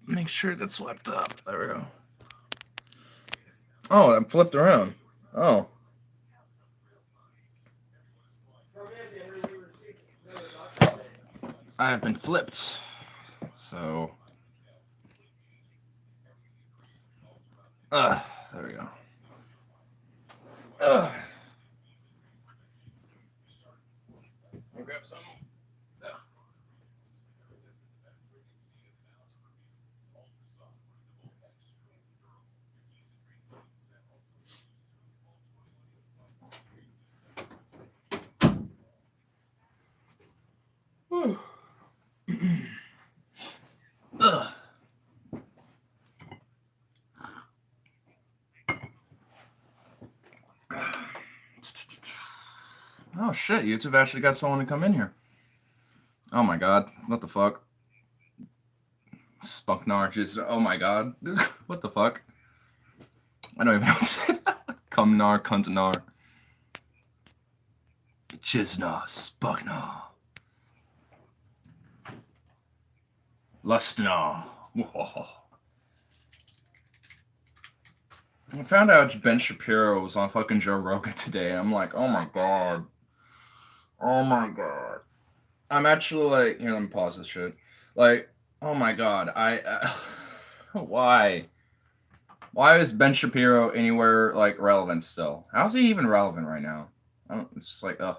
Make sure that's swept up. There we go. Oh, I'm flipped around. Oh. I have been flipped. So. There we go. I'll grab some. Oh shit, YouTube actually got someone to come in here. Oh my god, what the fuck? Spunknar just, oh my god. What the fuck? I don't even know what to say. Cumnar, Cuntanar. Chisna, Spunknar. Lustnar. I found out Ben Shapiro was on fucking Joe Rogan today. I'm like, oh my god. Oh my god. I'm actually like, here, let me pause this shit. Like, oh my god. Why? Why is Ben Shapiro anywhere like relevant still? How's he even relevant right now? It's just like, ugh.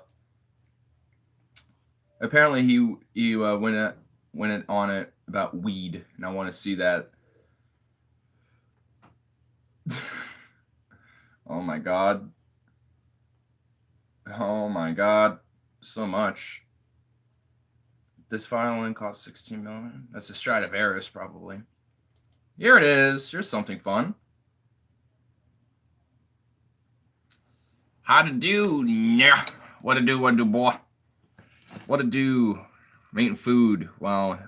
Apparently he went on it about weed, and I want to see that. Oh my god. Oh my god. So much. This violin cost 16 million. That's a Stradivarius, probably. Here it is. Here's something fun. How to do? Yeah. What to do, boy? What to do? I'm eating food. Wow.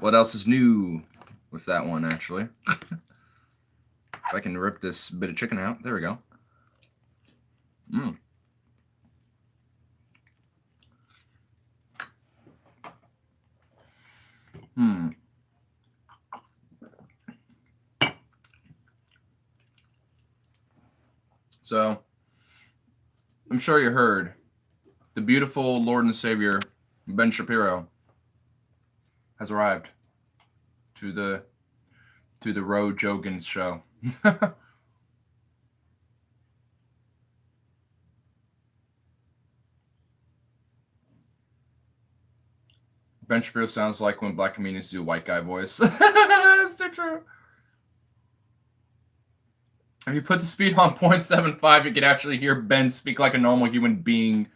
What else is new with that one, actually? If I can rip this bit of chicken out. There we go. So, I'm sure you heard the beautiful Lord and Savior Ben Shapiro has arrived to the Joe Rogan's show. Ben Shapiro sounds like when black comedians do a white guy voice. That's so true. If you put the speed on 0.75, you can actually hear Ben speak like a normal human being.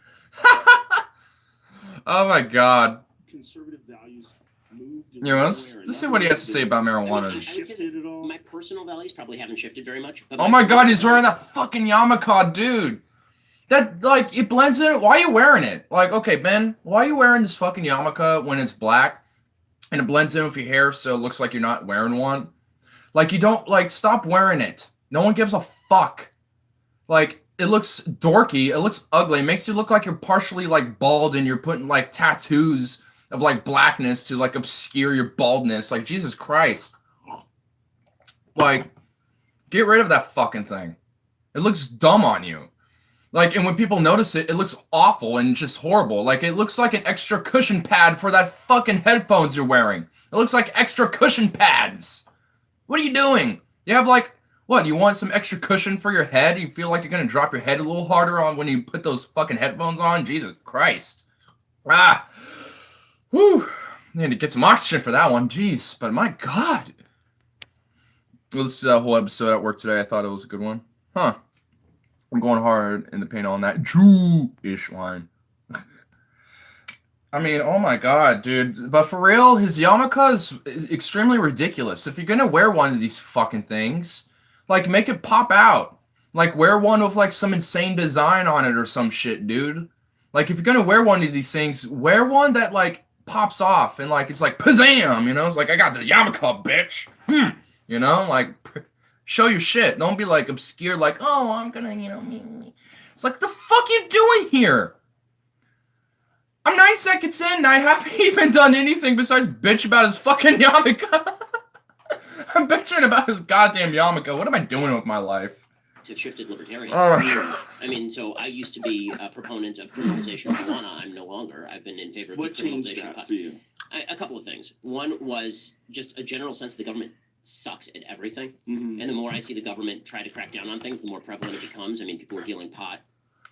Oh my god. Conservative values moved. You know, let's see what he has to say about marijuana. My personal values probably haven't shifted very much. But oh my god, he's wearing that fucking yarmulke, dude. That, like, it blends in. Why are you wearing it? Like, okay, Ben, why are you wearing this fucking yarmulke when it's black and it blends in with your hair so it looks like you're not wearing one? Like, you don't, like, stop wearing it. No one gives a fuck. Like, it looks dorky. It looks ugly. It makes you look like you're partially, like, bald and you're putting, like, tattoos of, like, blackness to, like, obscure your baldness. Like, Jesus Christ. Like, get rid of that fucking thing. It looks dumb on you. Like, and when people notice it, it looks awful and just horrible. Like, it looks like an extra cushion pad for that fucking headphones you're wearing. It looks like extra cushion pads. What are you doing? You have, like, what, you want some extra cushion for your head? You feel like you're gonna drop your head a little harder on when you put those fucking headphones on? Jesus Christ. Ah. Whew. Need to get some oxygen for that one. Jeez. But my God. Well, this is a whole episode at work today. I thought it was a good one. Huh. I'm going hard in the paint on that Jew-ish line. I mean, oh my god, dude. But for real, his yarmulke is extremely ridiculous. If you're gonna wear one of these fucking things, like, make it pop out. Like, wear one with, like, some insane design on it or some shit, dude. Like, if you're gonna wear one of these things, wear one that, like, pops off and, like, it's like, pazam, you know? It's like, I got the yarmulke, bitch. You know? Like, show your shit. Don't be, like, obscure, like, oh, I'm gonna, you know... It's like, the fuck you doing here? I'm 9 seconds in and I haven't even done anything besides bitch about his fucking yarmulke. I'm bitching about his goddamn yarmulke. What am I doing with my life? Have shifted libertarian. Oh. I mean, so I used to be a proponent of criminalization of marijuana. I'm no longer. I've been in favor of What changed decriminalization. that for you? A couple of things. One was just a general sense that the government sucks at everything. Mm-hmm. And the more I see the government try to crack down on things, the more prevalent it becomes. I mean, people were dealing pot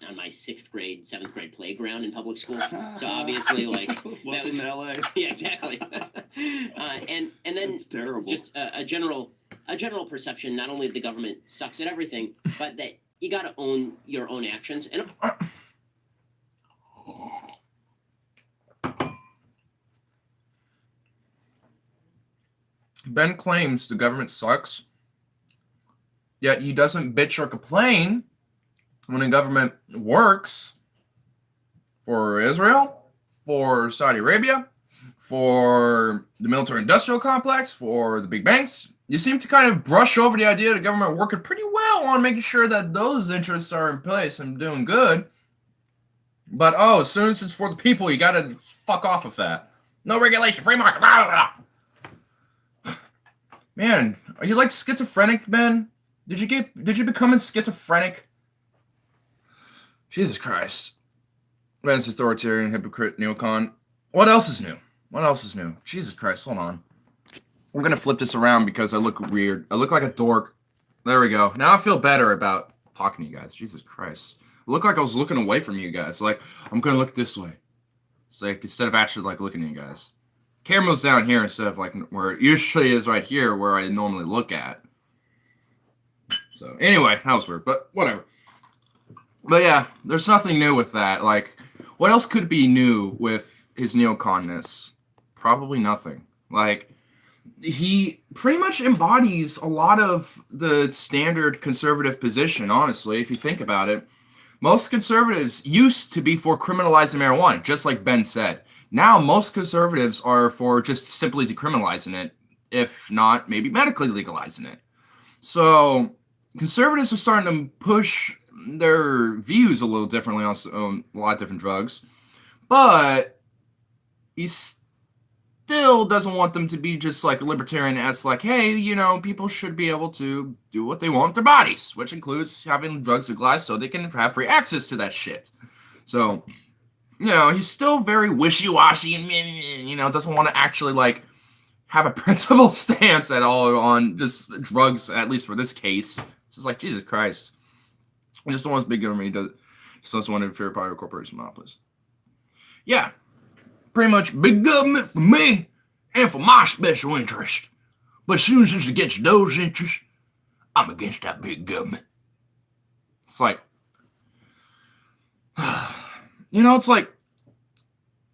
on my 6th grade, 7th grade playground in public school. So obviously, like, that was in LA. Yeah, exactly. And then That's terrible. just a general perception, not only that the government sucks at everything, but that you got to own your own actions. And Ben claims the government sucks, yet he doesn't bitch or complain when the government works for Israel, for Saudi Arabia, for the military-industrial complex, for the big banks. You seem to kind of brush over the idea of the government working pretty well on making sure that those interests are in place and doing good. But, as soon as it's for the people, you gotta fuck off with that. No regulation, free market, blah, blah, blah. Man, are you like schizophrenic, Ben? Did you become a schizophrenic? Jesus Christ. Ben's authoritarian, hypocrite, neocon. What else is new? What else is new? Jesus Christ, hold on. I'm gonna flip this around because I look weird. I look like a dork. There we go. Now I feel better about talking to you guys. Jesus Christ. I look like I was looking away from you guys. Like, I'm gonna look this way. It's like, instead of actually like looking at you guys. Camera's down here instead of like where it usually is right here where I normally look at. So anyway, that was weird, but whatever. But yeah, there's nothing new with that. Like, what else could be new with his neoconness? Probably nothing. Like, he pretty much embodies a lot of the standard conservative position, honestly, if you think about it. Most conservatives used to be for criminalizing marijuana, just like Ben said. Now, most conservatives are for just simply decriminalizing it, if not, maybe medically legalizing it. So, conservatives are starting to push their views a little differently on a lot of different drugs. But he still doesn't want them to be just like a libertarian as like, hey, people should be able to do what they want with their bodies, which includes having drugs legalized so they can have free access to that shit. So, he's still very wishy-washy and, doesn't want to actually like have a principled stance at all on just drugs, at least for this case. It's just like, Jesus Christ. He just wants big government. He just doesn't want to interfere with private corporation monopolies. Yeah. Pretty much big government for me and for my special interest. But as soon as it's against those interests, I'm against that big government. It's like, it's like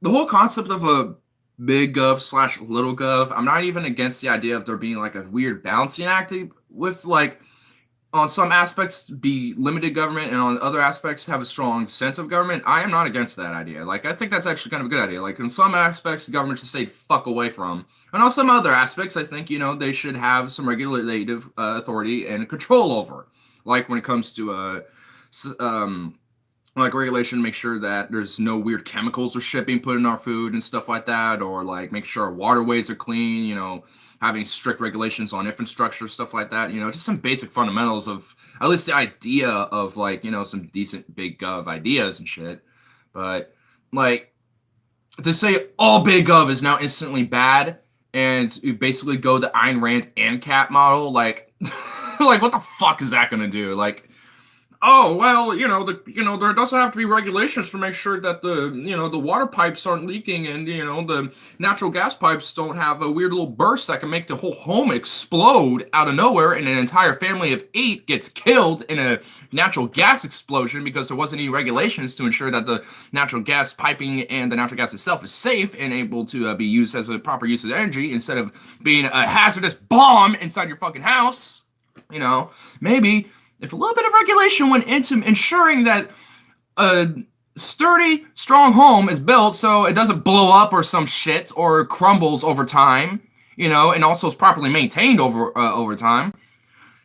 the whole concept of a big gov / little gov. I'm not even against the idea of there being like a weird balancing act with like, on some aspects be limited government and on other aspects have a strong sense of government. I am not against that idea. Like, I think that's actually kind of a good idea. Like, in some aspects, the government should stay fuck away from. And on some other aspects, I think, they should have some regulative authority and control over. Like, when it comes to, like, regulation, make sure that there's no weird chemicals or shit being put in our food and stuff like that. Or, like, make sure our waterways are clean, having strict regulations on infrastructure, stuff like that, just some basic fundamentals of at least the idea of like, some decent big gov ideas and shit. But like, to say all big gov is now instantly bad and you basically go the Ayn Rand and Cap model, like, like what the fuck is that gonna do? Like, oh, well, there doesn't have to be regulations to make sure that the water pipes aren't leaking and, the natural gas pipes don't have a weird little burst that can make the whole home explode out of nowhere and an entire family of 8 gets killed in a natural gas explosion because there wasn't any regulations to ensure that the natural gas piping and the natural gas itself is safe and able to be used as a proper use of energy instead of being a hazardous bomb inside your fucking house. Maybe if a little bit of regulation went into ensuring that a sturdy, strong home is built so it doesn't blow up or some shit or crumbles over time, and also is properly maintained over time,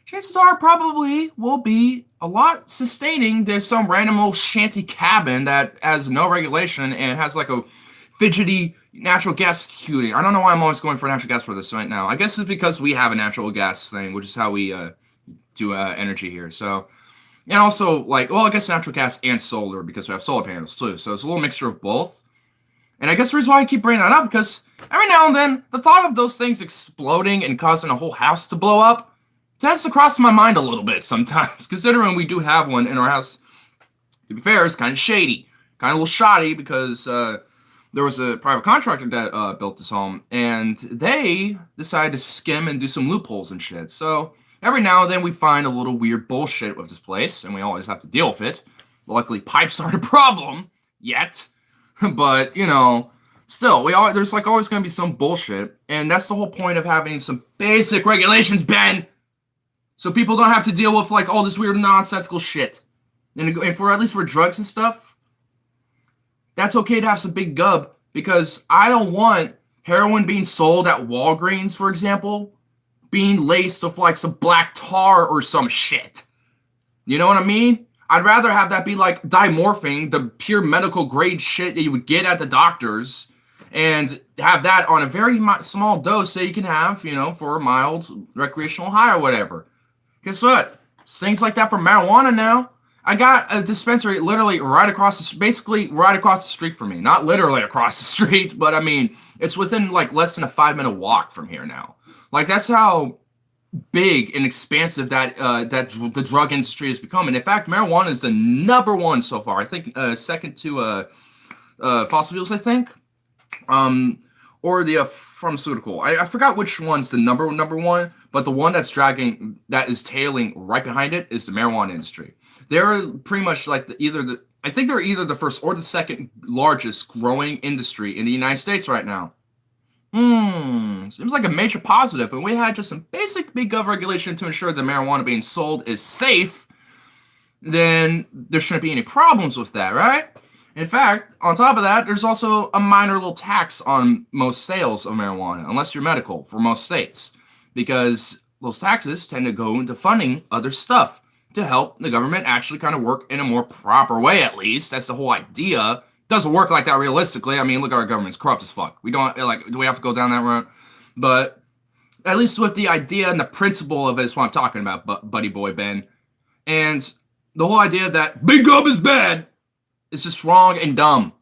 chances are probably will be a lot sustaining to some random old shanty cabin that has no regulation and has like a fidgety natural gas heating. I don't know why I'm always going for natural gas for this right now. I guess it's because we have a natural gas thing, which is how we do energy here. So, and also like, well, I guess natural gas and solar because we have solar panels too. So it's a little mixture of both. And I guess the reason why I keep bringing that up because every now and then the thought of those things exploding and causing a whole house to blow up tends to cross my mind a little bit sometimes, considering we do have one in our house. To be fair, it's kind of shady, kind of a little shoddy because there was a private contractor that built this home, and they decided to skim and do some loopholes and shit. So every now and then we find a little weird bullshit with this place, and we always have to deal with it. Luckily, pipes aren't a problem yet, but you know, still, there's like always going to be some bullshit, and that's the whole point of having some basic regulations, Ben. So people don't have to deal with like all this weird nonsensical shit. And for at least for drugs and stuff, that's okay to have some big gub because I don't want heroin being sold at Walgreens, for example, being laced with like some black tar or some shit. You know what I mean? I'd rather have that be like dimorphine, the pure medical grade shit that you would get at the doctors, and have that on a very small dose that you can have, you know, for a mild recreational high or whatever. Guess what? Things like that for marijuana now. I got a dispensary literally basically right across the street from me. Not literally across the street, but I mean, it's within like less than a 5-minute walk from here now. Like that's how big and expansive that the drug industry has become. And in fact, marijuana is the number one so far. I think second to fossil fuels, I think. Or the pharmaceutical. I forgot which one's the number one, but the one that is tailing right behind it is the marijuana industry. They're pretty much like I think they're either the first or the second largest growing industry in the United States right now. Seems like a major positive. And we had just some basic big gov regulation to ensure that marijuana being sold is safe, then there shouldn't be any problems with that, right? In fact, on top of that, there's also a minor little tax on most sales of marijuana, unless you're medical, for most states, because those taxes tend to go into funding other stuff to help the government actually kind of work in a more proper way, at least. That's the whole idea. Doesn't work like that realistically. I mean, look at our government. It's corrupt as fuck. We don't, like, do we have to go down that route? But at least with the idea and the principle of it is what I'm talking about, buddy boy Ben. And the whole idea that big gov is bad, it's just wrong and dumb.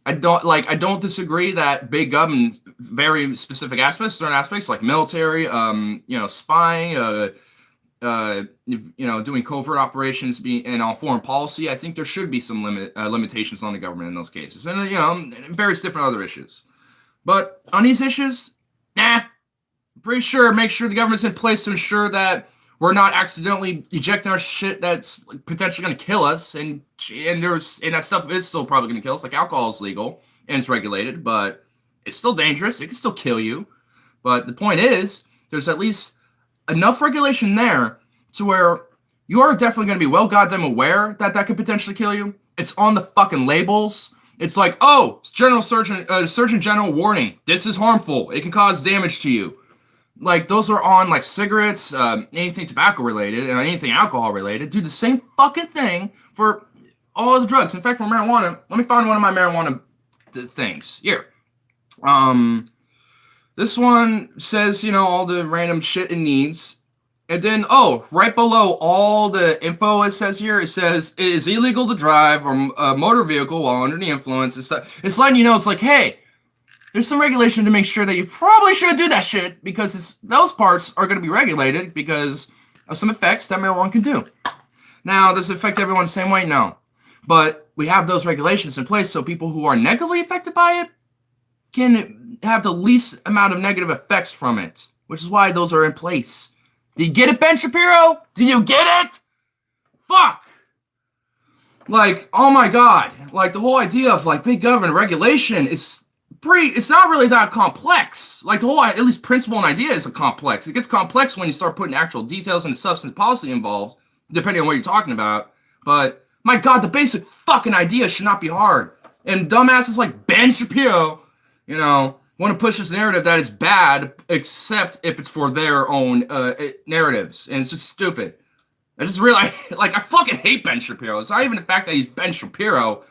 I don't disagree that big gov in very specific aspects, certain aspects like military, spying, doing covert operations, and on foreign policy. I think there should be some limitations on the government in those cases, and various different other issues. But on these issues, I'm pretty sure make sure the government's in place to ensure that we're not accidentally ejecting our shit that's potentially going to kill us, and that stuff is still probably going to kill us. Like alcohol is legal and it's regulated, but it's still dangerous. It can still kill you. But the point is, there's at least enough regulation there to where you are definitely going to be well goddamn aware that that could potentially kill you. It's on the fucking labels. It's like, oh, Surgeon General warning. This is harmful. It can cause damage to you. Like, those are on, like, cigarettes, anything tobacco related, and anything alcohol related. Do the same fucking thing for all of the drugs. In fact, for marijuana, let me find one of my marijuana things. Here. This one says, all the random shit it needs. And then, right below all the info it says here, it says, it is illegal to drive or a motor vehicle while under the influence and stuff. It's letting you know, it's like, hey, there's some regulation to make sure that you probably shouldn't do that shit because those parts are going to be regulated because of some effects that marijuana can do. Now, does it affect everyone the same way? No. But we have those regulations in place so people who are negatively affected by it can have the least amount of negative effects from it, which is why those are in place. Do you get it, Ben Shapiro? Do you get it? Fuck! Like, oh my god. Like, the whole idea of, like, big government regulation is it's not really that complex. Like, the whole, at least principle and idea is complex. It gets complex when you start putting actual details and substance policy involved, depending on what you're talking about. But, my god, the basic fucking idea should not be hard. And dumbasses like Ben Shapiro, want to push this narrative that is bad, except if it's for their own narratives, and it's just stupid. I just really like. I fucking hate Ben Shapiro. It's not even the fact that he's Ben Shapiro,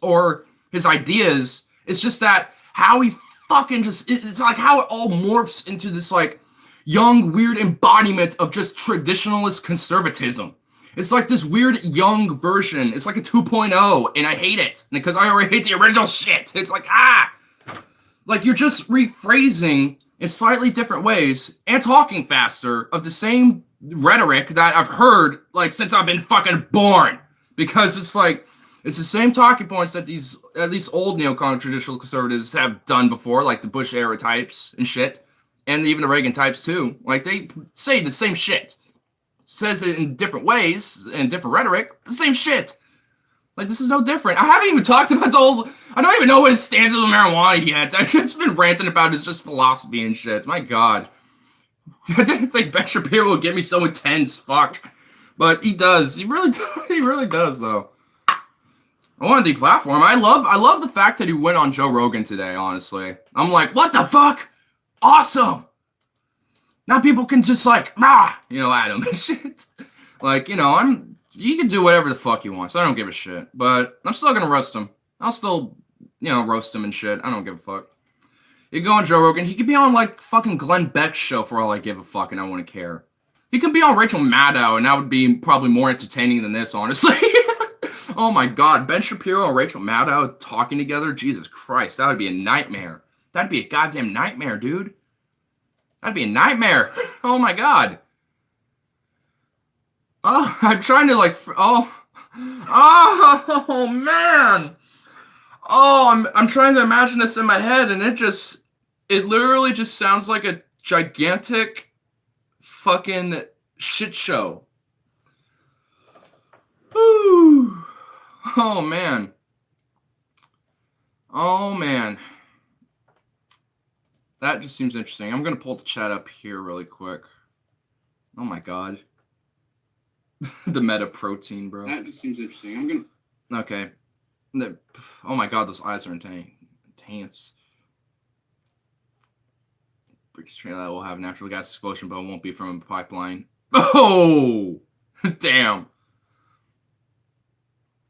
or his ideas. It's just that how he fucking just. It's like how it all morphs into this like young weird embodiment of just traditionalist conservatism. It's like this weird young version. It's like a 2.0, and I hate it because I already hate the original shit. It's like like you're just rephrasing in slightly different ways and talking faster of the same rhetoric that I've heard like since I've been fucking born. Because it's like it's the same talking points that these at least old neocon traditional conservatives have done before, like the Bush era types and shit, and even the Reagan types too. Like they say the same shit. Says it in different ways and different rhetoric, the same shit. Like this is no different. I haven't even talked about the whole. I don't even know what his stance is on marijuana yet. I've just been ranting about his just philosophy and shit. My God, I didn't think Ben Shapiro would get me so intense. Fuck, but he does. He really does though. I want to deplatform. I love the fact that he went on Joe Rogan today. Honestly, I'm like, what the fuck? Awesome. Now people can just like, at him and shit. Like, he can do whatever the fuck he wants. I don't give a shit. But I'm still gonna roast him. I'll still, roast him and shit. I don't give a fuck. You can go on Joe Rogan. He could be on like fucking Glenn Beck's show for all I give a fuck and I wouldn't care. He could be on Rachel Maddow and that would be probably more entertaining than this, honestly. Oh my God. Ben Shapiro and Rachel Maddow talking together? Jesus Christ. That would be a nightmare. That'd be a goddamn nightmare, dude. That'd be a nightmare. Oh my God. Oh, I'm trying to like. Oh man. Oh, I'm trying to imagine this in my head, and it literally just sounds like a gigantic fucking shit show. Whew. Oh man. Oh man. That just seems interesting. I'm going to pull the chat up here really quick. Oh my God. The meta protein, bro. That just seems interesting. I'm going to... Okay. Oh my God, those eyes are intense. Bricks train that will have natural gas explosion, but it won't be from a pipeline. Oh! Damn.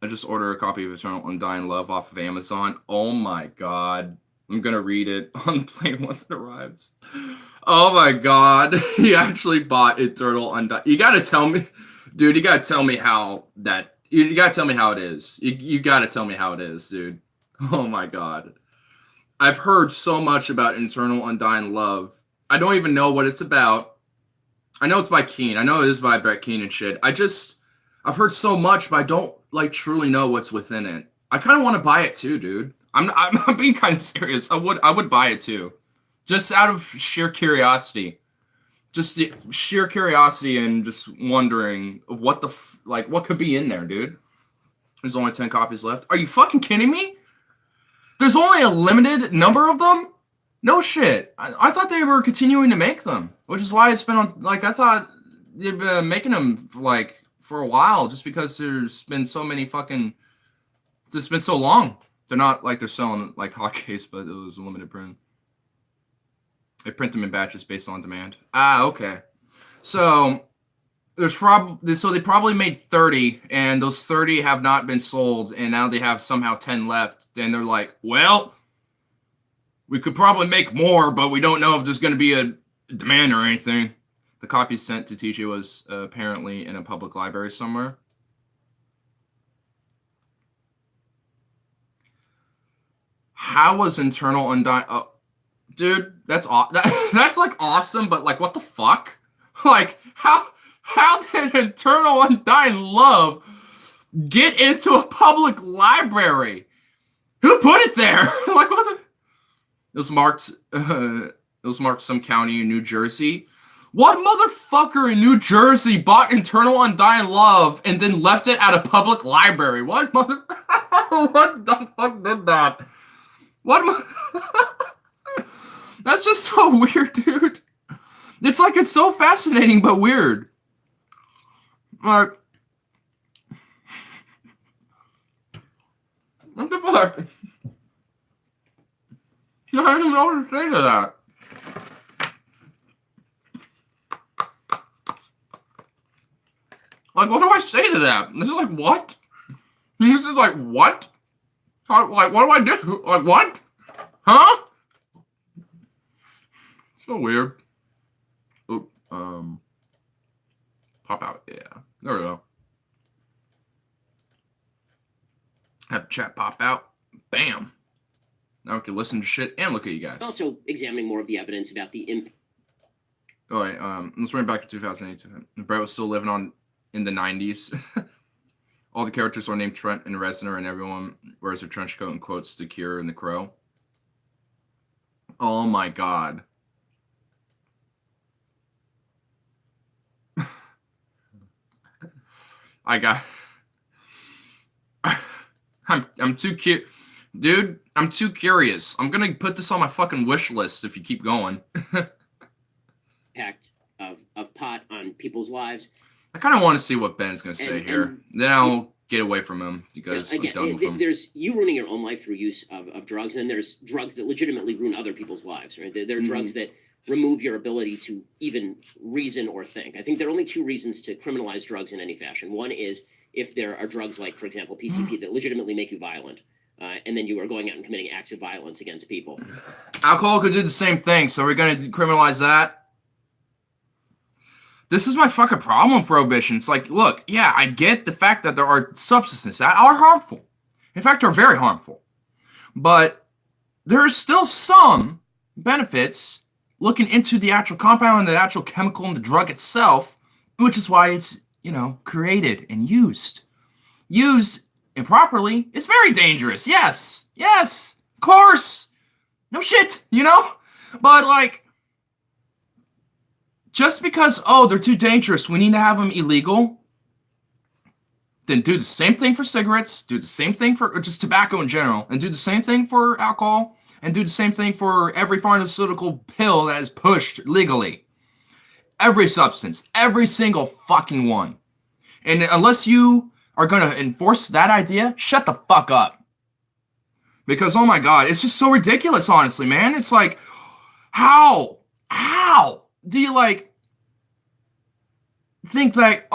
I just ordered a copy of Eternal Undying Love off of Amazon. Oh my God. I'm gonna read it on the plane once it arrives. Oh my God. He actually bought Eternal Undying. You gotta tell me, dude, you gotta tell me how that, you gotta tell me how it is. You gotta tell me how it is, dude. Oh my God. I've heard so much about Eternal Undying Love. I don't even know what it's about. I know it's by Keane. I know it is by Brett Keane and shit. I've heard so much, but I don't like truly know what's within it. I kind of want to buy it too, dude. I'm being kind of serious. I would buy it too, just out of sheer curiosity, just the sheer curiosity and just wondering what what could be in there, dude. There's only 10 copies left. Are you fucking kidding me? There's only a limited number of them. No shit. I thought they were continuing to make them, which is why it's been on. Like I thought they've been making them like for a while, just because there's been so many fucking. It's been so long. They're not like they're selling like hotcakes, but it was a limited print. They print them in batches based on demand. Okay. So there's they probably made 30, and those 30 have not been sold, and now they have somehow 10 left. And they're like, well, we could probably make more, but we don't know if there's going to be a demand or anything. The copy sent to TJ was apparently in a public library somewhere. How was Eternal Undying? Oh, dude, that's that's like awesome, but like, what the fuck? Like, how did Eternal Undying Love get into a public library? Who put it there? Like, what? It was marked. It was marked some county in New Jersey. What motherfucker in New Jersey bought Eternal Undying Love and then left it at a public library? What mother? What the fuck did that? What? That's just so weird, dude. It's like it's so fascinating but weird. Like, what the fuck? I don't even know what to say to that. Like, what do I say to that? This is like, what? This is like, what? How, like, what do I do? Like, what? Huh? So weird. Oop, pop out. Yeah, there we go. Have chat pop out. Bam. Now we can listen to shit and look at you guys. Also examining more of the evidence about the impact. All right, let's bring it back to 2008. Brett was still living on in the 90s. All the characters are named Trent and Reznor, and everyone wears a trench coat and quotes The Cure and The Crow. Oh my god. I got. I'm too cute, dude. I'm too curious. I'm gonna put this on my fucking wish list if you keep going. Impact of pot on people's lives. I kind of want to see what Ben's gonna say here. Then I'll get away from him because again, I'm done with him. There's you ruining your own life through use of drugs, and then there's drugs that legitimately ruin other people's lives. Right? There are drugs that remove your ability to even reason or think. I think there are only two reasons to criminalize drugs in any fashion. One is if there are drugs like, for example, PCP that legitimately make you violent, and then you are going out and committing acts of violence against people. Alcohol could do the same thing, so we're going to criminalize that? This is my fucking problem with prohibition. It's like, look, yeah, I get the fact that there are substances that are harmful. In fact, are very harmful. But there is still some benefits looking into the actual compound and the actual chemical in the drug itself, which is why it's, created and used. Used improperly, it's very dangerous. Yes, of course. No shit, But, like, just because, they're too dangerous, we need to have them illegal, then do the same thing for cigarettes, do the same thing for just tobacco in general, and do the same thing for alcohol, and do the same thing for every pharmaceutical pill that is pushed legally. Every substance, every single fucking one. And unless you are going to enforce that idea, shut the fuck up. Because, oh my god, it's just so ridiculous, honestly, man. It's like, how do you, think that,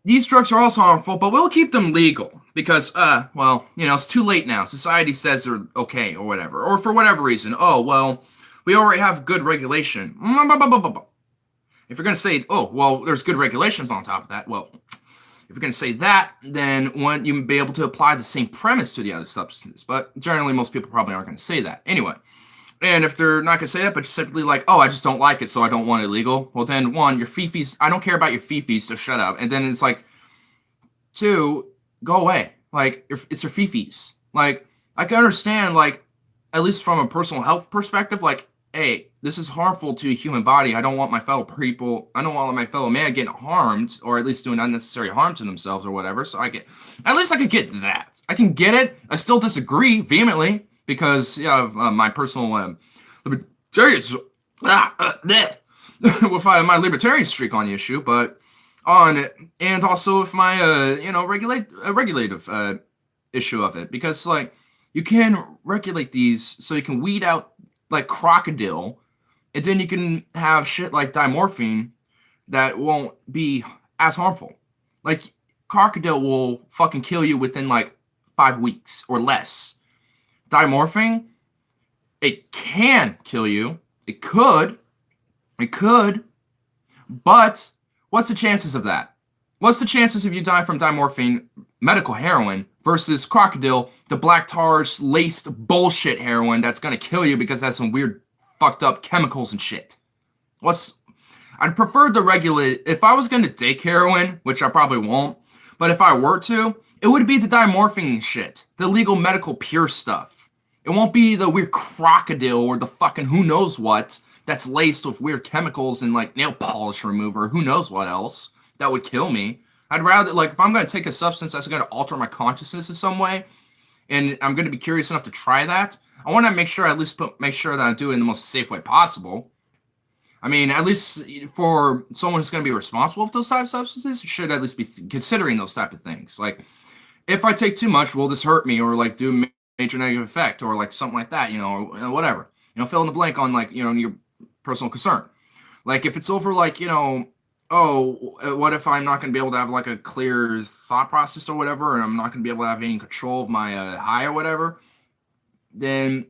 these drugs are also harmful, but we'll keep them legal. Because, it's too late now. Society says they're okay or whatever. Or for whatever reason, we already have good regulation. If you're going to say, there's good regulations on top of that, if you're going to say that, then wouldn't you be able to apply the same premise to the other substances? But generally, most people probably aren't going to say that. Anyway, and if they're not going to say that, but just simply like, I just don't like it, so I don't want it legal, well then, one, your fifis, I don't care about your fifis, so shut up. And then it's like, two, go away. Like, it's your fifis. Like, I can understand, at least from a personal health perspective, hey, this is harmful to a human body. I don't want my fellow man getting harmed, or at least doing unnecessary harm to themselves or whatever. So at least I could get that. I can get it. I still disagree vehemently because of my personal libertarian with my libertarian streak on the issue, and also with my regulative issue of it, because you can regulate these so you can weed out crocodile, and then you can have shit like dimorphine that won't be as harmful. Crocodile will fucking kill you within 5 weeks or less. Dimorphine, it can kill you. It could, but what's the chances of that? What's the chances if you die from dimorphine, medical heroin, versus crocodile, the black tars laced bullshit heroin that's gonna kill you because it has some weird fucked up chemicals and shit? I'd prefer the regulate. If I was gonna take heroin, which I probably won't, but if I were to, it would be the dimorphine shit, the legal medical pure stuff. It won't be the weird crocodile or the fucking who knows what that's laced with weird chemicals and nail polish remover, who knows what else that would kill me. I'd rather, if I'm going to take a substance that's going to alter my consciousness in some way, and I'm going to be curious enough to try that, I want to make sure that I do it in the most safe way possible. I mean, at least for someone who's going to be responsible for those type of substances, should at least be considering those type of things. If I take too much, will this hurt me or do major negative effect or like something like that, or whatever. Fill in the blank on like, your personal concern. Like if it's over like, oh, what if I'm not going to be able to have like a clear thought process or whatever, and I'm not going to be able to have any control of my high or whatever, then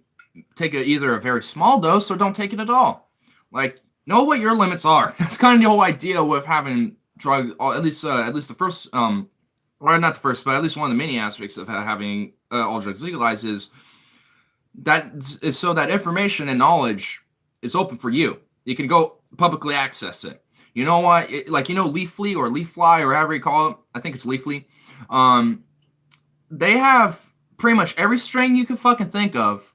take either a very small dose or don't take it at all. Like, know what your limits are. That's kind of the whole idea with having drugs, at least the first, or not the first, but at least one of the many aspects of having all drugs legalized is so that information and knowledge is open for you. You can go publicly access it. You know what? Leafly or Leafly or however you call it. I think it's Leafly. They have pretty much every strain you can fucking think of.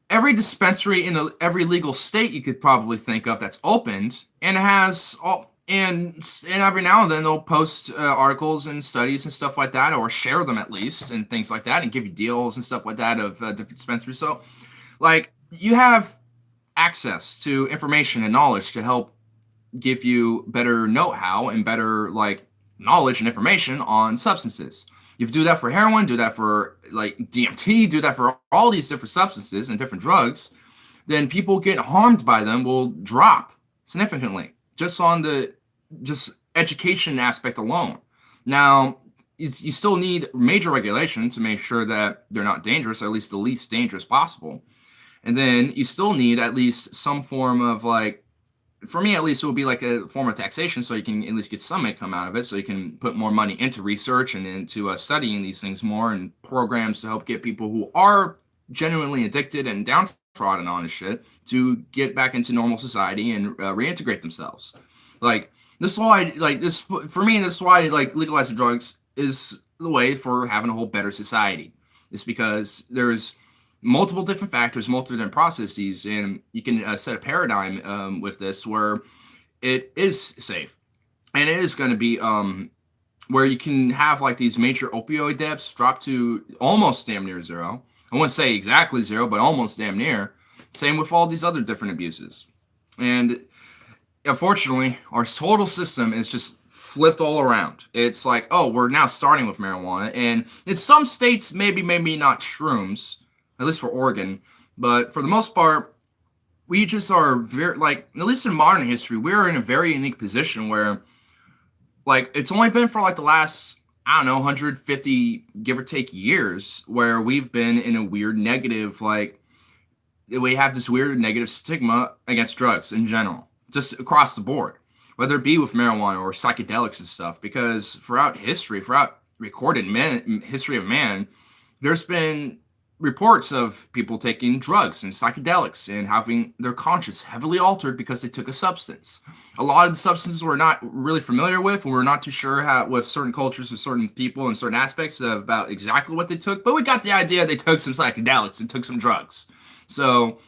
Every dispensary in every legal state you could probably think of that's opened, and it has all. And every now and then they'll post articles and studies and stuff like that, or share them at least, and things like that, and give you deals and stuff like that of different dispensaries. So, like, you have access to information and knowledge to help give you better know-how and better, like, knowledge and information on substances. You do that for heroin, do that for, like, DMT, do that for all these different substances and different drugs, then people get harmed by them will drop significantly just on the education aspect alone. Now, you still need major regulation to make sure that they're not dangerous, or at least the least dangerous possible. And then you still need at least some form of, like, for me at least, it would be like a form of taxation, so you can at least get some income out of it, so you can put more money into research and into studying these things more, and programs to help get people who are genuinely addicted and downtrodden on this shit to get back into normal society and reintegrate themselves. Like, this is why, like, this, for me, this is why, like, legalizing drugs is the way for having a whole better society. It's because there's multiple different factors, multiple different processes, and you can set a paradigm with this where it is safe. And it is going to be where you can have, like, these major opioid deaths drop to almost damn near zero. I wouldn't say exactly zero, but almost damn near. Same with all these other different abuses. And unfortunately, our total system is just flipped all around. It's like, oh, we're now starting with marijuana, and in some states, maybe not shrooms, at least for Oregon, but for the most part, we just are very, like, at least in modern history, we're in a very unique position where, like, it's only been for, like, the last, I don't know, 150, give or take, years where we've been in a weird negative, like, we have this weird negative stigma against drugs in general, just across the board, whether it be with marijuana or psychedelics and stuff, because throughout history, throughout recorded history of man, there's been reports of people taking drugs and psychedelics and having their conscience heavily altered because they took a substance. A lot of the substances we're not really familiar with, and we're not too sure how, with certain cultures or certain people and certain aspects of about exactly what they took, but we got the idea they took some psychedelics and took some drugs. So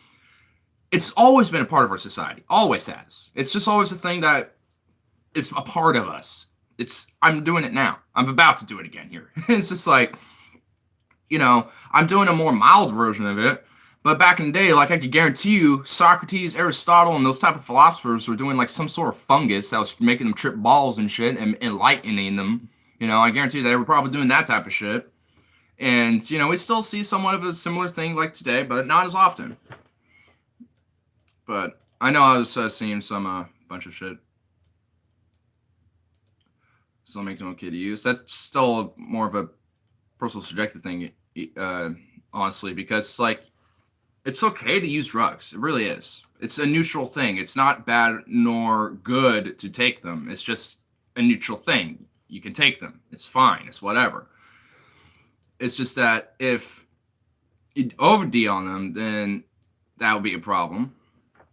it's always been a part of our society, always has. It's just always a thing that it's a part of us. I'm doing it now. I'm about to do it again here. It's just like, I'm doing a more mild version of it. But back in the day, like, I could guarantee you, Socrates, Aristotle, and those type of philosophers were doing, like, some sort of fungus that was making them trip balls and shit and enlightening them. I guarantee you they were probably doing that type of shit. And, we still see somewhat of a similar thing like today, but not as often. But I know I was seeing some bunch of shit. Still make no kid to use. That's still more of a personal subjective thing, honestly, because, like, it's okay to use drugs. It really is. It's a neutral thing. It's not bad nor good to take them. It's just a neutral thing. You can take them. It's fine. It's whatever. It's just that if you OD on them, then that would be a problem.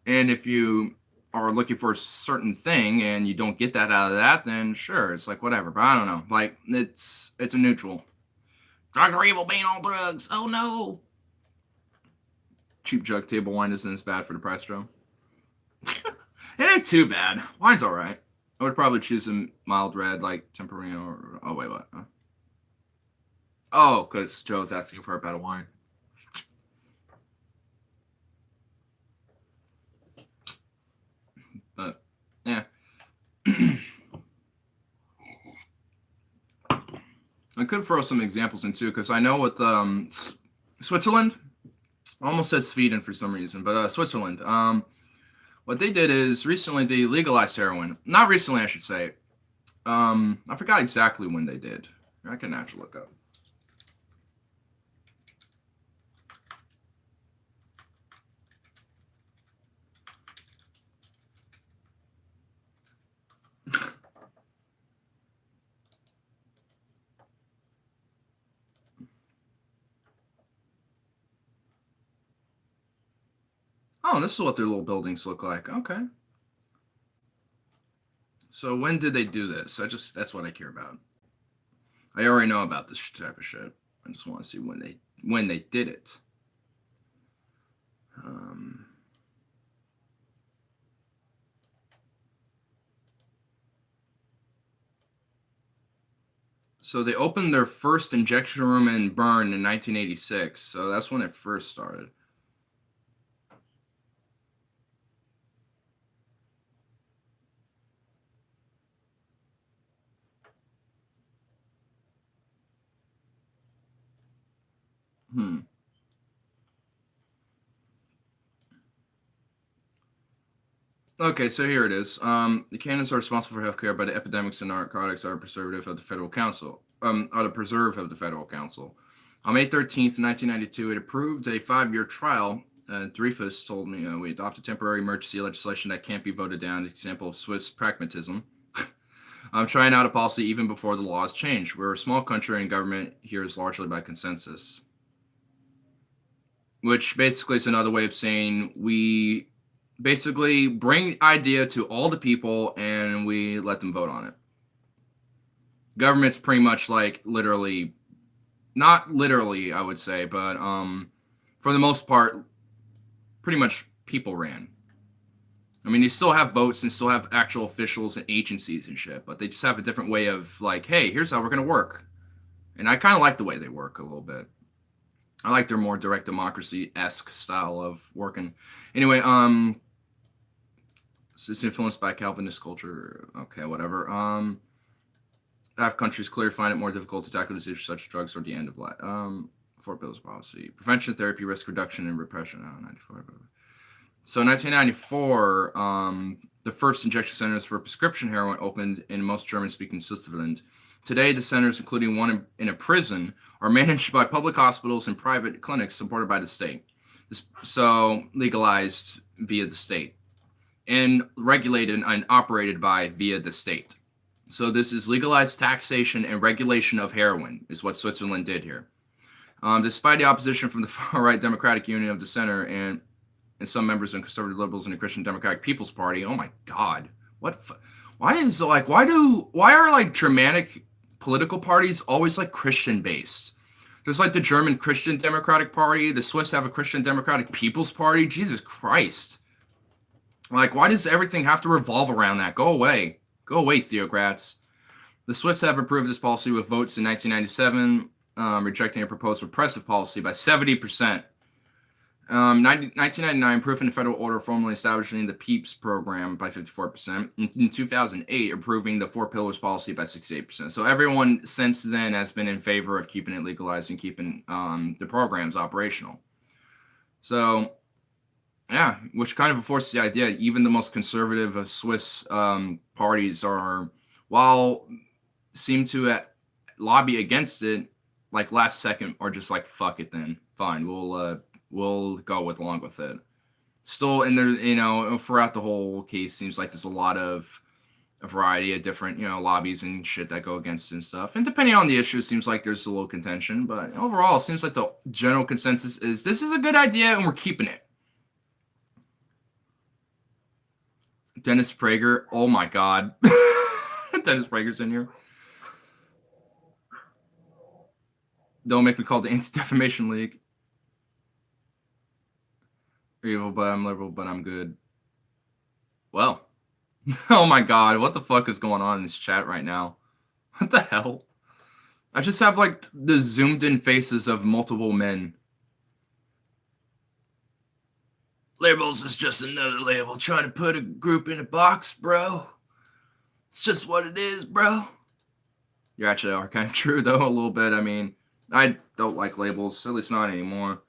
And if you are looking for a certain thing and you don't get that out of that, then sure, it's like whatever. But I don't know. Like, it's a neutral. Drugs are evil, ban all drugs. Oh no. Cheap jug table wine isn't as bad for the price, Joe. It ain't too bad. Wine's alright. I would probably choose a mild red like Tempranillo or... Oh, wait, what? Oh, because Joe's asking for a bottle of wine. But, yeah. I could throw some examples in too, because I know with Switzerland. I almost said Sweden for some reason, but Switzerland. What they did is recently they legalized heroin. Not recently, I should say. I forgot exactly when they did. I can actually look up. Oh, this is what their little buildings look like. Okay. So when did they do this? That's what I care about. I already know about this type of shit. I just want to see when they did it. So they opened their first injection room in Bern in 1986. So that's when it first started. Okay, so here it is. The canons are responsible for healthcare, but the epidemics and narcotics are preservative of the Federal Council. Are the preserve of the Federal Council. On May 13th, 1992, it approved a 5-year trial. Dreyfus told me we adopted temporary emergency legislation that can't be voted down. An example of Swiss pragmatism. I'm trying out a policy even before the laws change. We're a small country and government here is largely by consensus. Which basically is another way of saying we basically bring idea to all the people and we let them vote on it. Government's pretty much like literally, not literally, I would say, but for the most part, pretty much people ran. I mean, you still have votes and still have actual officials and agencies and shit, but they just have a different way of like, hey, here's how we're going to work. And I kind of like the way they work a little bit. I like their more direct democracy-esque style of working. Anyway, it's influenced by Calvinist culture. Okay, whatever. Half countries clearly find it more difficult to tackle diseases such as drugs or the end of life. Four pills policy. Prevention, therapy, risk reduction, and repression. 94. So 1994, the first injection centers for prescription heroin opened in most German-speaking Switzerland. Today, the centers, including one in a prison, are managed by public hospitals and private clinics supported by the state. So legalized via the state. And regulated and operated by via the state. So this is legalized taxation and regulation of heroin is what Switzerland did here. Despite the opposition from the far-right Democratic Union of the Center and some members of conservative liberals and the Christian Democratic People's Party. Oh my God. Why are like Germanic political parties always like Christian based? There's like the German Christian Democratic Party. The Swiss have a Christian Democratic People's Party. Jesus Christ. Like, why does everything have to revolve around that? Go away. Go away, theocrats. The Swiss have approved this policy with votes in 1997, rejecting a proposed repressive policy by 70%. 1999, proof in the federal order formally establishing the PEEPS program by 54%. In 2008, approving the 4 pillars policy by 68%. So everyone since then has been in favor of keeping it legalized and keeping the programs operational. So, yeah, which kind of enforces the idea even the most conservative of Swiss parties are, while seem to lobby against it, like last second are just like, fuck it then. Fine, we'll go along with it. Still, and there, throughout the whole case, seems like there's a variety of different, lobbies and shit that go against it and stuff. And depending on the issue, it seems like there's a little contention. But overall, it seems like the general consensus is this is a good idea and we're keeping it. Dennis Prager. Oh my God. Dennis Prager's in here. Don't make me call the Anti-Defamation League. Evil, but I'm liberal, but I'm good. Well, oh my God, what the fuck is going on in this chat right now? What the hell? I just have like the zoomed in faces of multiple men. Liberals is just another label trying to put a group in a box, bro. It's just what it is, bro. You actually are kind of true, though, a little bit. I mean, I don't like labels, at least not anymore.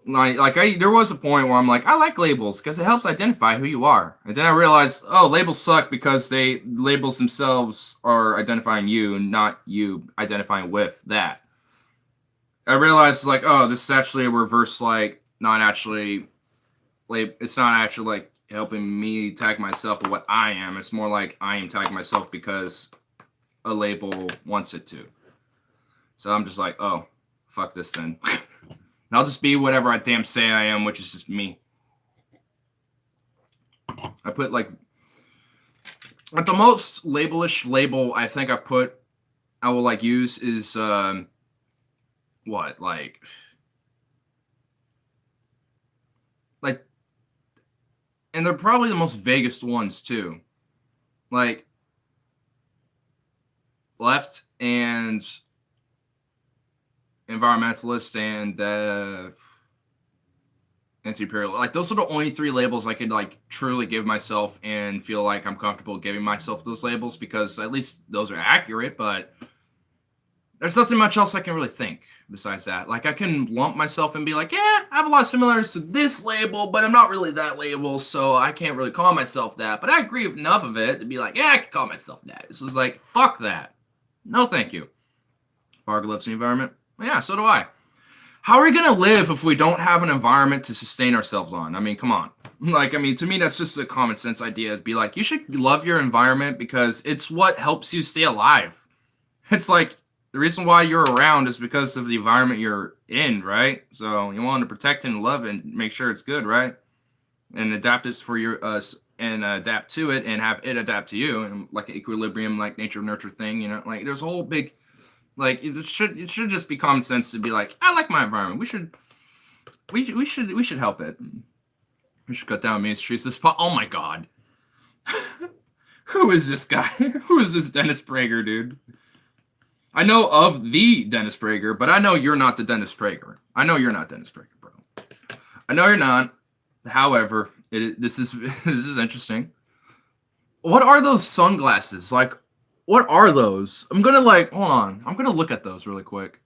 There was a point where I'm like, I like labels because it helps identify who you are. And then I realized, oh, labels suck because labels themselves are identifying you and not you identifying with that. I realized, like, oh, this is actually a reverse, like, not actually, it's not actually, like, helping me tag myself with what I am. It's more like I am tagging myself because a label wants it to. So I'm just like, oh, fuck this then. I'll just be whatever I damn say I am, which is just me. I put, like the most labelish label I think I will, like, use is, what, like, and they're probably the most vaguest ones, too. Like, left and environmentalist and, anti-imperial. Like, those are the only 3 labels I could, like, truly give myself and feel like I'm comfortable giving myself those labels, because at least those are accurate, but there's nothing much else I can really think besides that. Like, I can lump myself and be like, yeah, I have a lot of similarities to this label, but I'm not really that label, so I can't really call myself that. But I agree with enough of it to be like, yeah, I can call myself that. This is like, fuck that. No, thank you. Varga loves the environment. Well, yeah, so do I. How are we going to live if we don't have an environment to sustain ourselves on? I mean, come on. Like, I mean, to me, that's just a common sense idea. It'd be like, you should love your environment because it's what helps you stay alive. It's like, the reason why you're around is because of the environment you're in, right? So you want to protect and love and make sure it's good, right? And adapt it for us and adapt to it and have it adapt to you, and like an equilibrium, like nature nurture thing, you know? Like, there's a whole big, like, it should just be common sense to be like, I like my environment. We should help it. We should cut down Main Street. Oh my god. Who is this guy? Who is this Dennis Prager, dude? I know of the Dennis Prager, but I know you're not the Dennis Prager. I know you're not Dennis Prager, bro. I know you're not. However, this is interesting. What are those sunglasses? Like, what are those? I'm gonna, like, hold on. I'm gonna look at those really quick.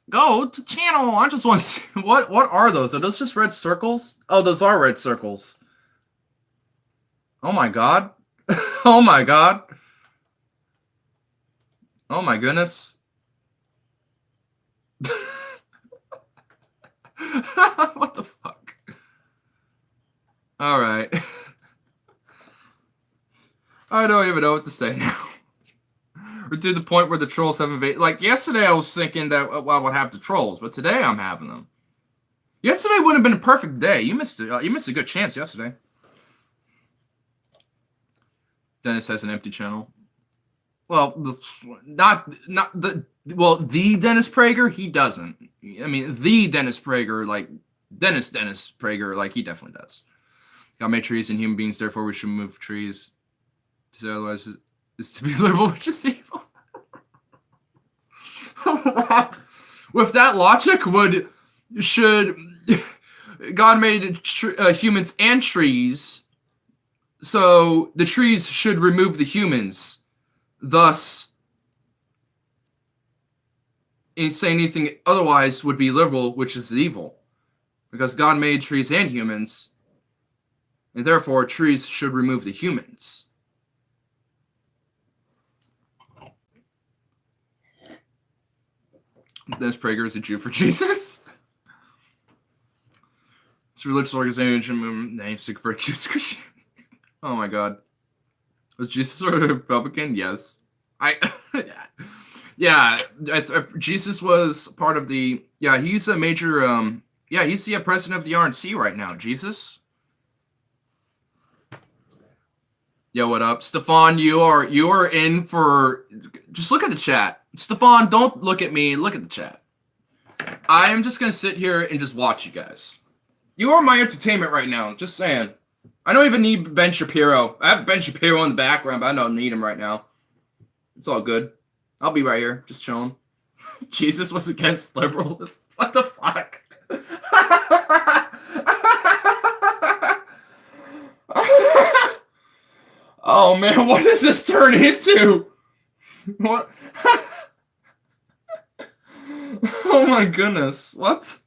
Go to channel. I just want to see what are those? Are those just red circles? Oh, those are red circles. Oh my god. Oh my god. Oh my goodness. What the fuck? All right. I don't even know what to say now. We're to the point where the trolls have invaded. Like, yesterday I was thinking that I would have the trolls, but today I'm having them. Yesterday wouldn't have been a perfect day. You missed it. You missed a good chance yesterday. Dennis has an empty channel. Well, the Dennis Prager, he doesn't. I mean, the Dennis Prager, like Dennis Prager, like, he definitely does. God made trees and human beings, therefore we should move trees. Otherwise, is to be liberal, which is evil. With that logic, should God made humans and trees, so the trees should remove the humans. Thus, saying anything otherwise would be liberal, which is evil. Because God made trees and humans, and therefore trees should remove the humans. Dennis Prager is a Jew for Jesus. It's a religious organization namesake for Jews Christian. Oh my god. Was Jesus a Republican? Yes. Yeah, Jesus was part of the, he's a major, he's the president of the RNC right now, Jesus. Yo, what up? Stefan, you are in for, just look at the chat. Stefan, don't look at me, look at the chat. I am just going to sit here and just watch you guys. You are my entertainment right now, just saying. I don't even need Ben Shapiro. I have Ben Shapiro in the background, but I don't need him right now. It's all good. I'll be right here, just chilling. Jesus was against liberals. What the fuck? Oh man, what does this turn into? What? Oh my goodness. What?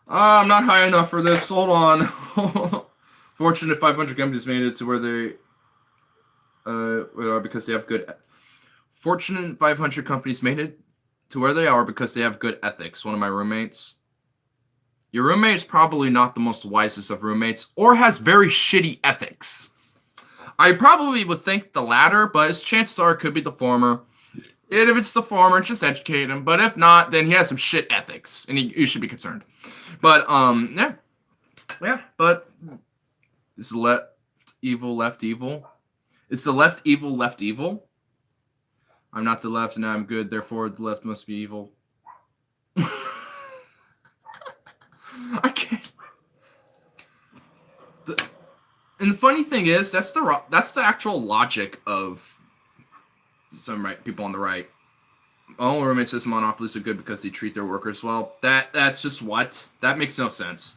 I'm not high enough for this. Hold on. Fortunate 500 companies made it to where they are because they have good. Fortunate 500 companies made it to where they are because they have good ethics. One of my roommates. Your roommate's probably not the most wisest of roommates, or has very shitty ethics. I probably would think the latter, but his chances are it could be the former. And if it's the former, just educate him. But if not, then he has some shit ethics, and you should be concerned. But yeah. But is the left evil, left evil? Is the left evil, left evil? I'm not the left, and I'm good. Therefore, the left must be evil. I can't. And the funny thing is, that's the actual logic of some people on the right. Oh, roommate says monopolies are good because they treat their workers well. That's just what? That makes no sense.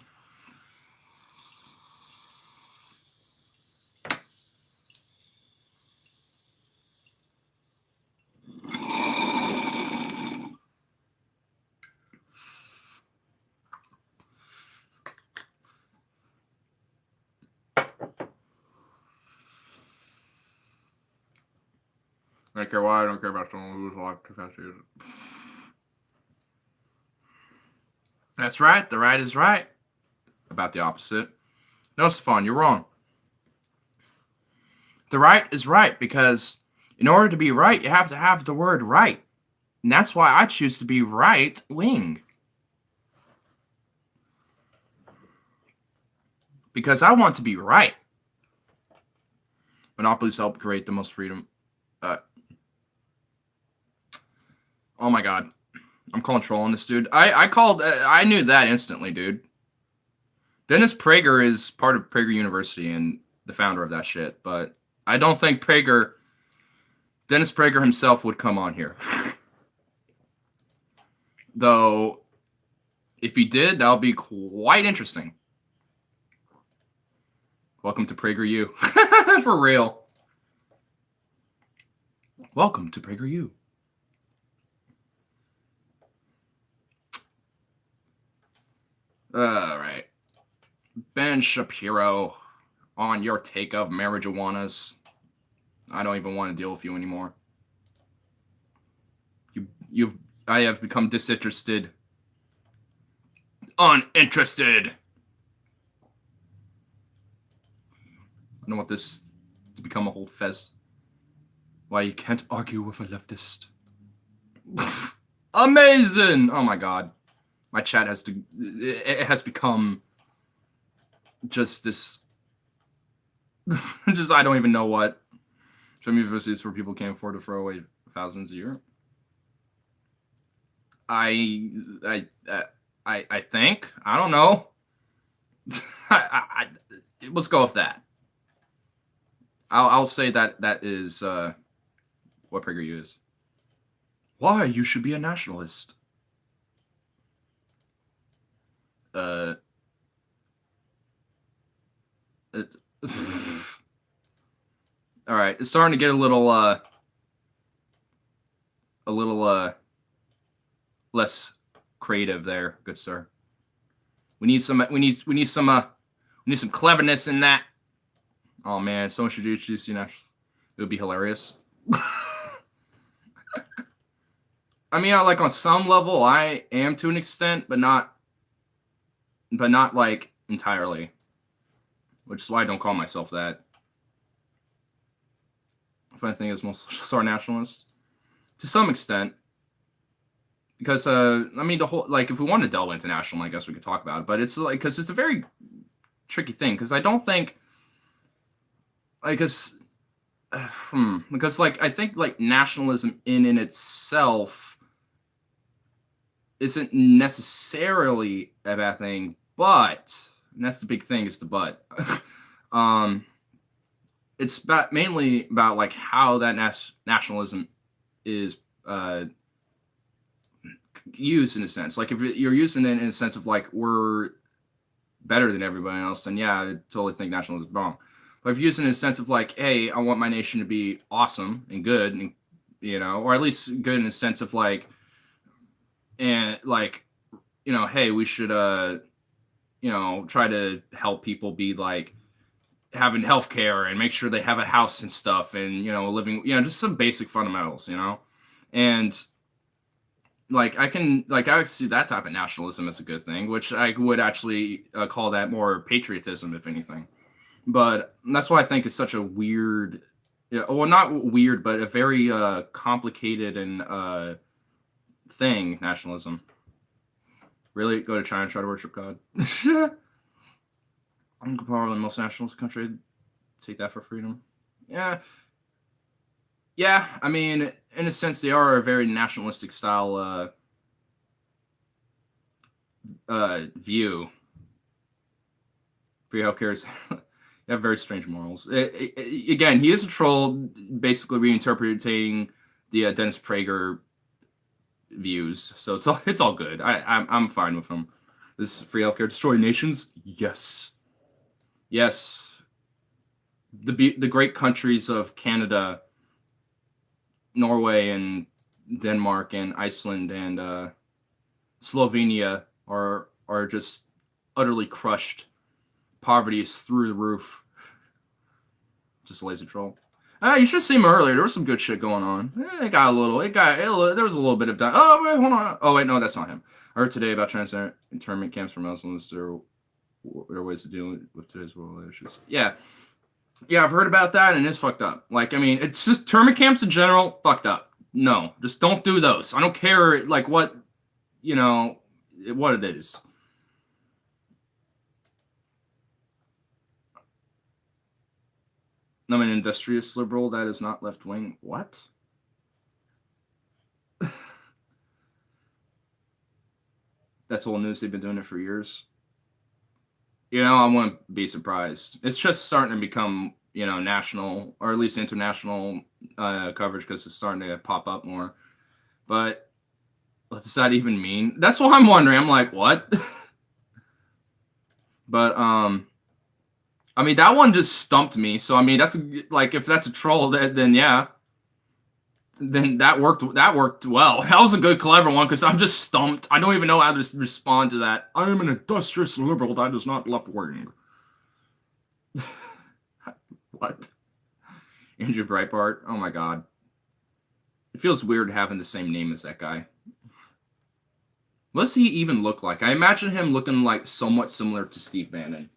I don't care why. I don't care about someone who's alive too fast. That's right. The right is right. About the opposite. No, Stefan, you're wrong. The right is right because in order to be right, you have to have the word right. And that's why I choose to be right wing. Because I want to be right. Monopolies help create the most freedom. Oh my god. I'm calling troll on this dude. I knew that instantly, dude. Dennis Prager is part of Prager University and the founder of that shit, but I don't think Dennis Prager himself would come on here. Though, if he did, that would be quite interesting. Welcome to PragerU. For real. Welcome to PragerU. All right. Ben Shapiro on your take of marijuanas. I don't even want to deal with you anymore. I have become disinterested. Uninterested. I don't want this to become a whole fez. Why you can't argue with a leftist. Amazing! Oh my god. My chat it has become just this, I don't even know what. Some universities where people can't afford to throw away thousands a year. I think, I don't know. Let's go with that. I'll say that is what PragerU is. Why you should be a nationalist. It's all right. It's starting to get a little less creative there, good sir. We need some cleverness in that. Oh man, someone should introduce you now. It would be hilarious. I mean, like on some level, I am to an extent, but not like entirely. Which is why I don't call myself that. The funny thing is, most are nationalists to some extent. Because I mean, the whole, like, if we want to delve into national, I guess we could talk about it. But it's like, because it's a very tricky thing. Because I don't think, because like I think like nationalism in itself isn't necessarily a bad thing, but and that's the big thing, is the but. It's mainly about like how that nationalism is used in a sense. Like if you're using it in a sense of like we're better than everybody else, then yeah, I totally think nationalism is wrong. But if you use it in a sense of like, hey, I want my nation to be awesome and good, and or at least good in the sense of like, and like, hey, we should try to help people be like having health care and make sure they have a house and stuff and living, just some basic fundamentals, and like I can see that type of nationalism as a good thing, which I would actually call that more patriotism, if anything. But that's why I think it's such a weird, well, not weird, but a very complicated and thing, nationalism. Really, go to China and try to worship God. I'm probably the most nationalist country. Take that for freedom. Yeah. Yeah, I mean, in a sense, they are a very nationalistic style view. Free healthcare is have very strange morals. Again, he is a troll, basically reinterpreting the Dennis Prager views. So it's all good. I'm fine with him. This free healthcare destroy nations. Yes. The great countries of Canada, Norway, and Denmark, and Iceland, and Slovenia are just utterly crushed. Poverty is through the roof. Just a lazy troll. You should have seen him earlier. There was some good shit going on. There was a little bit of time. Oh, wait, hold on. Oh, wait, no, that's not him. I heard today about internment camps for Muslims. There are ways to deal with today's world issues. Yeah, I've heard about that, and it's fucked up. Like, I mean, it's just internment camps in general, fucked up. No, just don't do those. I don't care, like, what it is. I'm an industrious liberal that is not left wing. What? That's old news. They've been doing it for years. I wouldn't be surprised. It's just starting to become, national or at least international coverage because it's starting to pop up more. But what does that even mean? That's what I'm wondering. I'm like, what? But I mean, that one just stumped me. So I mean, that's like, if that's a troll, then yeah. Then that worked well. That was a good, clever one because I'm just stumped. I don't even know how to respond to that. I am an industrious liberal that is not left wing. What? Andrew Breitbart? Oh my god. It feels weird having the same name as that guy. What does he even look like? I imagine him looking like somewhat similar to Steve Bannon.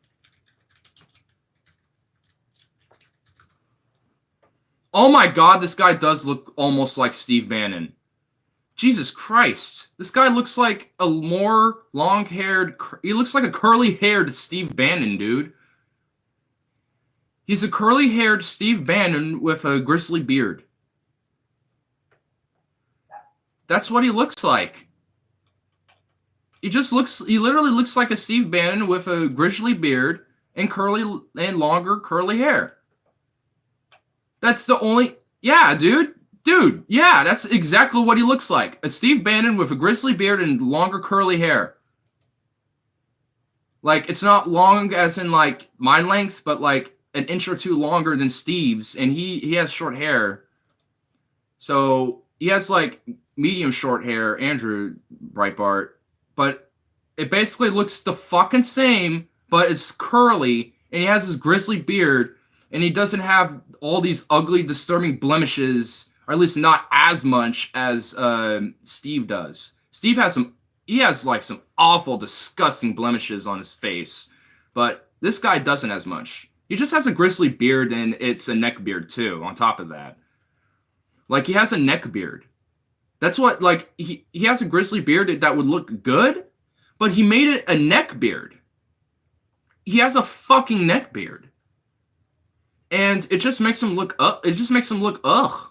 Oh my god, this guy does look almost like Steve Bannon. Jesus Christ. This guy looks like a more long-haired... He looks like a curly-haired Steve Bannon, dude. He's a curly-haired Steve Bannon with a grizzly beard. That's what he looks like. He literally looks like a Steve Bannon with a grizzly beard and longer curly hair. That's the only... Yeah, dude. Dude, yeah, that's exactly what he looks like. A Steve Bannon with a grizzly beard and longer curly hair. Like, it's not long as in, like, my length, but, like, an inch or two longer than Steve's. And he has short hair. So, he has, like, medium short hair, Andrew Breitbart. But it basically looks the fucking same, but it's curly. And he has his grizzly beard. And he doesn't have all these ugly, disturbing blemishes, or at least not as much as Steve does. Steve has some awful, disgusting blemishes on his face, but this guy doesn't as much. He just has a grizzly beard, and it's a neck beard too, on top of that. Like, he has a neck beard. That's what, like, he has a grizzly beard that would look good, but he made it a neck beard. He has a fucking neck beard. And it just makes him look up. It just makes him look ugh.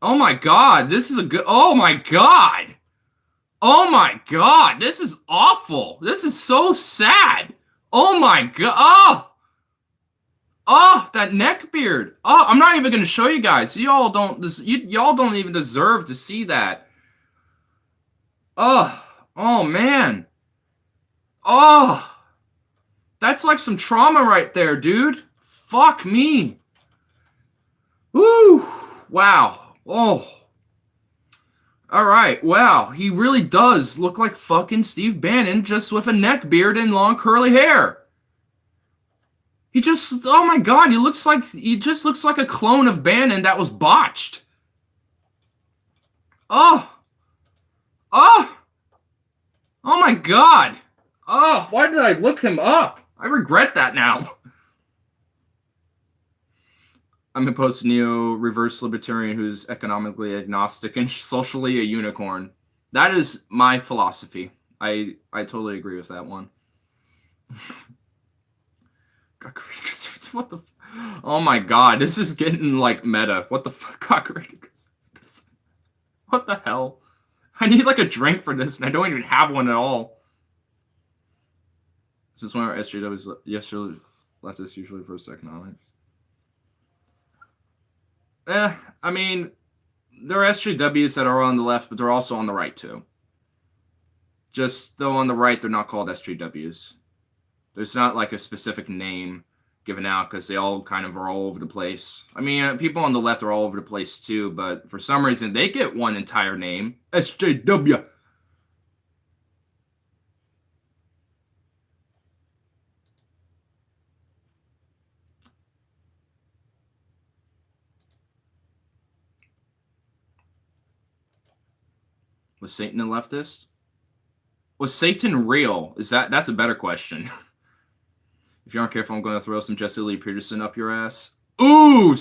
Oh my god, this is a good. Oh my god. Oh my god, this is awful. This is so sad. Oh my god. Oh, that neck beard. Oh, I'm not even gonna show you guys. Y'all don't even deserve to see that. Oh man. Oh, that's like some trauma right there, dude. Fuck me. Woo. Wow. Oh. All right. Wow. He really does look like fucking Steve Bannon, just with a neck beard and long curly hair. He just, oh my god, he just looks like a clone of Bannon that was botched. Oh. Oh. Oh my god. Oh, why did I look him up? I regret that now. I'm opposed to neo-reverse libertarian who's economically agnostic and socially a unicorn. That is my philosophy. I totally agree with that one. What the? Oh my god, this is getting like meta. What the fuck? What the hell? I need like a drink for this, and I don't even have one at all. This is one of our SJWs. Yesterday, leftists usually first economics. I mean, there are SJWs that are on the left, but they're also on the right too. Just though on the right, they're not called SJWs. There's not like a specific name given out because they all kind of are all over the place. I mean, people on the left are all over the place too, but for some reason they get one entire name, SJW. Was Satan a leftist? Was Satan real? That's a better question. If you aren't careful, I'm going to throw some Jesse Lee Peterson up your ass. Ooh!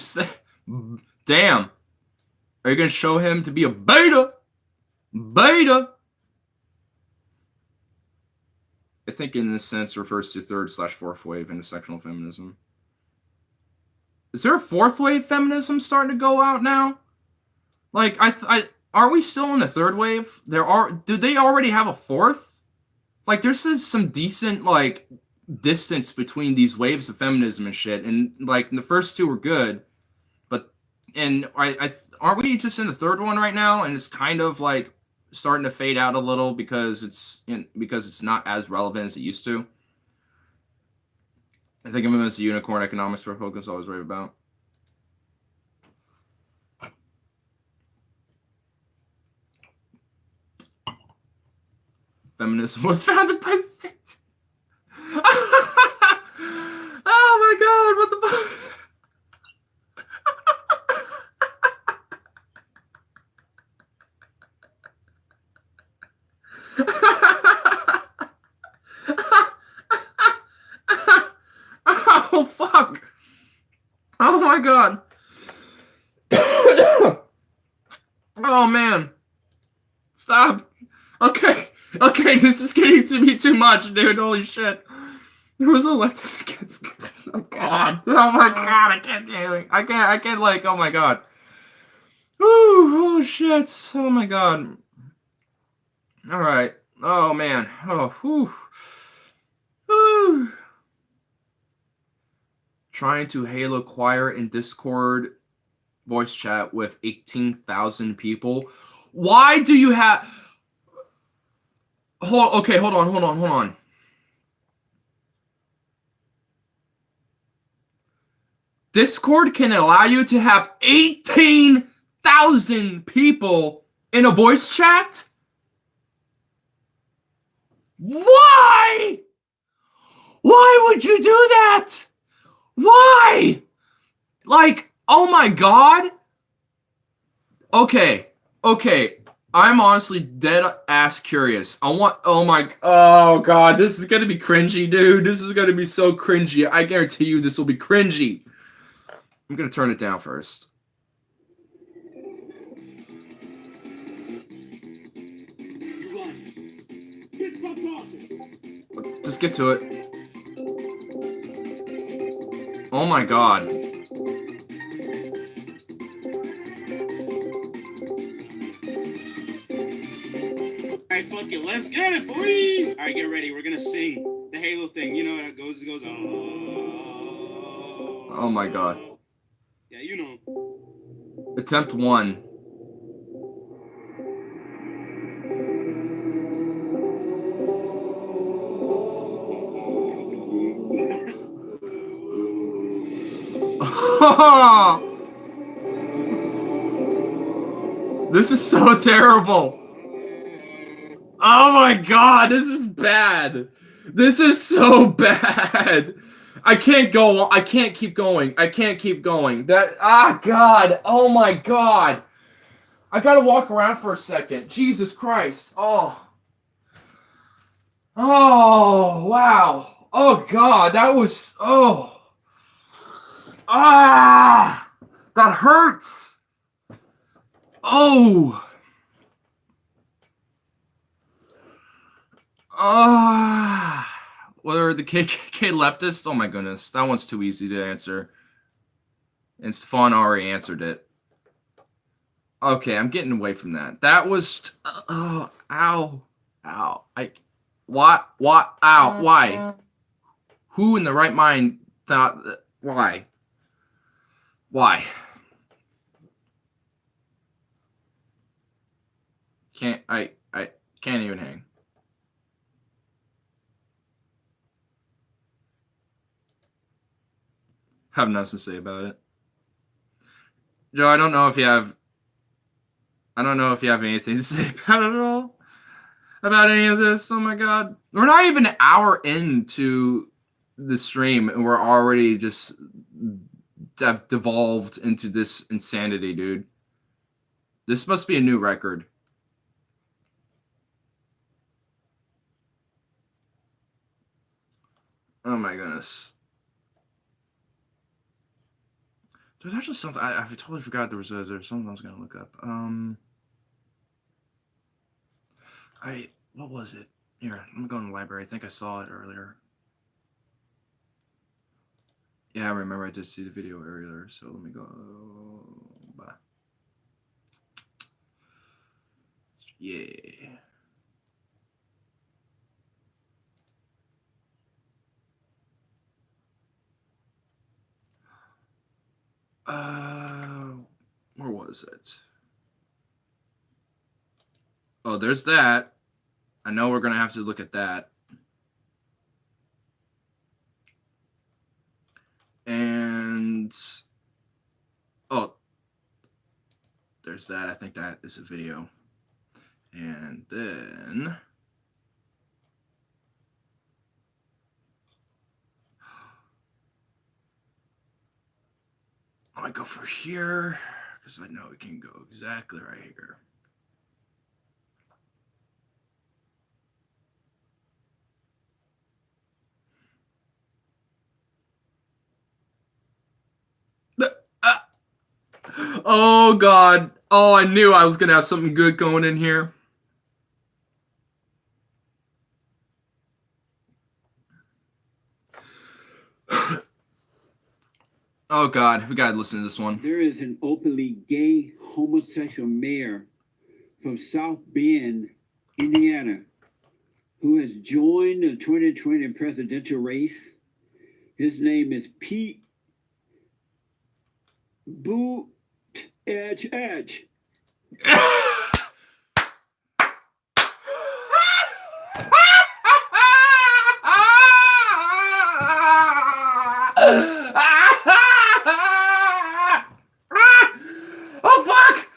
Damn. Are you going to show him to be a beta? Beta! I think in this sense refers to third/fourth wave intersectional feminism. Is there a fourth wave feminism starting to go out now? Like, are we still in the third wave? Do they already have a fourth? Like, there's some decent, like, distance between these waves of feminism and shit, and like the first two were good, but aren't we just in the third one right now, and it's kind of like starting to fade out a little because it's not as relevant as it used to. I think of him as the unicorn economics Republicans always rave about. Feminism was founded by Satan. Oh my god, what the fuck? Oh fuck. Oh my god. Oh man. Stop. Okay, this is getting to be too much, dude. Holy shit. It was a leftist against. Oh god. Oh my god, I can't do it. I can't like, oh my god. Ooh, oh shit. Oh my god. Alright. Oh man. Oh, whew. Whew. Trying to Halo choir in Discord voice chat with 18,000 people. Why do you have... Okay, hold on. Discord can allow you to have 18,000 people in a voice chat? Why? Why would you do that? Why? Like, oh my god. Okay. I'm honestly dead ass curious. Oh god, this is gonna be cringy, dude. This is gonna be so cringy. I guarantee you this will be cringy. I'm gonna turn it down first. Just get to it. Oh my god. Alright, fuck it, let's get it, boys! Alright, get ready, we're gonna sing the Halo thing. You know how it goes, oh my god. Yeah, you know. Attempt 1. This is so terrible. Oh my god, this is bad. This is so bad. I can't go. I can't keep going. I can't keep going. God. Oh my god. I gotta walk around for a second. Jesus Christ. Oh. Oh, wow. Oh god, that was. Oh. Ah. That hurts. Oh. What are the KKK leftists? Oh my goodness, that one's too easy to answer. And Stefan already answered it. Okay, I'm getting away from that. That was, ow, ow. What, ow, why? Who in the right mind thought, why? Why? I can't even hang. Have nothing to say about it. Joe, I don't know if you have anything to say about it at all. About any of this. Oh my god. We're not even an hour into the stream and we're already just have devolved into this insanity, dude. This must be a new record. Oh my goodness. There's actually something I totally forgot there was something I was gonna look up. What was it? Here, I'm gonna go in the library. I think I saw it earlier. Yeah, I remember I did see the video earlier, so let me go back. Yeah. Where was it? Oh, there's that. I know we're gonna have to look at that. And oh, there's that. I think that is a video. And then I might go for here because I know we can go exactly right here. Oh god. Oh, I knew I was gonna have something good going in here. Oh god, we gotta listen to this one. There is an openly gay homosexual mayor from South Bend, Indiana, who has joined the 2020 presidential race. His name is Pete Buttigieg. Oh fuck!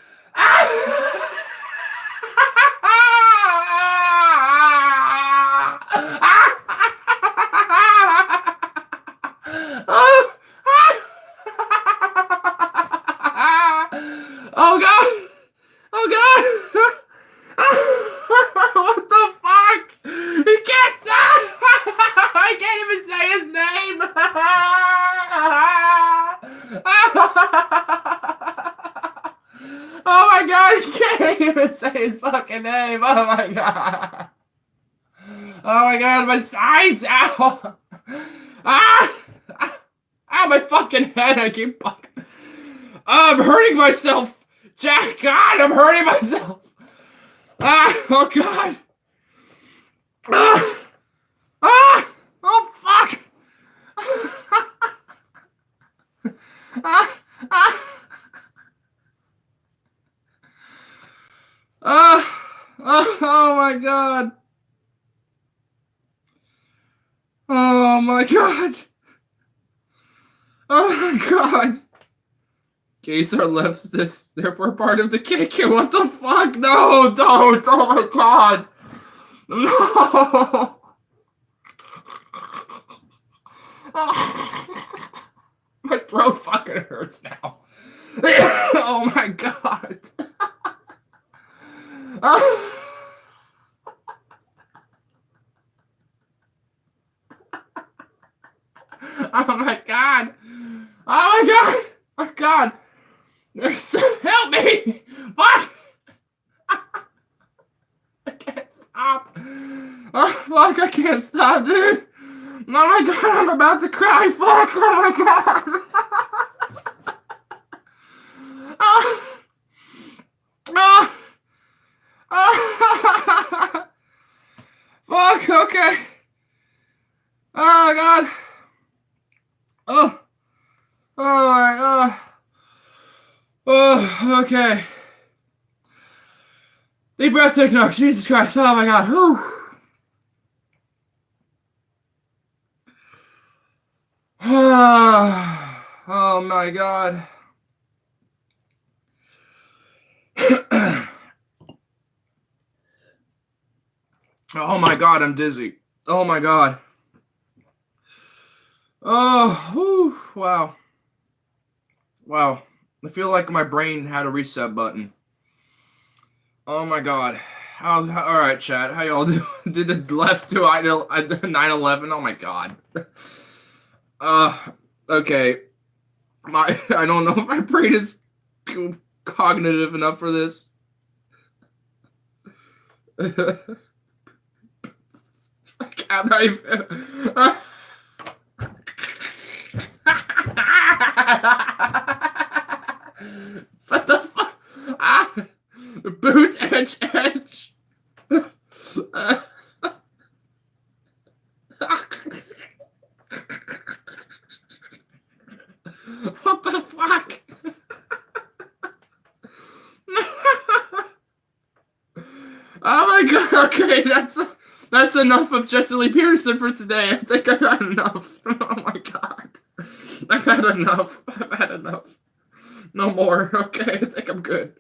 Oh god! Oh god! What the fuck? He can't say. I can't even say his name. Oh my god! He can't even say his fucking name. Oh my god! Oh my god! My sides! Ow! Ah! Ow! My fucking head! I keep fucking. I'm hurting myself. Jack, God, I'm hurting myself. Oh god. Oh fuck. Oh my god. Oh my god. Oh my god. Gays are left this, therefore part of the KK. What the fuck? No, don't. Oh my god. No. My throat fucking hurts now. Oh my god. Oh my god. Oh my god. Oh god. Help me. Fuck. I can't stop. Oh fuck, I can't stop, dude. Oh my god, I'm about to cry. Fuck. Oh my god. Oh. Oh. Oh. Fuck, okay. Oh god. Oh. Oh my god. Oh, okay. Deep breath, take no. Jesus Christ. Oh my god. Whew. Oh my god. Oh my god, I'm dizzy. Oh my god. Oh, whew, wow. Wow. I feel like my brain had a reset button. Oh my god. All right, chat. How y'all do? Did it left to 9/11? Oh my god. Okay. I don't know if my brain is cognitive enough for this. I'm not even. What the fuck? Boots, edge. What the fuck? Oh my god, okay, that's enough of Jesse Lee Peterson for today. I think I've had enough. Oh my god. I've had enough. No more. Okay, I think I'm good.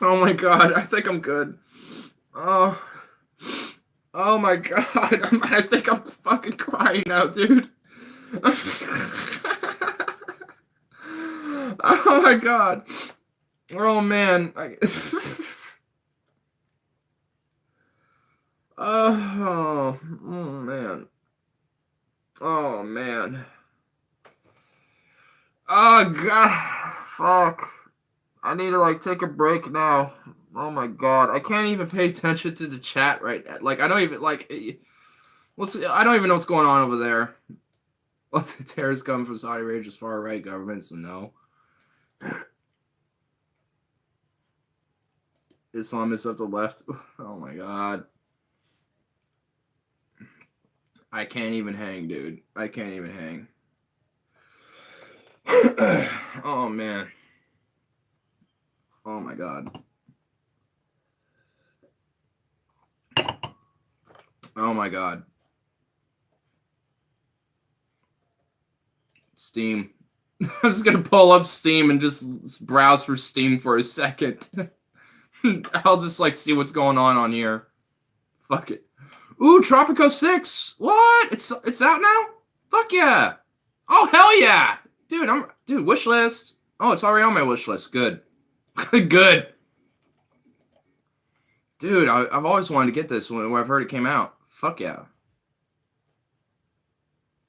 Oh my god, I think I'm good. Oh my god, I think I'm fucking crying now, dude. Oh my god. Oh man. Oh man. Oh man. Oh god. Fuck. I need to take a break now. Oh my god. I can't even pay attention to the chat right now. I don't even I don't even know what's going on over there. Well, the terrorists coming from Saudi Arabia's far right government, so no. Islamists of the left. Oh my god. I can't even hang, dude. I can't even hang. Oh man. Oh my god. Oh my god. Steam. I'm just gonna pull up Steam and just browse for Steam for a second. I'll just see what's going on here. Fuck it. Ooh, Tropico 6. What? It's out now? Fuck yeah. Oh hell yeah. Dude, wish list. Oh, it's already on my wish list. Good. Good. Dude, I've always wanted to get this when I've heard it came out. Fuck yeah. Of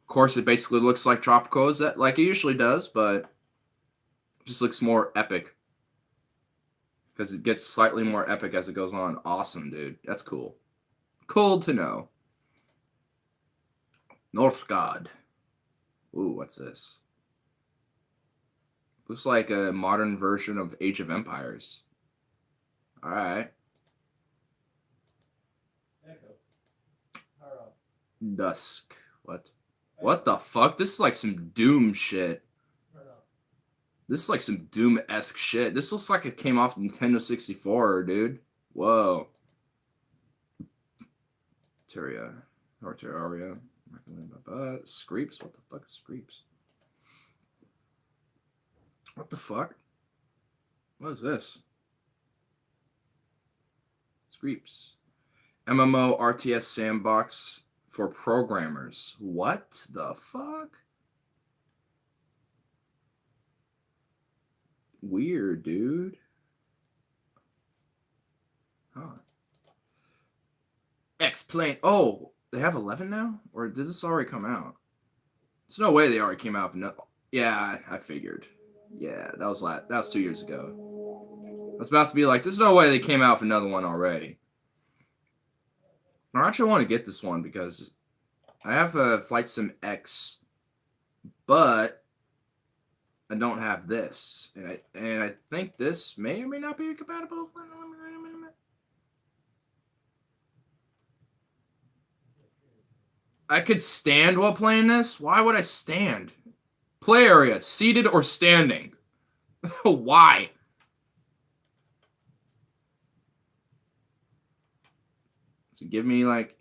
course, it basically looks like Tropico's like it usually does, but it just looks more epic. Because it gets slightly more epic as it goes on. Awesome, dude. That's cool. Cool to know. Northgard. Ooh, what's this? Looks like a modern version of Age of Empires. Alright. Dusk. What? What the fuck? This is like some Doom shit. This is like some Doom-esque shit. This looks like it came off Nintendo 64, dude. Whoa. Terraria. Or Terraria. Screeps? What the fuck is Screeps? What the fuck? What is this? Screeps. MMO RTS sandbox for programmers. What the fuck? Weird, dude. Huh. Explain. Oh, they have 11 now? Or did this already come out? There's no way they already came out. No. Yeah, I figured. Yeah, that was 2 years ago. I was about to be like, there's no way they came out with another one already. I actually want to get this one because I have a Flight Sim X, but I don't have this, and I think this may or may not be compatible. I could stand while playing this. Why would I stand? Play area, seated or standing. Why? So give me like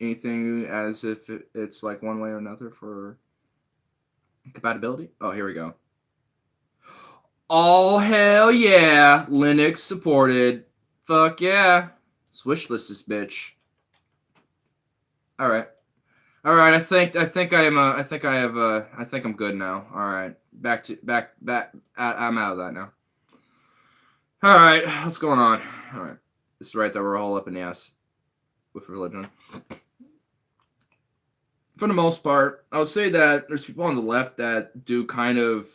anything as if it's like one way or another for compatibility. Oh, here we go. All hell yeah, Linux supported. Fuck yeah. Swish list this bitch. All right. I think I'm good now. All right. Back. I'm out of that now. All right. What's going on? All right. This is right that we're all up in the ass with religion. For the most part, I would say that there's people on the left that do kind of,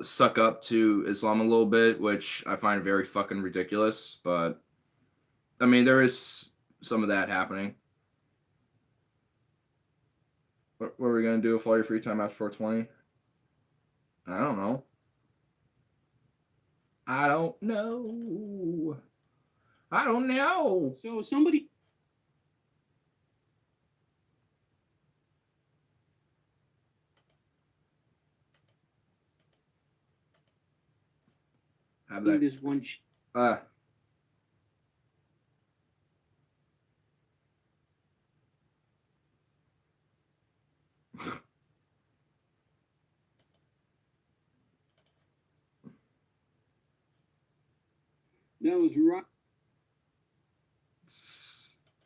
suck up to Islam a little bit, which I find very fucking ridiculous. But, I mean, there is some of that happening. What are we going to do with all your free time after 420? I don't know. I don't know. So somebody. Have that. This one. That was right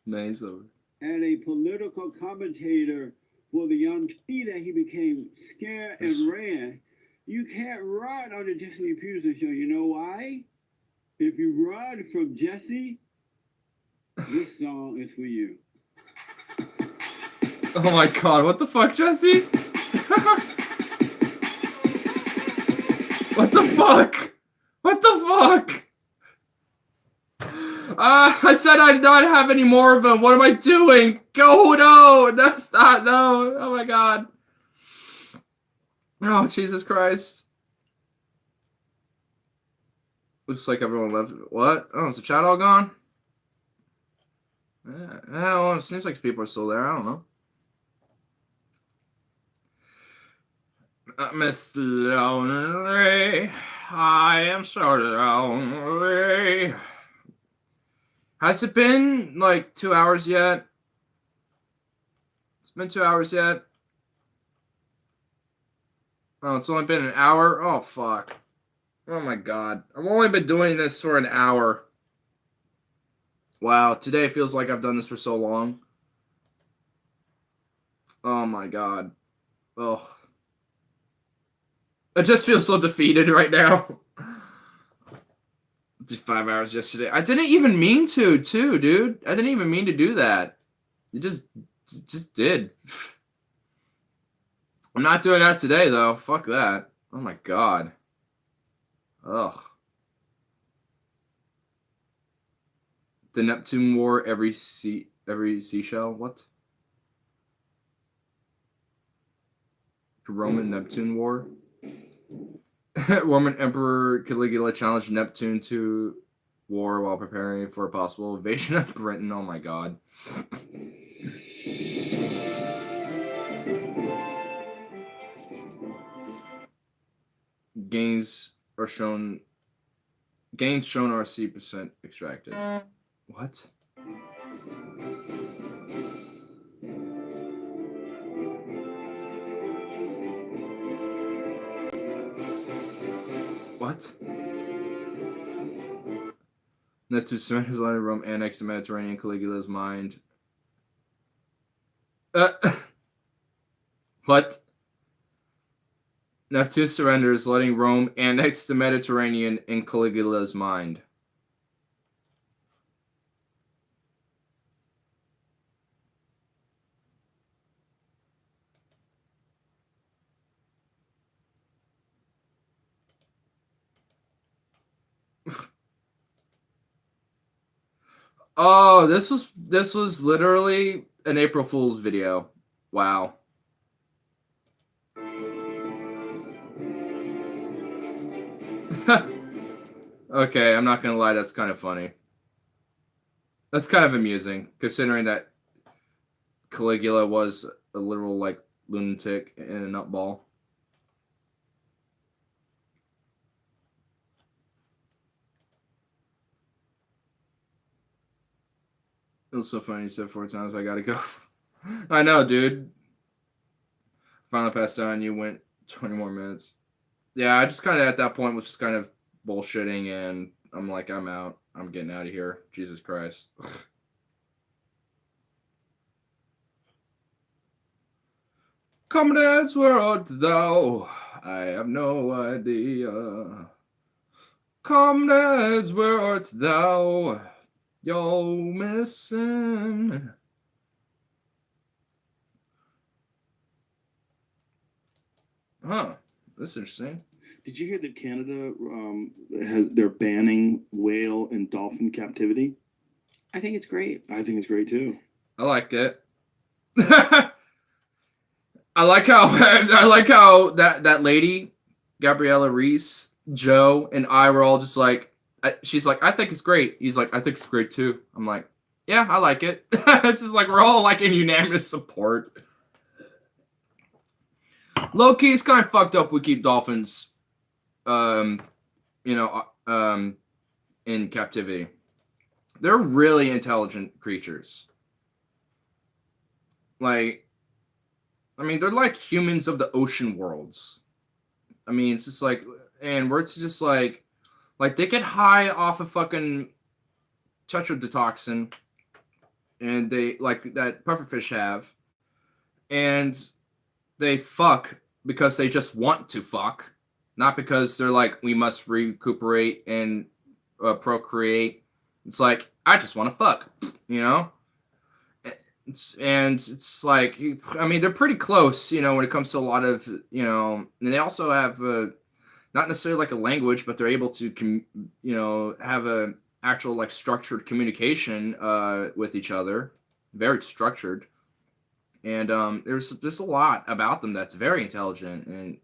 Nice over. at a political commentator for the young T that he became scared and ran. You can't run on the Jesse Peterson show. You know why? If you run from Jesse, this song is for you. Oh my god, what the fuck, Jesse? What the fuck? What the fuck? I said I'd not have any more of them. What am I doing? Go, no, that's not, no. Oh my god. Oh, Jesus Christ. Looks like everyone left. What? Oh, is the chat all gone? Yeah, well, it seems like people are still there. I don't know. Miss Lonely, I am so lonely. Has it been like 2 hours yet? It's been 2 hours yet. Oh, it's only been an hour? Oh, fuck. Oh my god. I've only been doing this for an hour. Wow, today feels like I've done this for so long. Oh my god. Oh. I just feel so defeated right now. Did 5 hours yesterday. I didn't even mean to, too, dude. I didn't even mean to do that. It just did. I'm not doing that today, though. Fuck that. Oh my god. Ugh. The Neptune War, every seashell. What? The Roman Neptune War. Roman Emperor Caligula challenged Neptune to war while preparing for a possible invasion of Britain. Oh my god. Gains shown RC% extracted. What? What? Neptune's surrenders land in Rome annexed the Mediterranean, Caligula's mind. What? Neptune surrenders, letting Rome annex the Mediterranean in Caligula's mind. Oh, this was literally an April Fool's video. Wow. Okay, I'm not gonna lie, that's kind of funny. That's kind of amusing, considering that Caligula was a literal, like, lunatic and a nutball. It was so funny, he said 4 times, I gotta go. I know, dude. Finally passed out and you went 20 more minutes. Yeah, I just kind of, at that point, was just kind of bullshitting, and I'm like, I'm out. I'm getting out of here. Jesus Christ. Comrades, where art thou? I have no idea. Comrades, where art thou? You're missing. Huh. That's interesting. Did you hear that Canada they're banning whale and dolphin captivity? I think it's great. I think it's great too. I like it. I like how that lady, Gabriella Reese, Joe, and I were all just like, she's like, I think it's great. He's like, I think it's great too. I'm like, yeah, I like it. It's just like we're all like in unanimous support. Low key, it's kind of fucked up. We keep dolphins, in captivity. They're really intelligent creatures. Like, I mean, they're like humans of the ocean worlds. I mean, it's just like, and where it's just like they get high off of fucking tetrodotoxin, and they, like that pufferfish have, and they fuck because they just want to fuck, not because they're like, we must recuperate and procreate. It's like, I just want to fuck, you know? And it's like, I mean, they're pretty close, you know, when it comes to a lot of, you know, and they also have not necessarily like a language, but they're able to, have a actual like structured communication with each other, very structured. And there's a lot about them that's very intelligent, and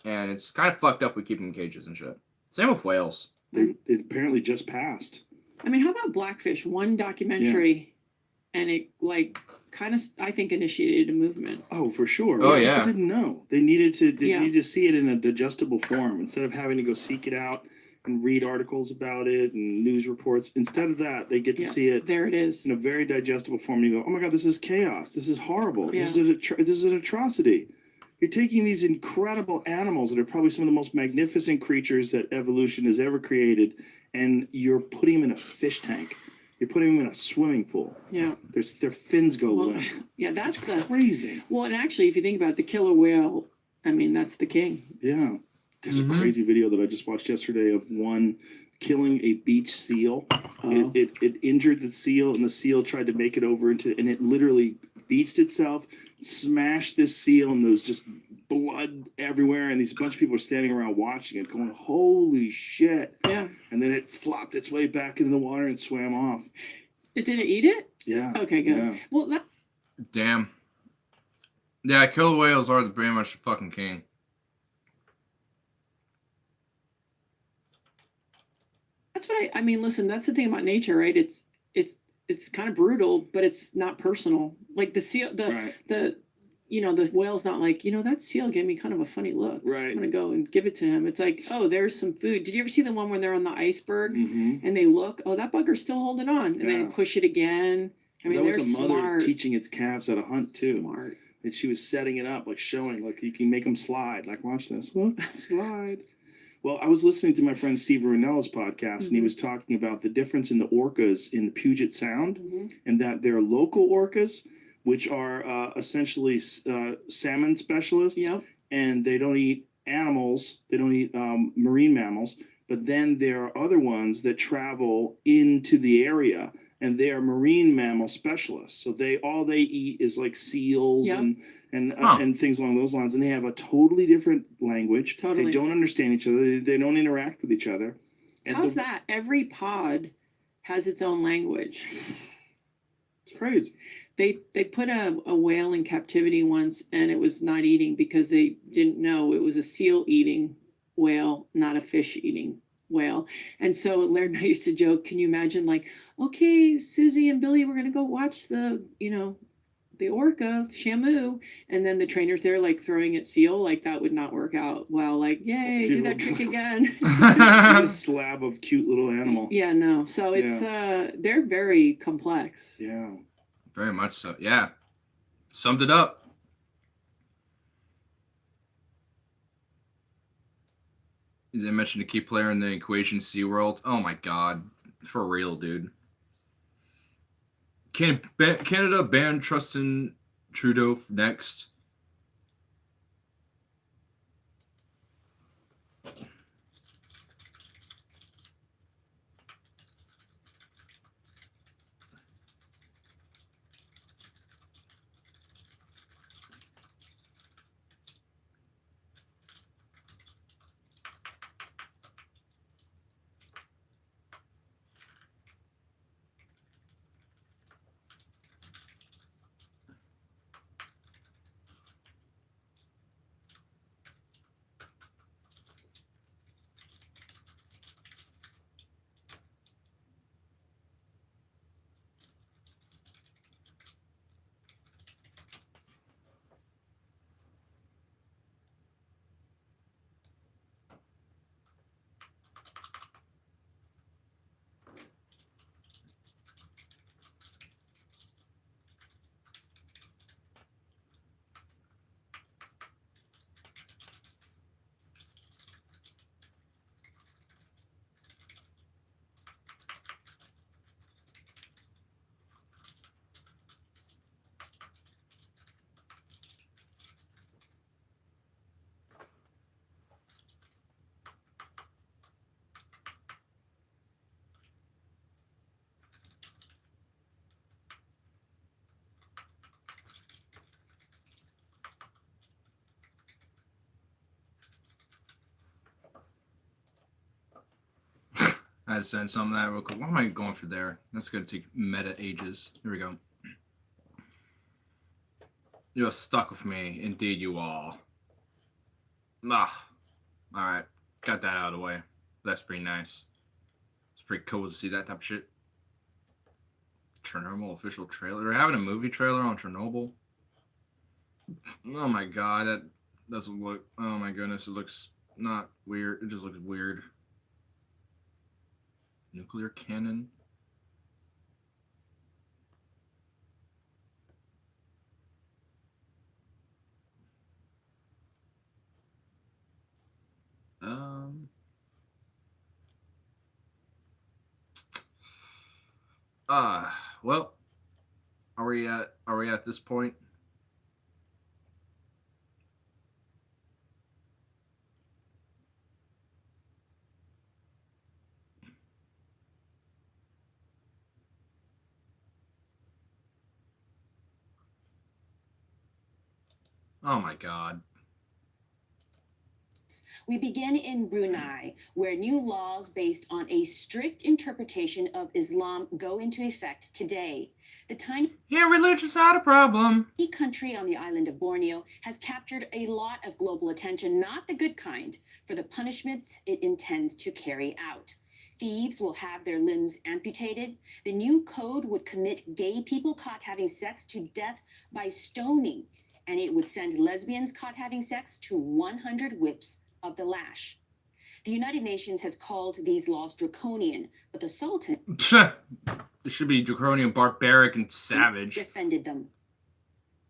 it's kind of fucked up. We keep them in cages and shit. Same with whales. It apparently just passed. I mean, how about Blackfish? One documentary, and it like kind of, I think, initiated a movement. Oh, for sure. Oh, I yeah. didn't know. They needed to see it in a digestible form instead of having to go seek it out and read articles about it and news reports. Instead of that, they get to see it. There it is. In a very digestible form. And you go, oh my God, this is chaos. This is horrible. Yeah. This is an atrocity. You're taking these incredible animals that are probably some of the most magnificent creatures that evolution has ever created, and you're putting them in a fish tank. You're putting them in a swimming pool. Yeah. Their fins go Well, limp. yeah, that's It's crazy. Well, and actually, if you think about it, the killer whale, I mean, that's the king. Yeah. There's Mhm. a crazy video that I just watched yesterday of one killing a beach seal. Oh. It injured the seal, and the seal tried to make it over and it literally beached itself, smashed this seal, and there was just blood everywhere. And these bunch of people were standing around watching it, going, "Holy shit!" Yeah. And then it flopped its way back into the water and swam off. It didn't eat it? Yeah. Okay, good. Yeah. Well, that, Damn. Yeah, killer whales are pretty much the fucking king. that's what I mean, listen, that's the thing about nature, right? It's kind of brutal, but it's not personal. Like the seal, Right. the whale's not like, that seal gave me kind of a funny look. Right. I'm gonna go and give it to him. It's like, oh, there's some food. Did you ever see the one when they're on the iceberg Mm-hmm. and they look, oh, that bugger's still holding on, and then Yeah. they push it again. I mean, That was they're a mother smart. teaching its calves how to hunt too. Smart. And she was setting it up, like showing, like you can make them slide. Like, watch this. Look, slide. Well, I was listening to my friend Steve Rinella's podcast, and he was talking about the difference in the orcas in the Puget Sound, and that they're local orcas, which are essentially salmon specialists, Yep. and they don't eat animals, they don't eat marine mammals. But then there are other ones that travel into the area, and they are marine mammal specialists. So they eat is like seals Yep. and things along those lines, and they have a totally different language. Totally. They don't understand each other. They don't interact with each other. And How's that? Every pod has its own language. It's crazy. They put a whale in captivity once, and it was not eating because they didn't know it was a seal eating whale, not a fish eating whale. And so Laird and I used to joke, can you imagine, like, okay, Susie and Billy, we're gonna go watch the orca, Shamu, and then the trainer's there like throwing at seal, like that would not work out well. Like, yay, do that trick again. A slab of cute little animal. Yeah, no. So it's they're very complex. Yeah. Very much so. Yeah. Summed it up. As I mentioned, a key player in the equation SeaWorld. Oh my God. For real, dude. Canada ban Justin Trudeau next. I had to send some of that real quick. Why am I going for there? That's going to take meta ages. Here we go. You're stuck with me. Indeed you are. Ah. Alright. Got that out of the way. That's pretty nice. It's pretty cool to see that type of shit. Chernobyl official trailer. They're having a movie trailer on Chernobyl. Oh my God. That doesn't look... Oh my goodness. It looks not weird. It just looks weird. Nuclear cannon. Well, are we at this point? Oh my God. We begin in Brunei, where new laws based on a strict interpretation of Islam go into effect today. The tiny religion's not a problem. country on the island of Borneo has captured a lot of global attention, not the good kind, for the punishments it intends to carry out. Thieves will have their limbs amputated. The new code would commit gay people caught having sex to death by stoning, and it would send lesbians caught having sex to 100 whips of the lash. The United Nations has called these laws draconian, but the Sultan It should be draconian, barbaric, and savage. defended them.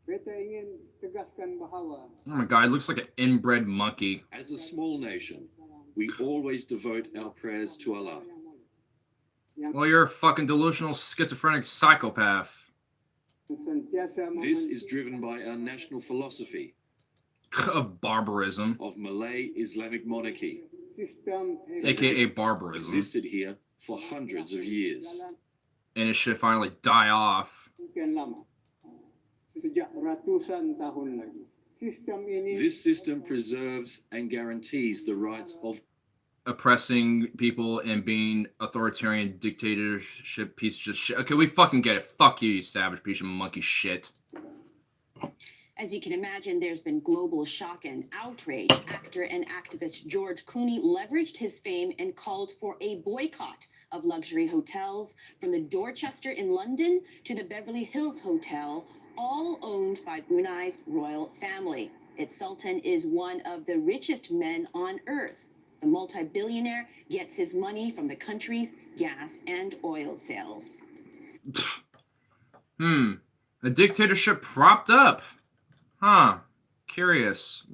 Oh my God, it looks like an inbred monkey. As a small nation, We always devote our prayers to Allah. Well, you're a fucking delusional, schizophrenic psychopath. This is driven by our national philosophy Of barbarism, of Malay Islamic monarchy, aka barbarism, existed here for hundreds of years. and it should finally die off. This system preserves and guarantees the rights of Oppressing people and being authoritarian dictatorship piece of shit. Okay, we fucking get it. Fuck you, you savage piece of monkey shit. As you can imagine, there's been global shock and outrage. Actor and activist George Clooney leveraged his fame and called for a boycott of luxury hotels, from the Dorchester in London to the Beverly Hills Hotel, all owned by Brunei's royal family. Its sultan is one of the richest men on earth. The multi-billionaire gets his money from the country's gas and oil sales. A dictatorship propped up. Huh. Curious.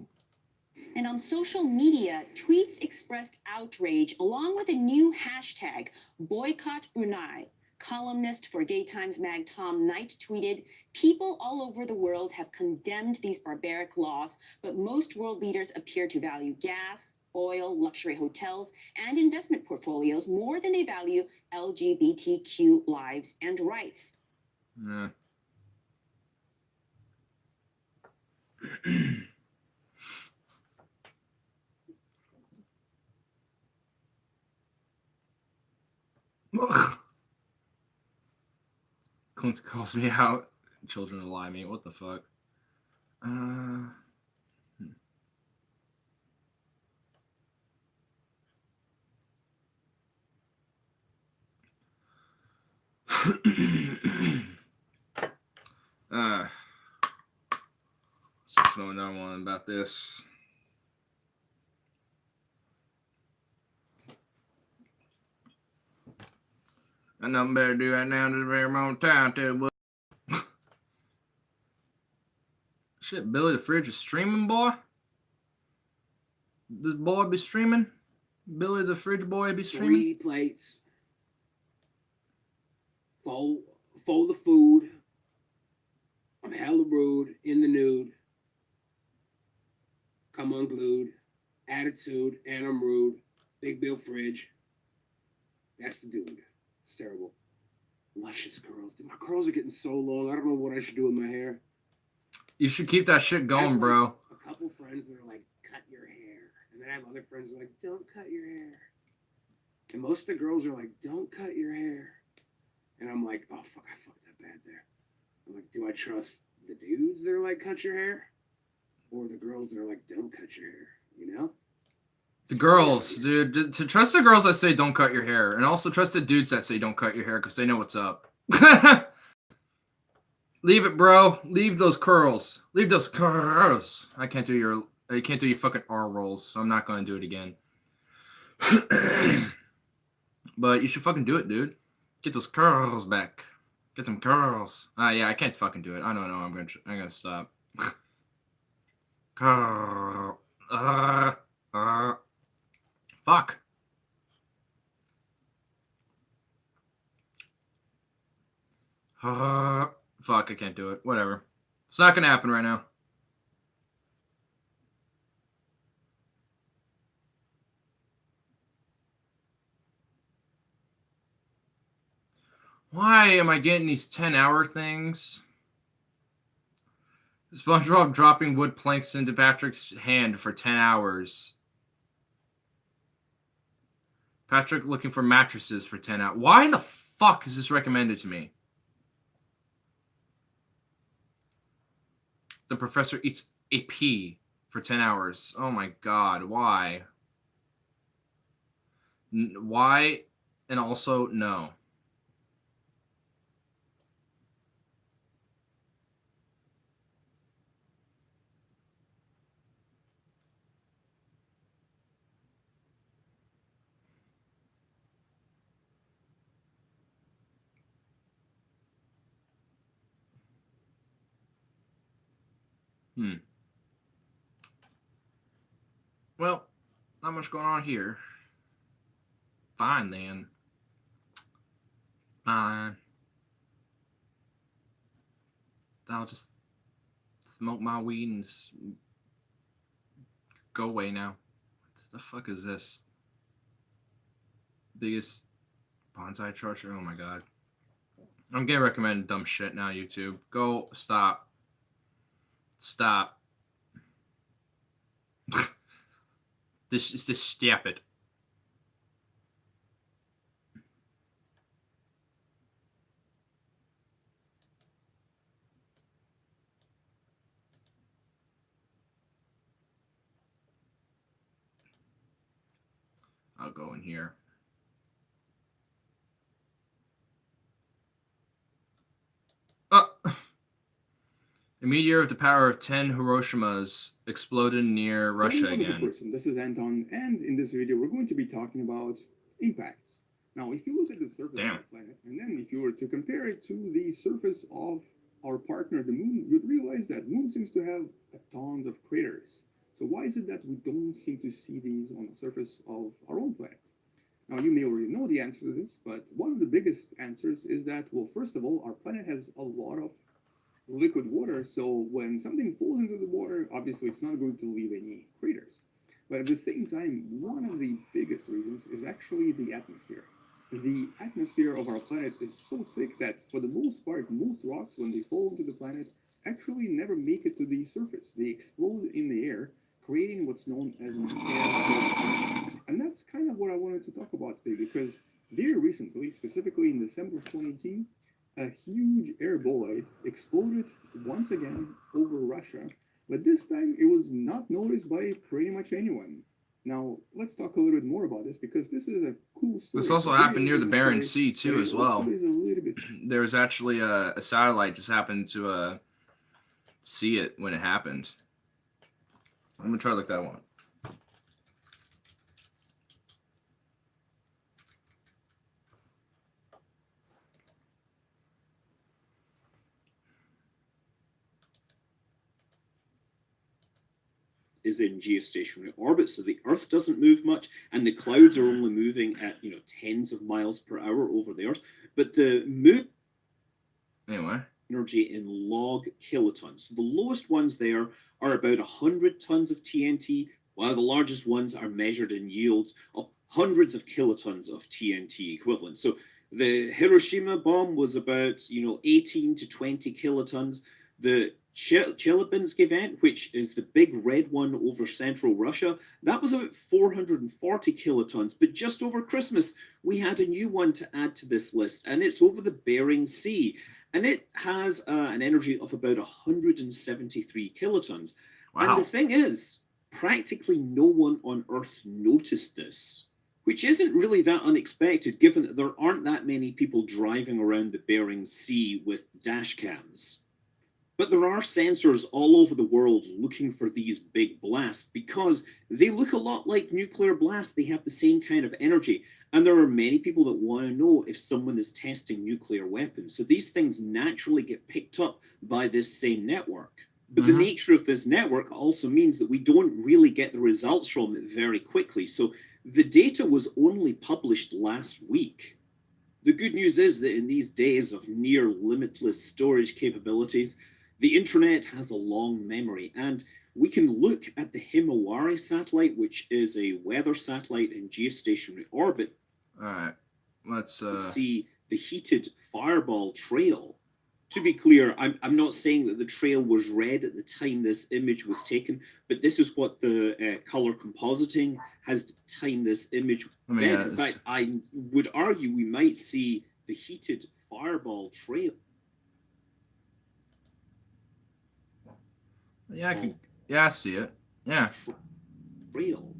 And on social media, tweets expressed outrage along with a new hashtag, Boycott Brunei. Columnist for Gay Times mag Tom Knight tweeted, "People all over the world have condemned these barbaric laws, but most world leaders appear to value gas, oil, luxury hotels, and investment portfolios more than they value LGBTQ lives and rights." Yeah. Clint calls me out. Children lie me. What the fuck? Just know another one about this. Got nothing better to do right now than very moment time too. Shit, Billy the Fridge is streaming, boy. This boy be streaming. Billy the Fridge boy be streaming. 3 plates. Fold the food. I'm hella rude, in the nude. Come unglued. Attitude, and I'm rude. Big Bill Fridge. That's the dude. It's terrible. Luscious curls. Dude, my curls are getting so long. I don't know what I should do with my hair. You should keep that shit going, bro. A couple friends that are like, cut your hair. And then I have other friends that are like, don't cut your hair. And most of the girls are like, don't cut your hair. And I'm like, oh, fuck, I fucked up bad there. I'm like, do I trust the dudes that are like, cut your hair? Or the girls that are like, don't cut your hair, you know? The girls, dude. To trust the girls that say don't cut your hair, and also trust the dudes that say don't cut your hair because they know what's up. Leave it, bro. Leave those curls. Leave those curls. I can't do your fucking R rolls, so I'm not gonna do it again. But you should fucking do it, dude. Get those curls back. Get them curls. Yeah, I can't fucking do it. I don't know. I'm gonna stop. Fuck. Fuck, I can't do it. Whatever. It's not gonna happen right now. Why am I getting these 10-hour things? SpongeBob dropping wood planks into Patrick's hand for 10 hours. Patrick looking for mattresses for 10 hours. Why the fuck is this recommended to me? The professor eats a pea for 10 hours. Oh my god, why? Why? And also, no. Well, not much going on here. Fine then. Fine. I'll just smoke my weed and just go away now. What the fuck is this? Biggest bonsai charger? Oh my god. I'm getting recommended dumb shit now, YouTube. Go, stop. Stop. This is just stupid. I'll go in here. A meteor of the power of 10 Hiroshimas exploded near Russia again. This is Anton, and in this video we're going to be talking about impacts. Now, if you look at the surface of our planet, and then if you were to compare it to the surface of our partner, the moon, you'd realize that moon seems to have tons of craters. So why is it that we don't seem to see these on the surface of our own planet? Now, you may already know the answer to this, but one of the biggest answers is that, well, first of all, our planet has a lot of liquid water, so when something falls into the water, obviously it's not going to leave any craters. But at the same time, one of the biggest reasons is actually the atmosphere. The atmosphere of our planet is so thick that, for the most part, most rocks, when they fall into the planet, actually never make it to the surface. They explode in the air, creating what's known as an air. And that's kind of what I wanted to talk about today, because very recently, specifically in December of 2018, a huge air bolide exploded once again over Russia, but this time it was not noticed by pretty much anyone. Now, let's talk a little bit more about this, because this is a cool story. This also happened near the Barents Sea, too, as well. There was actually a satellite just happened to see it when it happened. I'm going to try to look that one. Is in geostationary orbit, so the Earth doesn't move much, and the clouds are only moving at tens of miles per hour over the Earth. But the moon energy in log kilotons. So the lowest ones there are about 100 tons of TNT, while the largest ones are measured in yields of hundreds of kilotons of TNT equivalent. So the Hiroshima bomb was about 18 to 20 kilotons. The Chelyabinsk event, which is the big red one over central Russia, that was about 440 kilotons. But just over Christmas, we had a new one to add to this list, and it's over the Bering Sea. And it has an energy of about 173 kilotons. Wow. And the thing is, practically no one on Earth noticed this, which isn't really that unexpected, given that there aren't that many people driving around the Bering Sea with dash cams. But there are sensors all over the world looking for these big blasts because they look a lot like nuclear blasts. They have the same kind of energy. And there are many people that want to know if someone is testing nuclear weapons. So these things naturally get picked up by this same network. But the nature of this network also means that we don't really get the results from it very quickly. So the data was only published last week. The good news is that in these days of near limitless storage capabilities, the internet has a long memory, and we can look at the Himawari satellite, which is a weather satellite in geostationary orbit. All right, let's see the heated fireball trail. To be clear, I'm not saying that the trail was red at the time this image was taken, but this is what the color compositing has timed this image. In fact, I would argue we might see the heated fireball trail. Yeah, I see it. Yeah. Trail.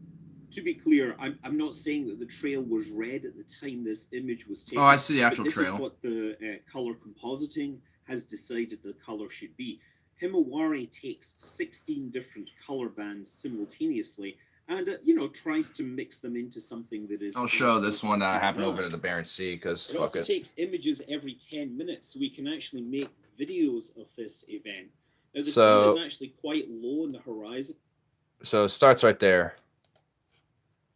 To be clear, I'm not saying that the trail was red at the time this image was taken. Oh, I see the actual this trail. This is what the color compositing has decided the color should be. Himawari takes 16 different color bands simultaneously and, tries to mix them into something that is... I'll show this one that happened over to the Barents Sea, because fuck it. It also takes images every 10 minutes, so we can actually make videos of this event. Now, the sun is actually quite low on the horizon. So it starts right there.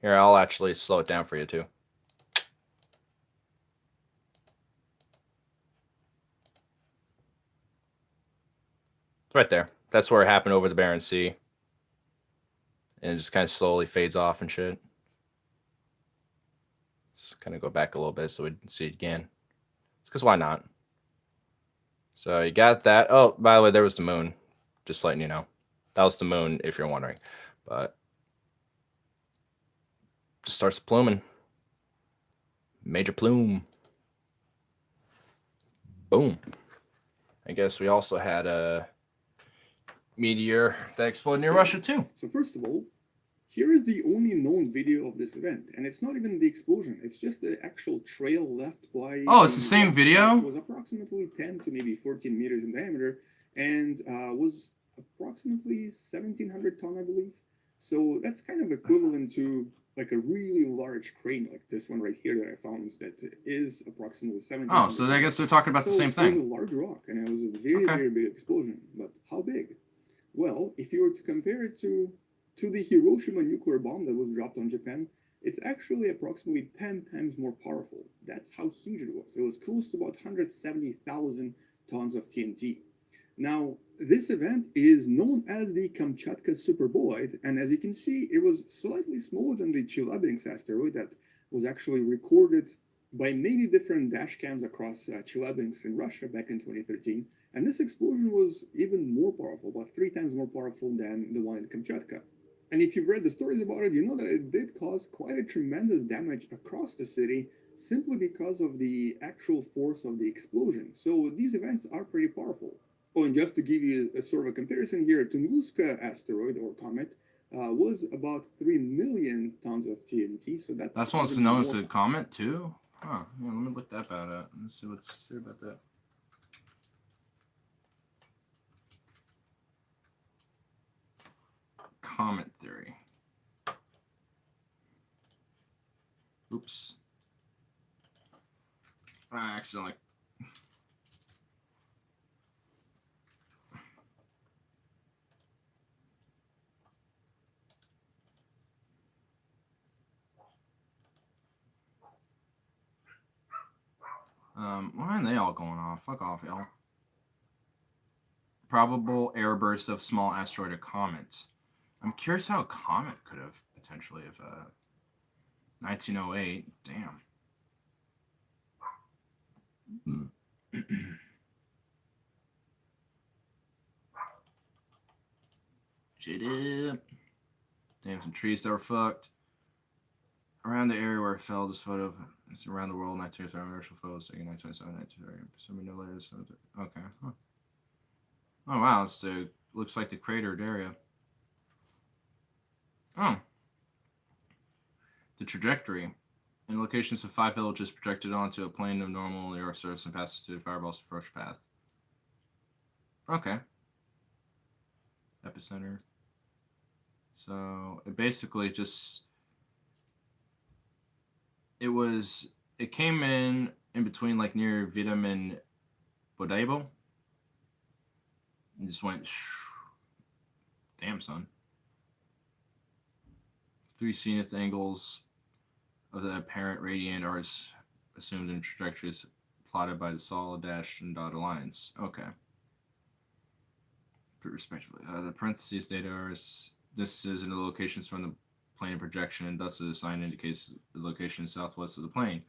Here, I'll actually slow it down for you too. It's right there. That's where it happened over the Barents Sea. And it just kind of slowly fades off and shit. Let's kind of go back a little bit so we can see it again. It's because why not? So you got that. Oh, by the way, there was the moon. Just letting you know. That was the moon, if you're wondering. But just starts pluming. Major plume. Boom. I guess we also had a meteor that exploded near Russia too. So first of all, here is the only known video of this event, and it's not even the explosion. It's just the actual trail left by. Oh, it's the same video? It was approximately 10 to maybe 14 meters in diameter, and was approximately 1,700 ton, I believe. So that's kind of equivalent to like a really large crane, like this one right here that I found that is approximately 1,700. Oh, so I guess they're talking about the same thing. It was a large rock, and it was a very, very big explosion. But how big? Well, if you were to compare it to the Hiroshima nuclear bomb that was dropped on Japan, it's actually approximately 10 times more powerful. That's how huge it was. It was close to about 170,000 tons of TNT. Now, this event is known as the Kamchatka superboloid, and as you can see, it was slightly smaller than the Chelyabinsk asteroid that was actually recorded by many different dash cams across Chelyabinsk in Russia back in 2013. And this explosion was even more powerful, about 3 times more powerful than the one in Kamchatka. And if you've read the stories about it, you know that it did cause quite a tremendous damage across the city simply because of the actual force of the explosion. So these events are pretty powerful. Oh, and just to give you a sort of a comparison here, Tunguska asteroid or comet was about 3 million tons of TNT. So that's what's known as a comet too? Huh. Yeah, let me look that up. Let's see what's there about that. Comet theory. Oops. I accidentally. Why aren't they all going off? Fuck off, y'all. Probable airburst of small asteroid or comet. I'm curious how a comet could have potentially have 1908. Damn. Shit up. Damn, some trees that were fucked. Around the area where it fell, this photo is around the world. 1930 commercial photos taken 1927, 1930. Some no later. Okay. Huh. Oh wow, it's the looks like the cratered area. Oh. The trajectory. In locations of 5 villages projected onto a plane of normal air surface and passes through the fireball's approach path. Okay. Epicenter. So it basically just it came in between like near Vietnam and Bodaibo. It just went damn son. 3 zenith angles of the apparent radiant are assumed in trajectories plotted by the solid dashed and dotted lines. Okay. Respectively. The parentheses data are this is in the locations from the plane of projection, and thus the sign indicates the location southwest of the plane.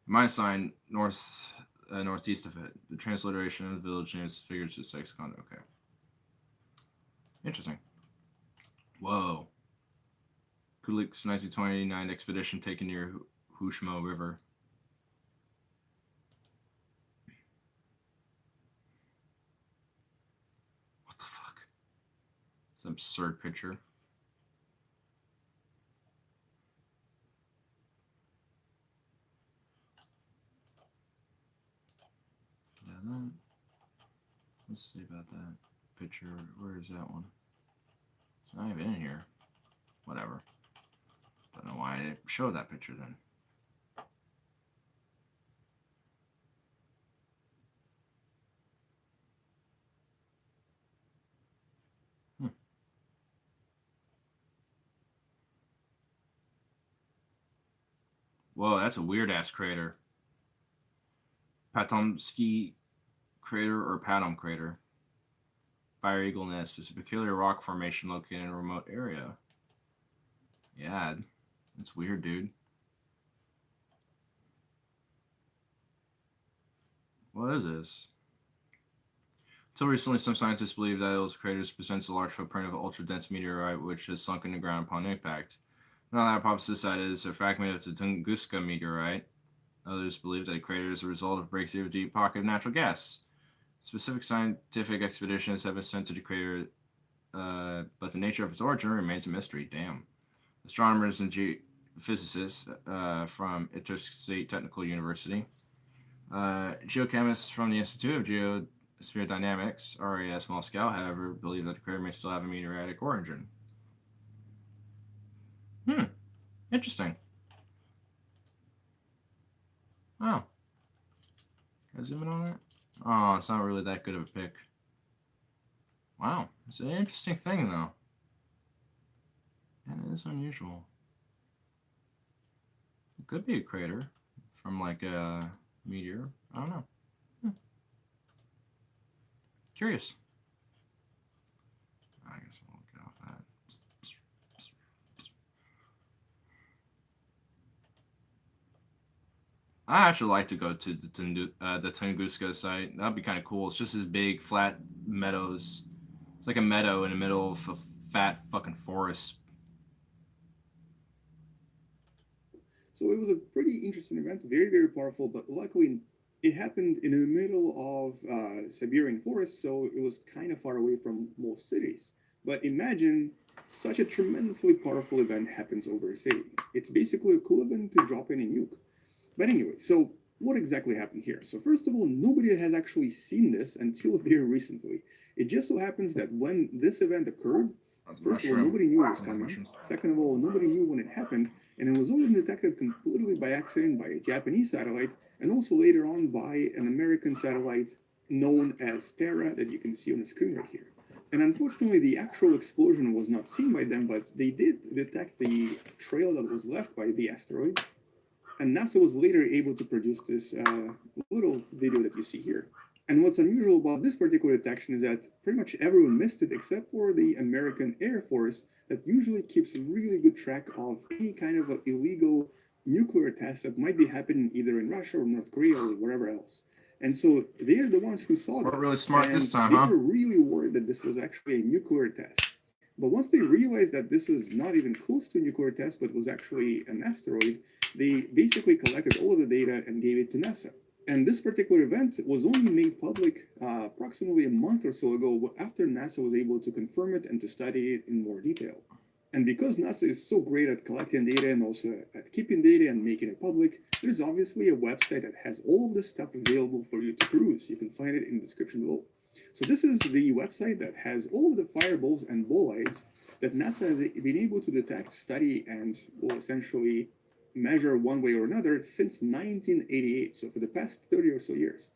My sign northeast of it. The transliteration of the village names figures to sex content. Okay. Interesting. Whoa. Kulik's 1929 expedition taken near Hushmo River. What the fuck? It's an absurd picture. Yeah, let's see about that picture. Where is that one? It's not even in here. Whatever. Don't know why I showed that picture then. Whoa, that's a weird ass crater. Patomsky crater or Patom crater. Fire Eagle Nest is a peculiar rock formation located in a remote area. Yeah, that's weird, dude. What is this? Until recently, some scientists believed that those craters presents a large footprint of an ultra-dense meteorite which has sunk in the ground upon impact. Now that hypothesis that it is a fragment of the Tunguska meteorite. Others believe that the crater is a result of breakthrough of a deep pocket of natural gas. Specific scientific expeditions have been sent to the crater, but the nature of its origin remains a mystery. Damn. Astronomers and geophysicists from Itersk State Technical University, geochemists from the Institute of Geosphere Dynamics, RAS Moscow, however, believe that the crater may still have a meteoritic origin. Interesting. Oh. Can I zoom in on that? Oh, it's not really that good of a pick. Wow. It's an interesting thing, though. And it is unusual. It could be a crater from, like, a meteor. I don't know. Curious. I guess we'll get off that. I actually like to go to the Tunguska site. That'd be kind of cool. It's just this big, flat meadows. It's like a meadow in the middle of a fat fucking forest. So it was a pretty interesting event, very, very powerful, but luckily it happened in the middle of Siberian forest, so it was kind of far away from most cities. But imagine such a tremendously powerful event happens over a city. It's basically equivalent to dropping a nuke. But anyway, so what exactly happened here? So first of all, nobody has actually seen this until very recently. It just so happens that when this event occurred, first of all, nobody knew it was coming. Second of all, nobody knew when it happened, and it was only detected completely by accident by a Japanese satellite, and also later on by an American satellite known as Terra that you can see on the screen right here. And unfortunately, the actual explosion was not seen by them, but they did detect the trail that was left by the asteroid. And NASA was later able to produce this little video that you see here. And what's unusual about this particular detection is that pretty much everyone missed it except for the American Air Force that usually keeps really good track of any kind of illegal nuclear test that might be happening either in Russia or North Korea or wherever else. And so they're the ones who saw this. We're really smart this time, they huh? were really worried that this was actually a nuclear test. But once they realized that this was not even close to a nuclear test, but was actually an asteroid, they basically collected all of the data and gave it to NASA. And this particular event was only made public approximately a month or so ago after NASA was able to confirm it and to study it in more detail. And because NASA is so great at collecting data and also at keeping data and making it public, there's obviously a website that has all of this stuff available for you to peruse. You can find it in the description below. So this is the website that has all of the fireballs and bolides that NASA has been able to detect, study, and will essentially measure one way or another since 1988, so for the past 30 or so years.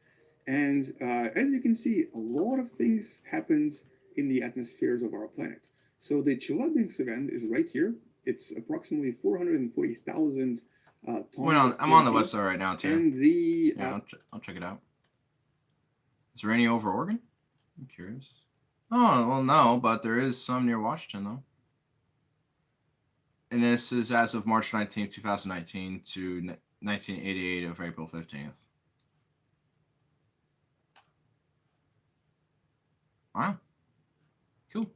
And as you can see, a lot of things happened in the atmospheres of our planet. So the Chelyabinsk event is right here. It's approximately 440,000 tons. I'm on the website right now, too. And the I'll check it out. Is there any over Oregon? I'm curious. Oh, well, no, but there is some near Washington, though. And this is as of March 19th, 2019 to 1988 of April 15th. Wow. Cool.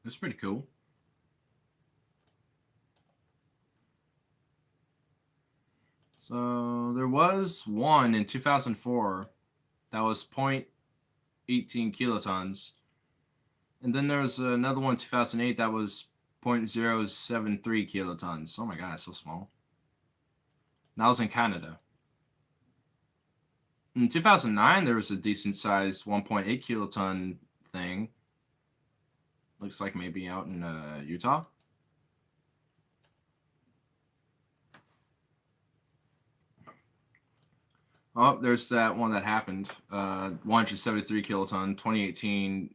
That's pretty cool. So there was one in 2004 that was 0.18 kilotons. And then there was another one in 2008 that was 0.073 kilotons. Oh my god, it's so small. That was in Canada. In 2009, there was a decent sized 1.8 kiloton thing. Looks like maybe out in Utah. Oh, there's that one that happened. 173 kiloton, 2018.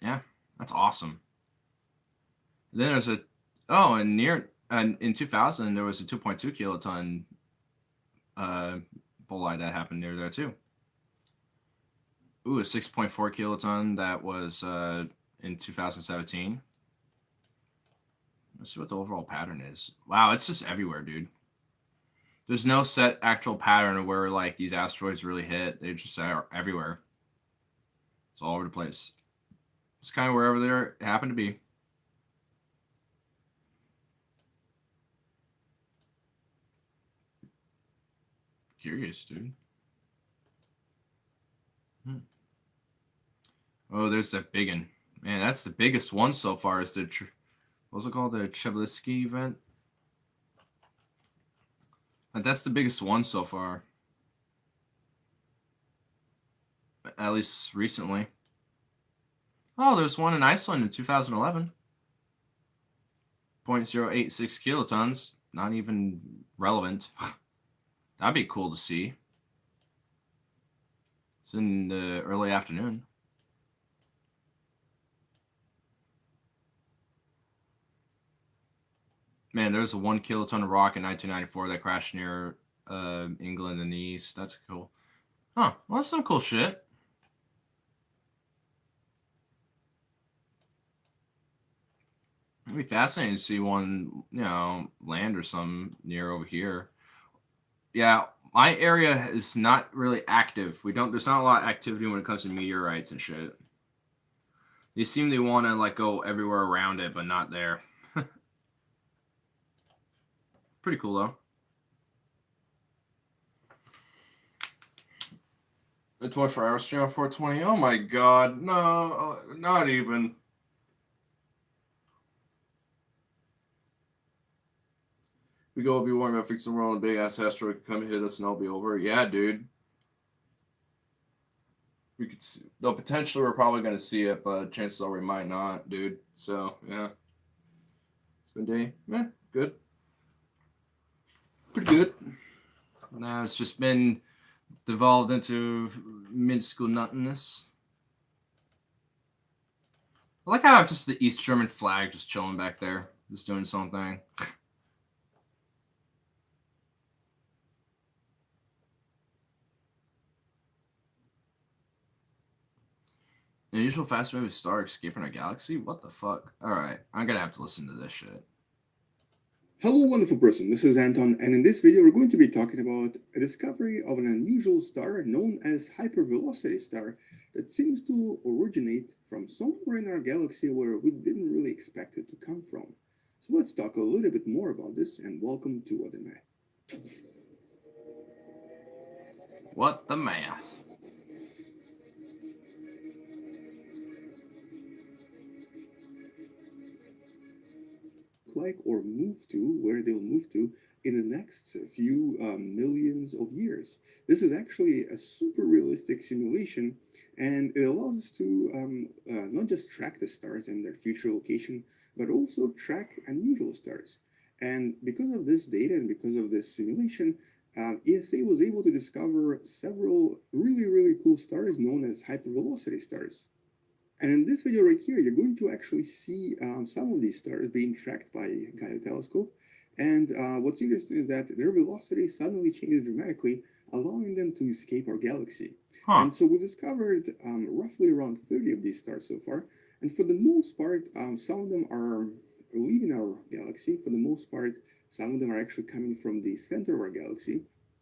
Yeah, that's awesome. Then there's a in 2000 there was a 2.2 kiloton bolide that happened near there too. Ooh, a 6.4 kiloton that was in 2017. Let's see what the overall pattern is. Wow, it's just everywhere, dude. There's no set actual pattern of where like these asteroids really hit. They just are everywhere. It's all over the place. It's kind of wherever they happen to be. Curious, dude. Oh, there's that big one. Man, that's the biggest one so far. Is the what's it called? The Chebyshev event. And that's the biggest one so far. At least recently. Oh, there's one in Iceland in 2011. 0.086 kilotons. Not even relevant. That'd be cool to see. It's in the early afternoon. Man, there was a 1 kiloton of rock in 1994 that crashed near England in the east. That's cool. Huh. Well, that's some cool shit. It'd be fascinating to see one, land or some near over here. Yeah, my area is not really active. There's not a lot of activity when it comes to meteorites and shit. They seem to want to like go everywhere around it, but not there. Pretty cool though. The 24 hour stream on 420. Oh my god, no, not even. We go be warm about fixing the world, a big ass asteroid could come and hit us and all be over. Yeah, dude. We could see, though potentially we're probably gonna see it, but chances are we might not, dude. So yeah. It's been day. Yeah, good. Pretty good. Now it's just been devolved into mid-school nothingness. I like how I have just the East German flag just chilling back there, just doing something. The usual fast moving star escaping our galaxy? What the fuck? Alright, I'm gonna have to listen to this shit. Hello, wonderful person. This is Anton, and in this video, we're going to be talking about a discovery of an unusual star known as hypervelocity star that seems to originate from somewhere in our galaxy where we didn't really expect it to come from. So let's talk a little bit more about this, and welcome to What the Math. What the math? Like or move to, where they'll move to in the next few millions of years. This is actually a super realistic simulation, and it allows us to not just track the stars and their future location, but also track unusual stars. And because of this data and because of this simulation, ESA was able to discover several really cool stars known as hypervelocity stars. And in this video right here, you're going to actually see some of these stars being tracked by Gaia telescope. And what's interesting is that their velocity suddenly changes dramatically, allowing them to escape our galaxy. Huh. And so we discovered roughly around 30 of these stars so far. And for the most part, some of them are leaving our galaxy. For the most part, some of them are actually coming from the center of our galaxy.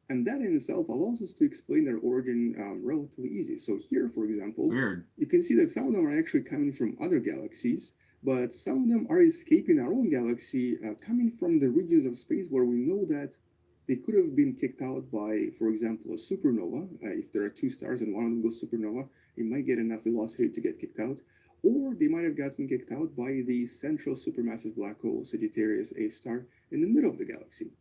And that in itself allows us to explain their origin relatively easy. So here, for example, Weird. you can see that some of them are actually coming from other galaxies, but some of them are escaping our own galaxy, coming from the regions of space where we know that they could have been kicked out by, for example, a supernova. If there are two stars and one of them goes supernova, it might get enough velocity to get kicked out. Or they might have gotten kicked out by the central supermassive black hole, Sagittarius A star, in the middle of the galaxy.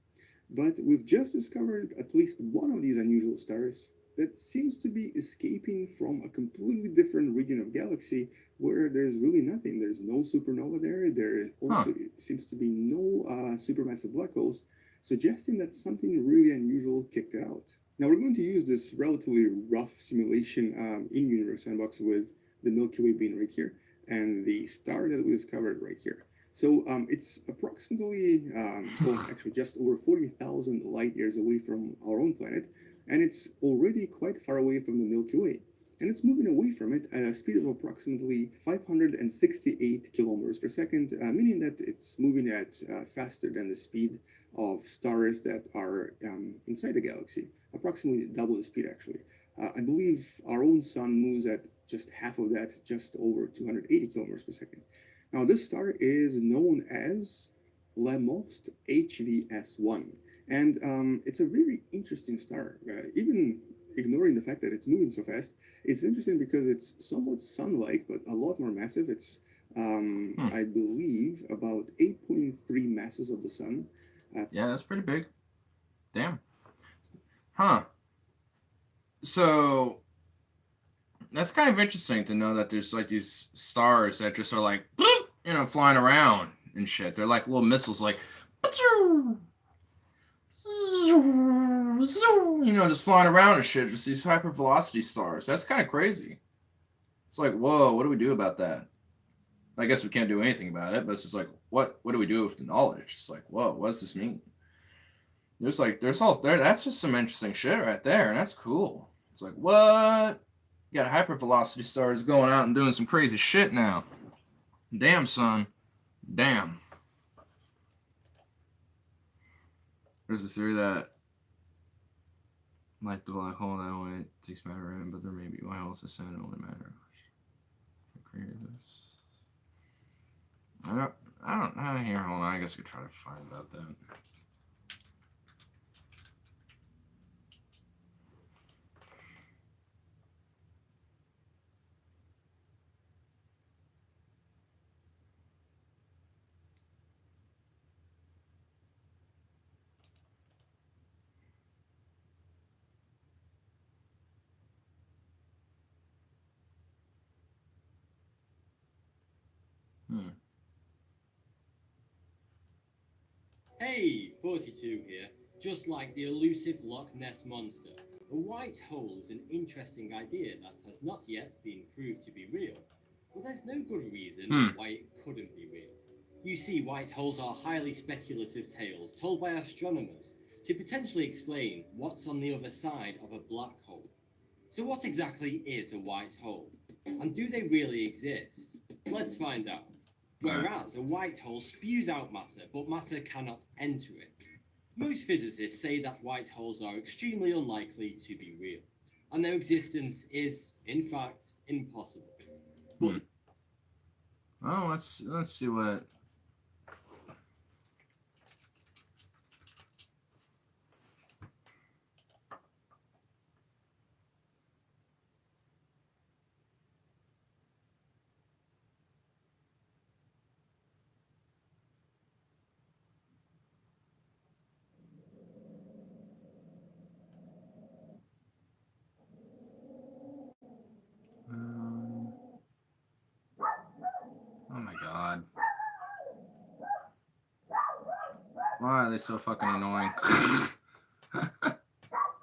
But we've just discovered at least one of these unusual stars, that seems to be escaping from a completely different region of galaxy where there's really nothing. There's no supernova there. There also seems to be no supermassive black holes, suggesting that something really unusual kicked it out. Now we're going to use this relatively rough simulation in Universe Sandbox with the Milky Way being right here and the star that we discovered right here. So it's approximately, well, actually just over 40,000 light years away from our own planet, and it's already quite far away from the Milky Way. And it's moving away from it at a speed of approximately 568 kilometers per second, meaning that it's moving at faster than the speed of stars that are inside the galaxy, approximately double the speed actually. I believe our own sun moves at just half of that, just over 280 kilometers per second. Now, this star is known as Lemmost HVS1, and it's a very interesting star. Even ignoring the fact that it's moving so fast, it's interesting because it's somewhat sun-like, but a lot more massive. It's, I believe, about 8.3 masses of the sun. Yeah, that's pretty big. Damn. Huh. So that's kind of interesting to know that there's like these stars that just are like, you know, flying around and shit. They're like little missiles, like, you know, just flying around and shit. Just these hypervelocity stars. That's kind of crazy. It's like, whoa, what do we do about that? I guess we can't do anything about it, but it's just like, what do we do with the knowledge? It's like, whoa, what does this mean? There's all there. That's just some interesting shit right there, and that's cool. It's like, what? You got hypervelocity stars going out and doing some crazy shit now. Damn, son. Damn. There's a theory that, like the black hole, that only takes matter in, but there may be white holes that send only matter. Created this. I don't hear. Hold on, I guess we could try to find out that. Hey, 42 here. Just like the elusive Loch Ness monster, a white hole is an interesting idea that has not yet been proved to be real. But there's no good reason why it couldn't be real. You see, white holes are highly speculative tales told by astronomers to potentially explain what's on the other side of a black hole. So what exactly is a white hole? And do they really exist? Let's find out. Whereas a white hole spews out matter, but matter cannot enter it. Most physicists say that white holes are extremely unlikely to be real, and their existence is, in fact, impossible. But oh, let's see what. Oh my god. Why are they so fucking annoying?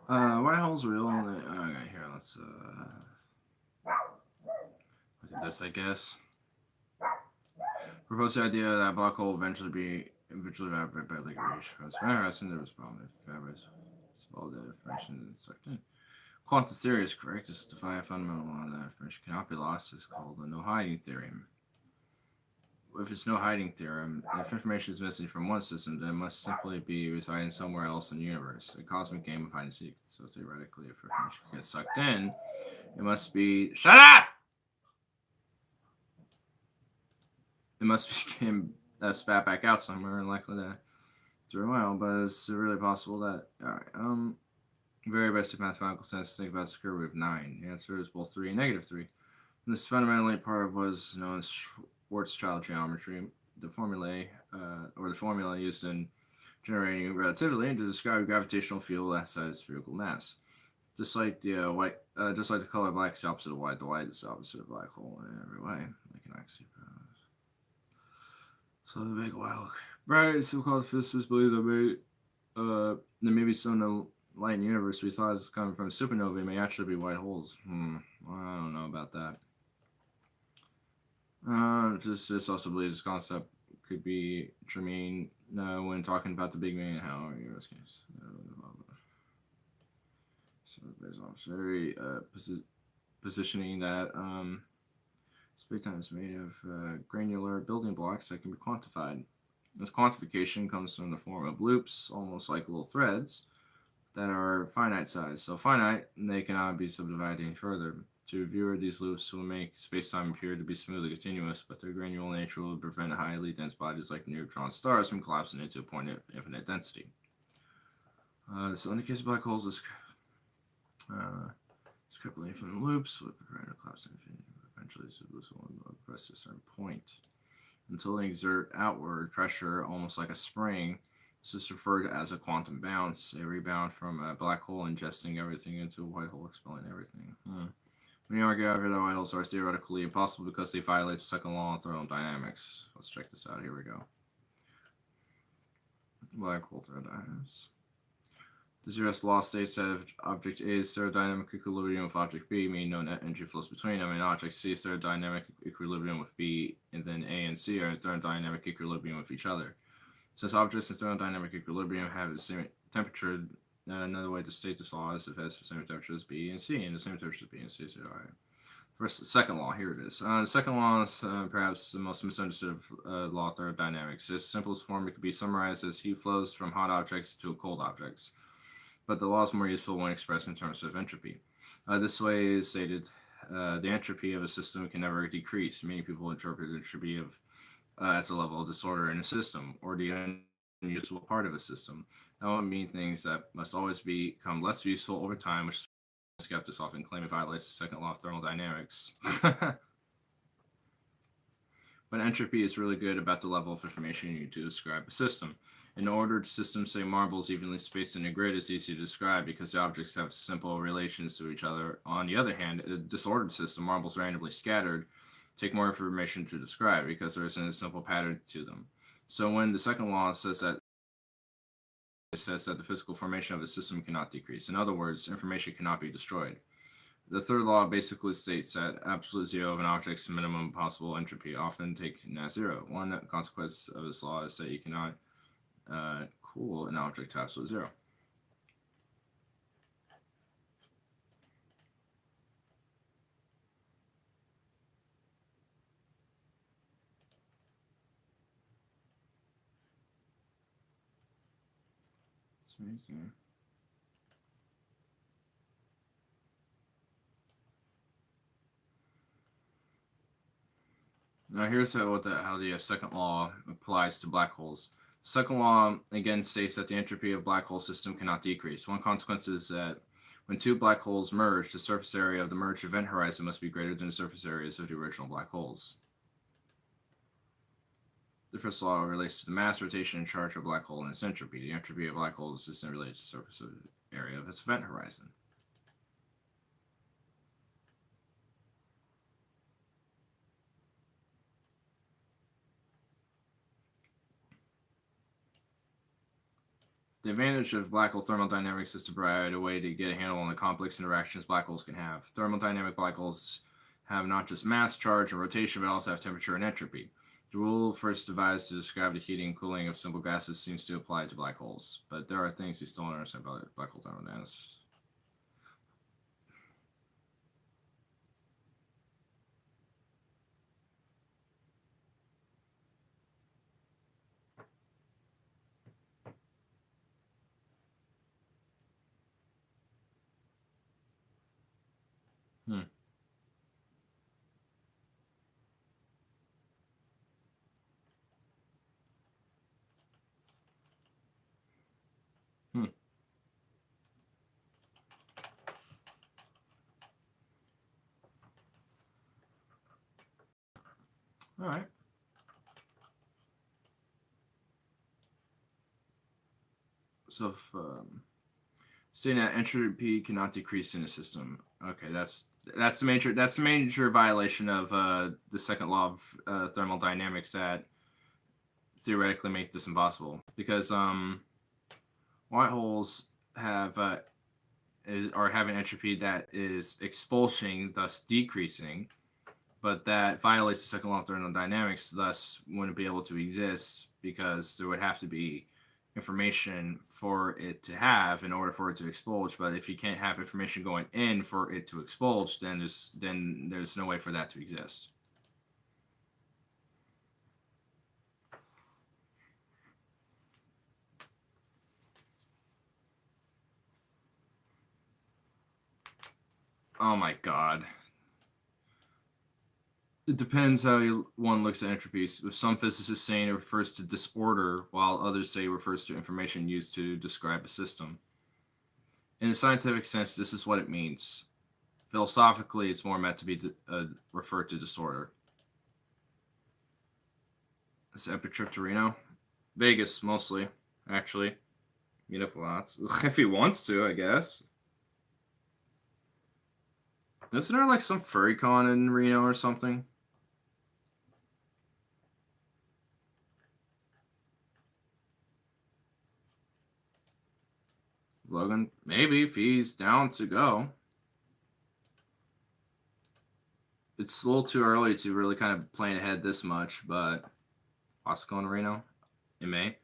White hole's real. Okay, here, let's look at this, I guess. Propose the idea that a black hole eventually evaporate by like radiation from its interesting. There was a problem if fabrics all the information is sucked in. Quantum theory is correct. This defy a fundamental law that information cannot be lost. It's called the no hiding theorem. If it's no hiding theorem, if information is missing from one system, then it must simply be residing somewhere else in the universe. A cosmic game of hide and seek. So theoretically, if information gets sucked in, it must be shut up. It must be spat back out somewhere, and likely to through a while. But it's really possible that very basic mathematical sense. Think about the square root of 9. The answer is both 3 and -3. And this fundamentally part of what is known as Schwarzschild geometry, the formula used in generating relativity to describe a gravitational field outside its spherical mass. Just like the white, just like the color black is the opposite of white, the white is the opposite of black hole in every way. They can actually. So the big wild, bright so-called physicists believe that there may be some of the light in the universe we thought is coming from supernovae may actually be white holes. I don't know about that. Physicists also believe this concept could be germane when talking about the Big Bang and how so there's also very positioning that space-time is made of granular building blocks that can be quantified. This quantification comes from the form of loops, almost like little threads, that are finite size. So finite, they cannot be subdivided any further. To a viewer, these loops will make space-time appear to be smoothly continuous, but their granular nature will prevent highly dense bodies like neutron stars from collapsing into a point of infinite density. So in the case of black holes, this crippling from loops would prevent a collapse in infinity. Eventually, this will press to a certain point. Until they exert outward pressure, almost like a spring. This is referred to as a quantum bounce, a rebound from a black hole ingesting everything into a white hole, expelling everything. When you argue over that white holes are theoretically impossible because they violate the second law of thermodynamics. Let's check this out. Here we go. Black hole thermodynamics. The zeroth law states that if object A is thermodynamic equilibrium with object B, meaning no net energy flows between them, and object C is thermodynamic equilibrium with B, and then A and C are in thermodynamic equilibrium with each other. Since objects in thermodynamic equilibrium have the same temperature, another way to state this law is if it has the same temperature as B and C, and the same temperature as B and C. So, all right. First, the second law, here it is. The second law is perhaps the most misunderstood law of thermodynamics. In its simplest form, it could be summarized as heat flows from hot objects to cold objects. But the law is more useful when expressed in terms of entropy. This way is stated, the entropy of a system can never decrease. Many people interpret entropy of as a level of disorder in a system, or the unusable part of a system. That would mean things that must always become less useful over time, which skeptics often claim it violates the second law of thermodynamics. But entropy is really good about the level of information you need to describe a system. An ordered system, say marbles evenly spaced in a grid, is easy to describe because the objects have simple relations to each other. On the other hand, a disordered system, marbles randomly scattered, take more information to describe because there isn't a simple pattern to them. So when the second law says that, it says that the physical formation of a system cannot decrease. In other words, information cannot be destroyed. The third law basically states that absolute zero of an object's minimum possible entropy often taken as zero. One consequence of this law is that you cannot cool an object to absolute zero. It's amazing. Now here's how the second law applies to black holes. The second law again states that the entropy of black hole system cannot decrease. One consequence is that when two black holes merge, the surface area of the merged event horizon must be greater than the surface areas of the original black holes. The first law relates to the mass, rotation, and charge of a black hole and its entropy. The entropy of a black hole is related to the surface area of its event horizon. The advantage of black hole thermodynamics is to provide a way to get a handle on the complex interactions black holes can have. Thermodynamic black holes have not just mass, charge, and rotation, but also have temperature and entropy. The rule first devised to describe the heating and cooling of simple gases seems to apply to black holes, but there are things you still don't understand about black hole thermodynamics. Hmm. All right. So Stating that entropy cannot decrease in a system. Okay, that's the major violation of the second law of thermodynamics that theoretically make this impossible, because white holes have are having entropy that is expulsing, thus decreasing, but that violates the second law of thermodynamics, thus wouldn't be able to exist because there would have to be information for it to have in order for it to expulge. But if you can't have information going in for it to expulge, then there's no way for that to exist. Oh my god. It depends how one looks at entropy. With some physicists saying it refers to disorder, while others say it refers to information used to describe a system. In a scientific sense, this is what it means. Philosophically, it's more meant to be referred to disorder. This epic trip to Reno? Vegas, mostly, actually. Meet up lots. If he wants to, I guess. Isn't there like some furry con in Reno or something? Logan, maybe, if he's down to go. It's a little too early to really kind of plan ahead this much, but what's going to Reno in May?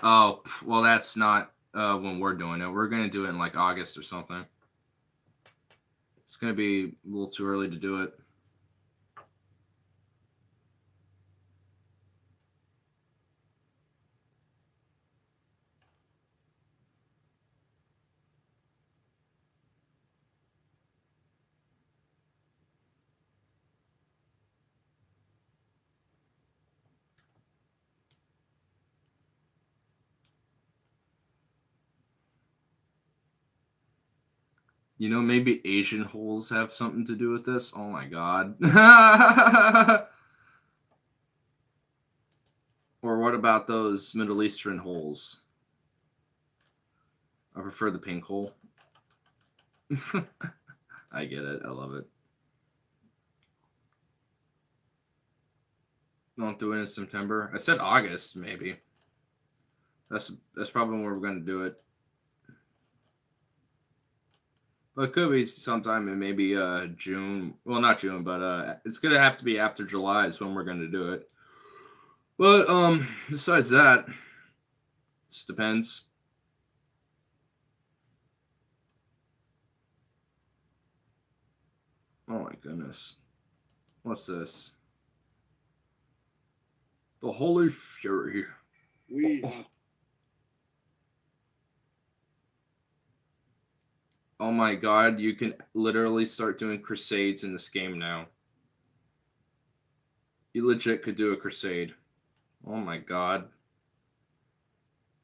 Oh, well, that's not when we're doing it. We're going to do it in like August or something. It's going to be a little too early to do it. You know, maybe Asian holes have something to do with this. Oh my god. Or what about those Middle Eastern holes? I prefer the pink hole. I get it. I love it. Don't do it in September. I said August, maybe. That's probably where we're going to do it. Well, it could be sometime in maybe June. Well, not June, but it's gonna have to be after July is when we're gonna do it. But besides that, it just depends. Oh my goodness, what's this? The Holy Fury. Oh my god, you can literally start doing crusades in this game now. You legit could do a crusade. Oh my god.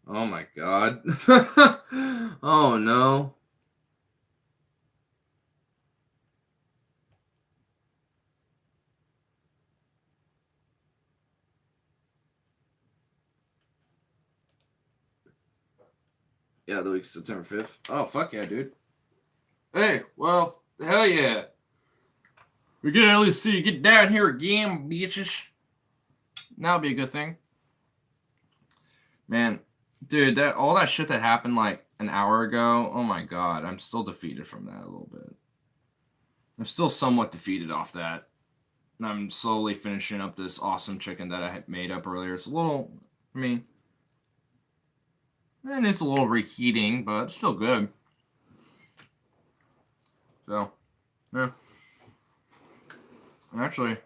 Oh my god. Oh no. Yeah, the week's September 5th. Oh, fuck yeah, dude. Hey, well, hell yeah. We can at least see you get down here again, bitches. That'll be a good thing. Man, dude, all that shit that happened like an hour ago, oh my god, I'm still defeated from that a little bit. I'm still somewhat defeated off that. I'm slowly finishing up this awesome chicken that I had made up earlier. It's a little, and it's a little reheating, but it's still good. So, yeah. Actually,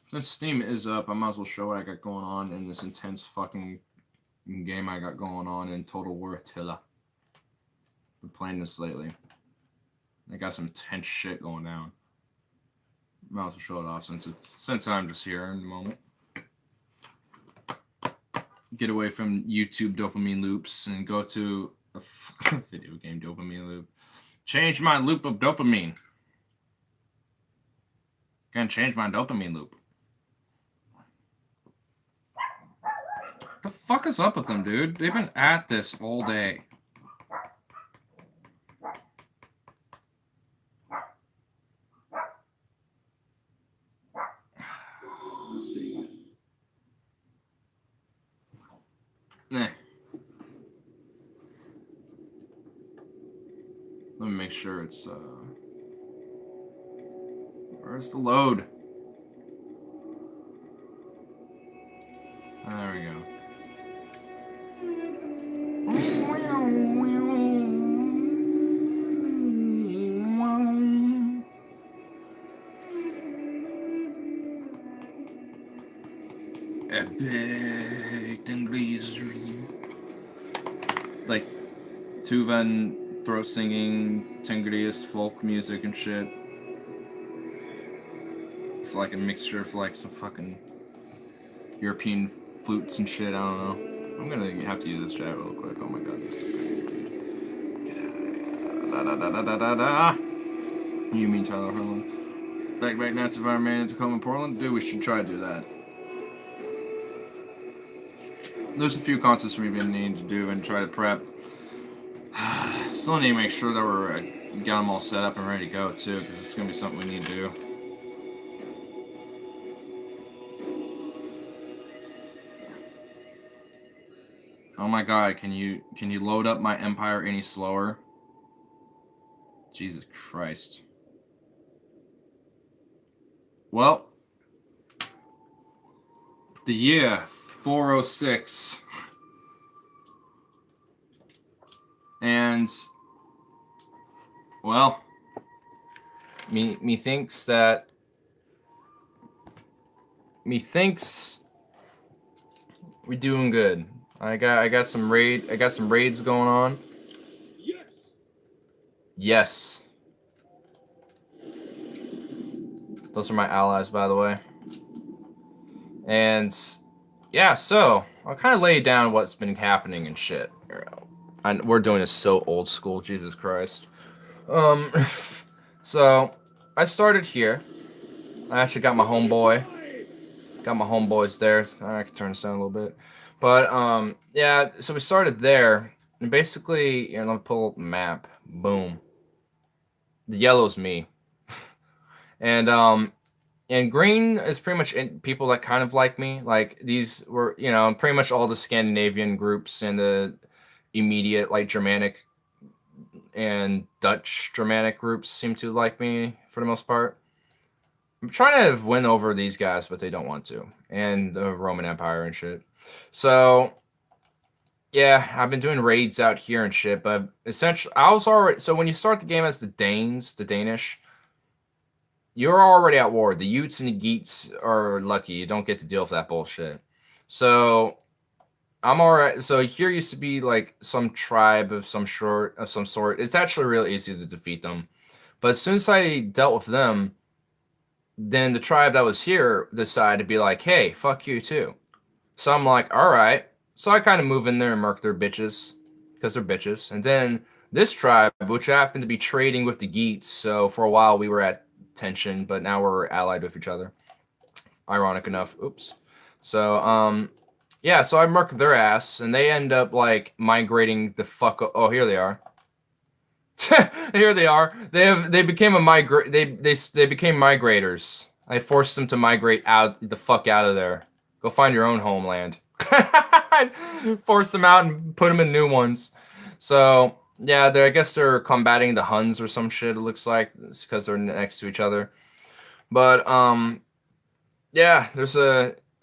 since Steam is up, I might as well show what I got going on in this intense fucking game I got going on in Total War Attila. Been playing this lately. I got some intense shit going down. Might as well show it off since I'm just here in the moment. Get away from YouTube dopamine loops and go to a video game dopamine loop. Change my loop of dopamine. Gonna change my dopamine loop. What the fuck is up with them, dude? They've been at this all day. make sure it's where's the load? There we go. Epic degrees. Like Tuvan throat singing, Tengriest folk music and shit. It's like a mixture of like some fucking European flutes and shit. I don't know. I'm gonna have to use this chat real quick. Oh my god, this stuff. Get out of here. You mean Tyler Harlan? Back Nats of Iron Man in Tacoma, Portland? Dude, we should try to do that. There's a few contests we've been needing to do and try to prep. Still need to make sure that we're got them all set up and ready to go too, because it's gonna be something we need to do. Oh my god, can you load up my Empire any slower? Jesus Christ. Well, the year 406. And well, methinks we're doing good. I got some raids going on. Yes. Those are my allies, by the way. And yeah, so I'll kind of lay down what's been happening and shit. We're doing this so old school, Jesus Christ. So I started here. I actually got my homeboy. Got my homeboys there. I can turn this down a little bit. But yeah, so we started there. And basically, let me pull up the map. Boom. The yellow's me. And green is pretty much people that kind of like me. Like these were, pretty much all the Scandinavian groups and the immediate like Germanic and Dutch Germanic groups seem to like me for the most part. I'm trying to win over these guys, but they don't want to. And the Roman Empire and shit. So yeah, I've been doing raids out here and shit, but essentially so when you start the game as the Danish, you're already at war. The Utes and the Geats are lucky. You don't get to deal with that bullshit. So I'm alright. So here used to be like some tribe of some sort. It's actually real easy to defeat them. But as soon as I dealt with them, then the tribe that was here decided to be like, hey, fuck you too. So I'm like, alright. So I kind of move in there and murk their bitches. Because they're bitches. And then this tribe, which happened to be trading with the Geats, so for a while we were at tension, but now we're allied with each other. Ironic enough. Oops. So, yeah, so I murk their ass, and they end up, like, migrating the fuck... Oh, here they are. Here they are. They became they became migrators. I forced them to migrate the fuck out of there. Go find your own homeland. Force them out and put them in new ones. So yeah, I guess they're combating the Huns or some shit. It looks like it's because they're next to each other. But yeah,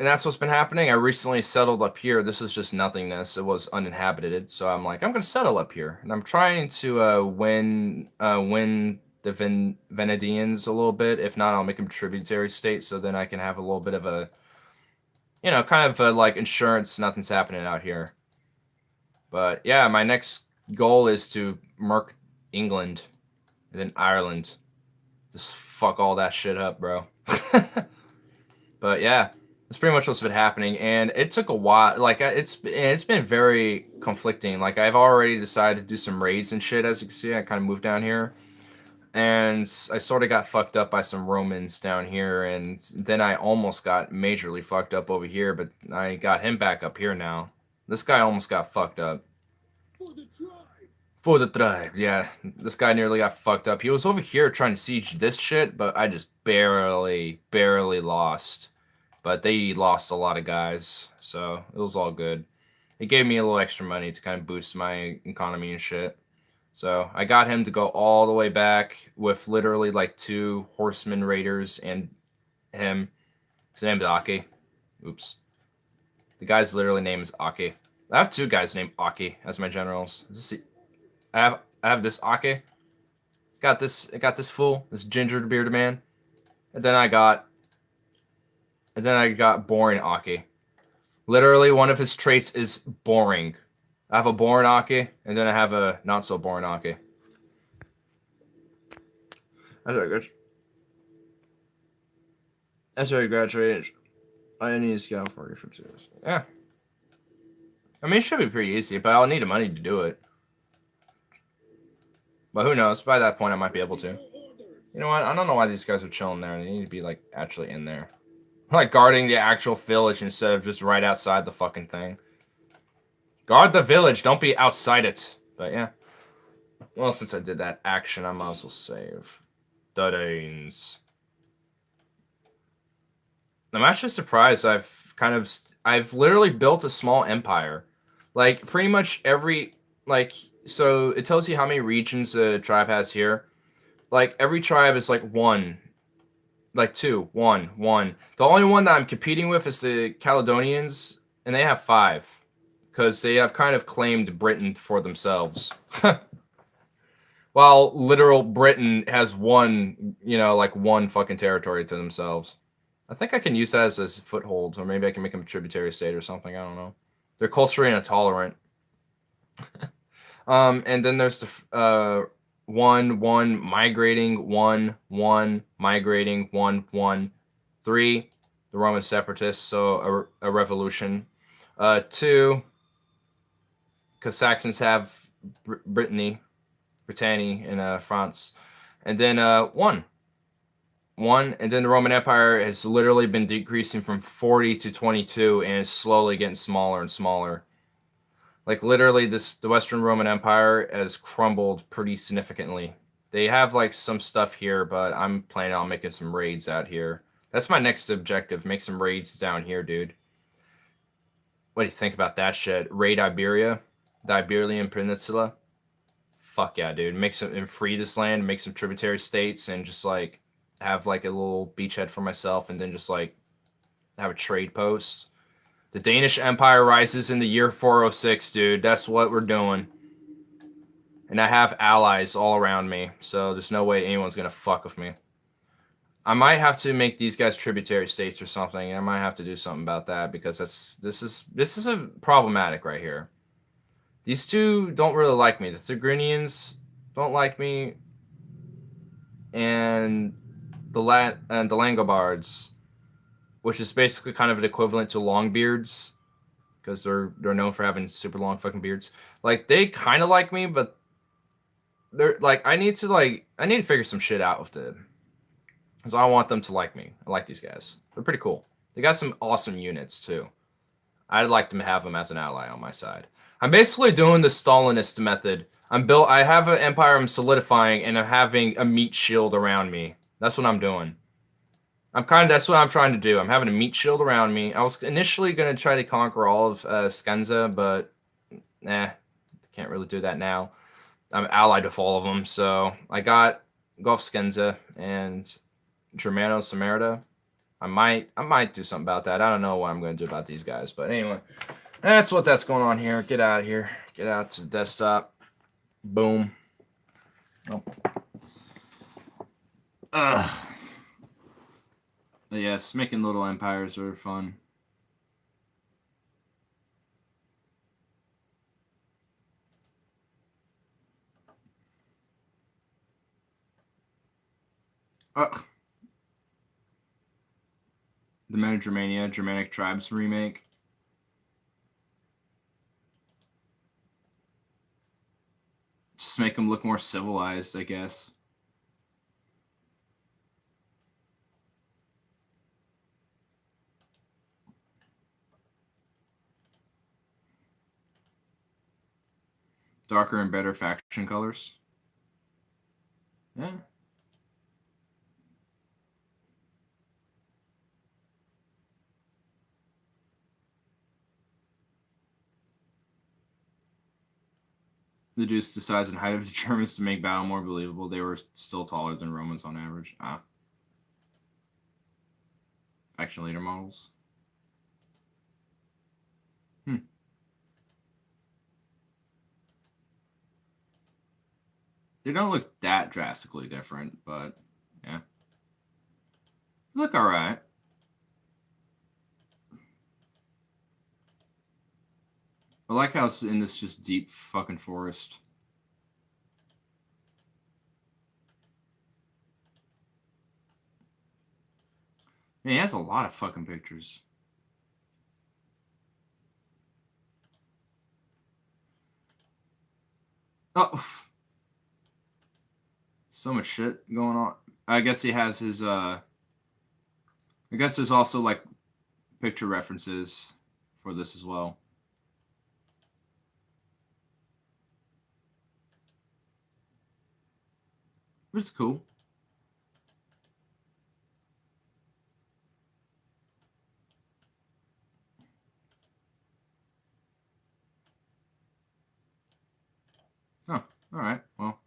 and that's what's been happening. I recently settled up here. This is just nothingness. It was uninhabited, so I'm like, I'm gonna settle up here, and I'm trying to win the Venedians a little bit. If not, I'll make them tributary state, so then I can have a little bit of a, kind of like insurance. Nothing's happening out here. But yeah, my next goal is to murk England and then Ireland. Just fuck all that shit up, bro. But yeah, that's pretty much what's been happening, and it took a while. Like it's been very conflicting. Like I've already decided to do some raids and shit. As you can see, I kind of moved down here, and I sort of got fucked up by some Romans down here, and then I almost got majorly fucked up over here, but I got him back up here now. This guy almost got fucked up. For the tribe, yeah. This guy nearly got fucked up. He was over here trying to siege this shit, but I just barely lost. But they lost a lot of guys, so it was all good. It gave me a little extra money to kind of boost my economy and shit. So I got him to go all the way back with literally like 2 horseman raiders and him. His name's Aki. Oops. The guy's literally name is Aki. I have 2 guys named Aki as my generals. I have this Aki. I got this fool, this ginger bearded man. And then I got boring Aki. Literally one of his traits is boring. I have a boring Aki, and then I have a not so boring Aki. That's very good. That's very graduated. I need to get off work for this. Yeah. I mean, it should be pretty easy, but I'll need the money to do it. But who knows? By that point, I might be able to. You know what? I don't know why these guys are chilling there. They need to be, like, actually in there. Like, guarding the actual village instead of just right outside the fucking thing. Guard the village. Don't be outside it. But, yeah. Well, since I did that action, I might as well save. Joeteins. I'm actually surprised I've literally built a small empire. Like, pretty much every, like, so it tells you how many regions a tribe has here. Like, every tribe is, like, 1. Like, 2. 1. 1. The only one that I'm competing with is the Caledonians, and they have 5. Because they have kind of claimed Britain for themselves. While literal Britain has 1, you know, like 1 fucking territory to themselves. I think I can use that as a foothold, or maybe I can make them a tributary state or something. I don't know. They're culturally intolerant. And then there's the 1, 1 migrating, 1, 1 migrating, 1, 1, 3. The Roman separatists, so a revolution. 2, because Saxons have Brittany in France, and then 1. 1, and then the Roman Empire has literally been decreasing from 40 to 22, and is slowly getting smaller and smaller. Like, literally, the Western Roman Empire has crumbled pretty significantly. They have, like, some stuff here, but I'm planning on making some raids out here. That's my next objective, make some raids down here, dude. What do you think about that shit? Raid Iberia? The Iberian Peninsula? Fuck yeah, dude. And free this land, make some tributary states, and just, like, have, like, a little beachhead for myself, and then just, like, have a trade post. The Danish Empire rises in the year 406, dude. That's what we're doing. And I have allies all around me, so there's no way anyone's gonna fuck with me. I might have to make these guys tributary states or something. I might have to do something about that, because this is a problematic right here. These 2 don't really like me. The Tigrinians don't like me, and the Langobards, which is basically kind of an equivalent to Longbeards, because they're known for having super long fucking beards. Like, they kind of like me, but they're like, I need to figure some shit out with them, because I want them to like me. I like these guys. They're pretty cool. They got some awesome units too. I'd like to have them as an ally on my side. I'm basically doing the Stalinist method. I have an empire I'm solidifying, and I'm having a meat shield around me. That's what I'm doing. That's what I'm trying to do. I'm having a meat shield around me. I was initially going to try to conquer all of Skanza, but can't really do that now. I'm allied with all of them, so I got Gulf Skanza and Germano Samarita. I might do something about that. I don't know what I'm going to do about these guys, but anyway, that's going on here. Get out of here. Get out to the desktop. Boom. Oh. Yes, making little empires are fun. The Mediterranean Germanic Tribes remake. Just make them look more civilized, I guess. Darker and better faction colors. Yeah. reduced the size and height of the Germans to make battle more believable. They were still taller than Romans on average. Action leader models. They don't look that drastically different, but yeah. They look alright. I like how it's in this just deep fucking forest. Man, he has a lot of fucking pictures. Oh. So much shit going on. I guess he has his, I guess there's also, like, picture references for this as well. But it's cool. Oh, alright, well.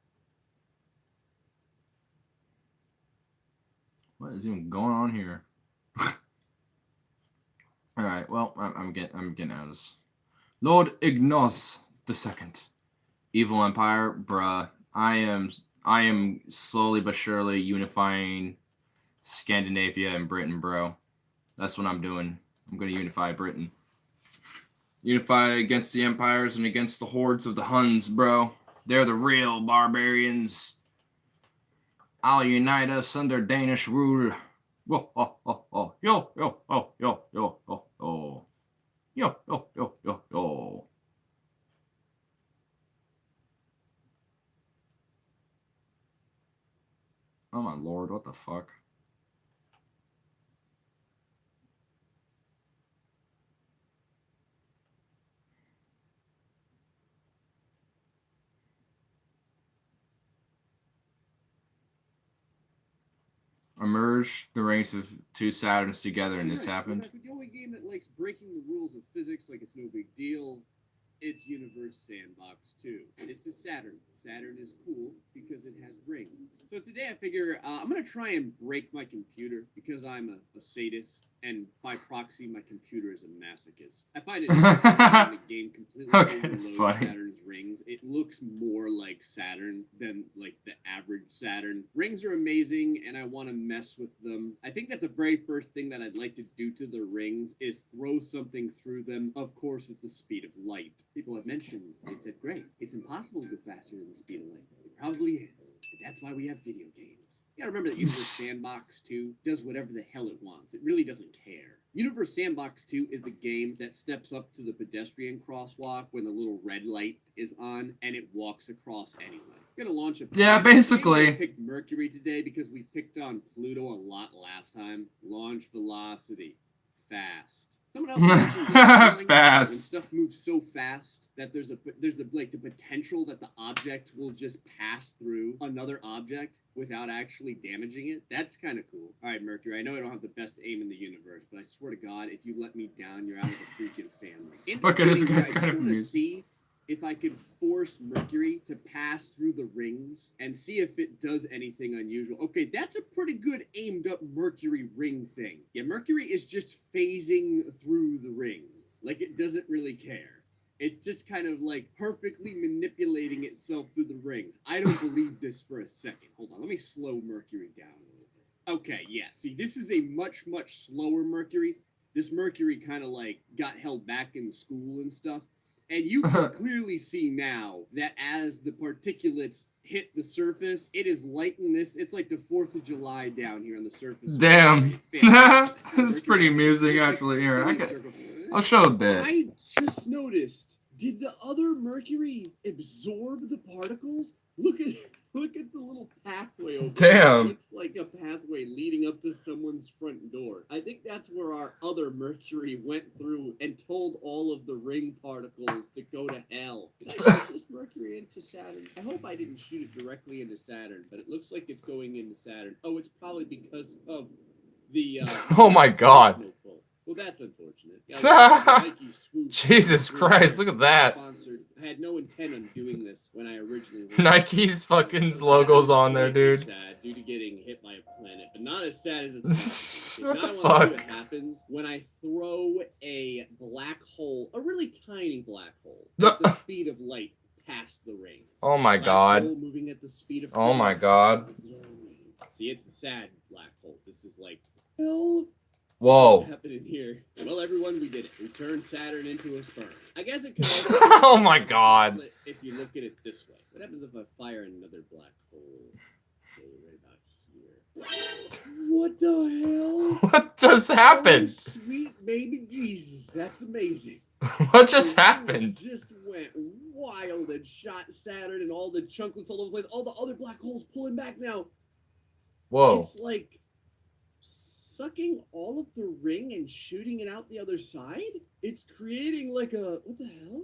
What is even going on here? Alright, well, I'm getting out of this. Lord Ignos II. Evil Empire, bruh. I am slowly but surely unifying Scandinavia and Britain, bro. That's what I'm doing. I'm gonna unify Britain. Unify against the empires and against the hordes of the Huns, bro. They're the real barbarians. I'll unite us under Danish rule. Whoa, oh, oh, oh, yo, yo, oh, yo, yo, oh, oh. Yo, yo, yo, yo, yo. Oh my lord, what the fuck? Emerge the ranks of two Saturns together, and this happened. So the only game that likes breaking the rules of physics like it's no big deal, it's Universe Sandbox 2. This is Saturn. Saturn is cool because it has rings. So today I figure I'm going to try and break my computer because I'm a sadist, and by proxy, my computer is a masochist. I find it the game completely overloads Saturn's rings. It looks more like Saturn than like the average Saturn. Rings are amazing, and I want to mess with them. I think that the very first thing that I'd like to do to the rings is throw something through them, of course, at the speed of light. People have mentioned, they said, great, it's impossible to go faster than the speed of light. It probably is, but that's why we have video games. You gotta remember that Universe Sandbox 2 does whatever the hell it wants. It really doesn't care. Universe Sandbox 2 is the game that steps up to the pedestrian crosswalk when the little red light is on, and it walks across anyway. We're gonna launch a... Yeah, basically. We picked Mercury today because we picked on Pluto a lot last time. Launch velocity. Fast. Someone else mentioned fast. When stuff moves so fast that there's like the potential that the object will just pass through another object without actually damaging it. That's kind of cool. All right, Mercury, I know I don't have the best aim in the universe, but I swear to God, if you let me down, you're out of the freaking family. Okay, this guy's kind of amused. See if I could force Mercury to pass through the rings and see if it does anything unusual. Okay, that's a pretty good aimed up Mercury ring thing. Yeah, Mercury is just phasing through the rings. Like, it doesn't really care. It's just kind of like perfectly manipulating itself through the rings. I don't believe this for a second. Hold on, let me slow Mercury down a little bit. Okay, yeah, see, this is a much, much slower Mercury. This Mercury kind of like got held back in school and stuff. And you can clearly see now that as the particulates hit the surface, it is lighting this. It's like the 4th of July down here on the surface. Damn. It's pretty amusing, actually. Here, I'll show a bit. I just noticed, did the other Mercury absorb the particles? Look at the little pathway over there. Damn. It looks like a pathway leading up to someone's front door. I think that's where our other Mercury went through and told all of the ring particles to go to hell. Did I shoot this Mercury into Saturn? I hope I didn't shoot it directly into Saturn, but it looks like it's going into Saturn. Oh, it's probably because of the... oh my God. Well, that's unfortunate. Nike swooped Jesus in, Christ, look at that. sponsored. I had no intent on doing this when I originally went. Nike's fucking logos on there, Slightly dude. sad due to getting hit by a planet, but not as sad as it sounds. What Now the I want to see fuck? what happens when I throw a black hole, a really tiny black hole, at the speed of light past the rings. Oh my Black god. hole moving at the speed of Oh my light. god. This is what I mean. See, it's a sad black hole. This is like, hell. Whoa. What's happening here? Well, everyone, we did it. We turned Saturn into a sperm. I guess it could. Oh my god. If you look at it this way, what happens if I fire another black hole? Say right about here. What the hell? What just happened? Oh, sweet baby Jesus, that's amazing. What just The happened? Just went wild and shot Saturn and all the chunklets all over the place. All the other black holes pulling back now. Whoa. It's like sucking all of the ring and shooting it out the other side? It's creating like a, what the hell?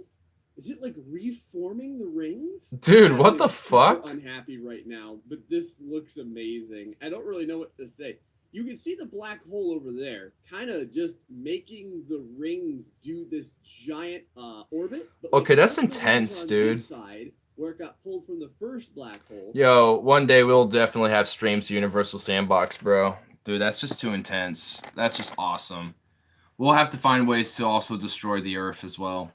Is it like reforming the rings? Dude, I'm what the super fuck? unhappy right now, but this looks amazing. I don't really know what to say. You can see the black hole over there, kind of just making the rings do this giant orbit. But Okay, look at that's all the rings intense, on dude. this side, where it got pulled from the first black hole. Yo, one day we'll definitely have streams to Universal Sandbox, bro. Dude, that's just too intense. That's just awesome. We'll have to find ways to also destroy the Earth as well.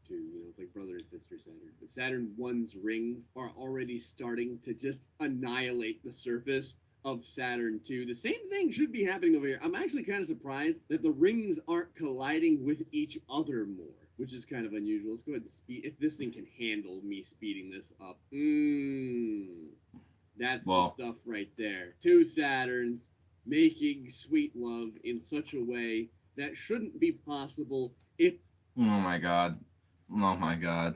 Too, you know, it's like brother and sister Saturn. But Saturn 1's rings are already starting to just annihilate the surface of Saturn 2. The same thing should be happening over here. I'm actually kind of surprised that the rings aren't colliding with each other more, which is kind of unusual. Let's go ahead and speed. If this thing can handle me speeding this up. That's Whoa. the stuff right there. Two Saturns making sweet love in such a way that shouldn't be possible if. Oh my god. Oh my god.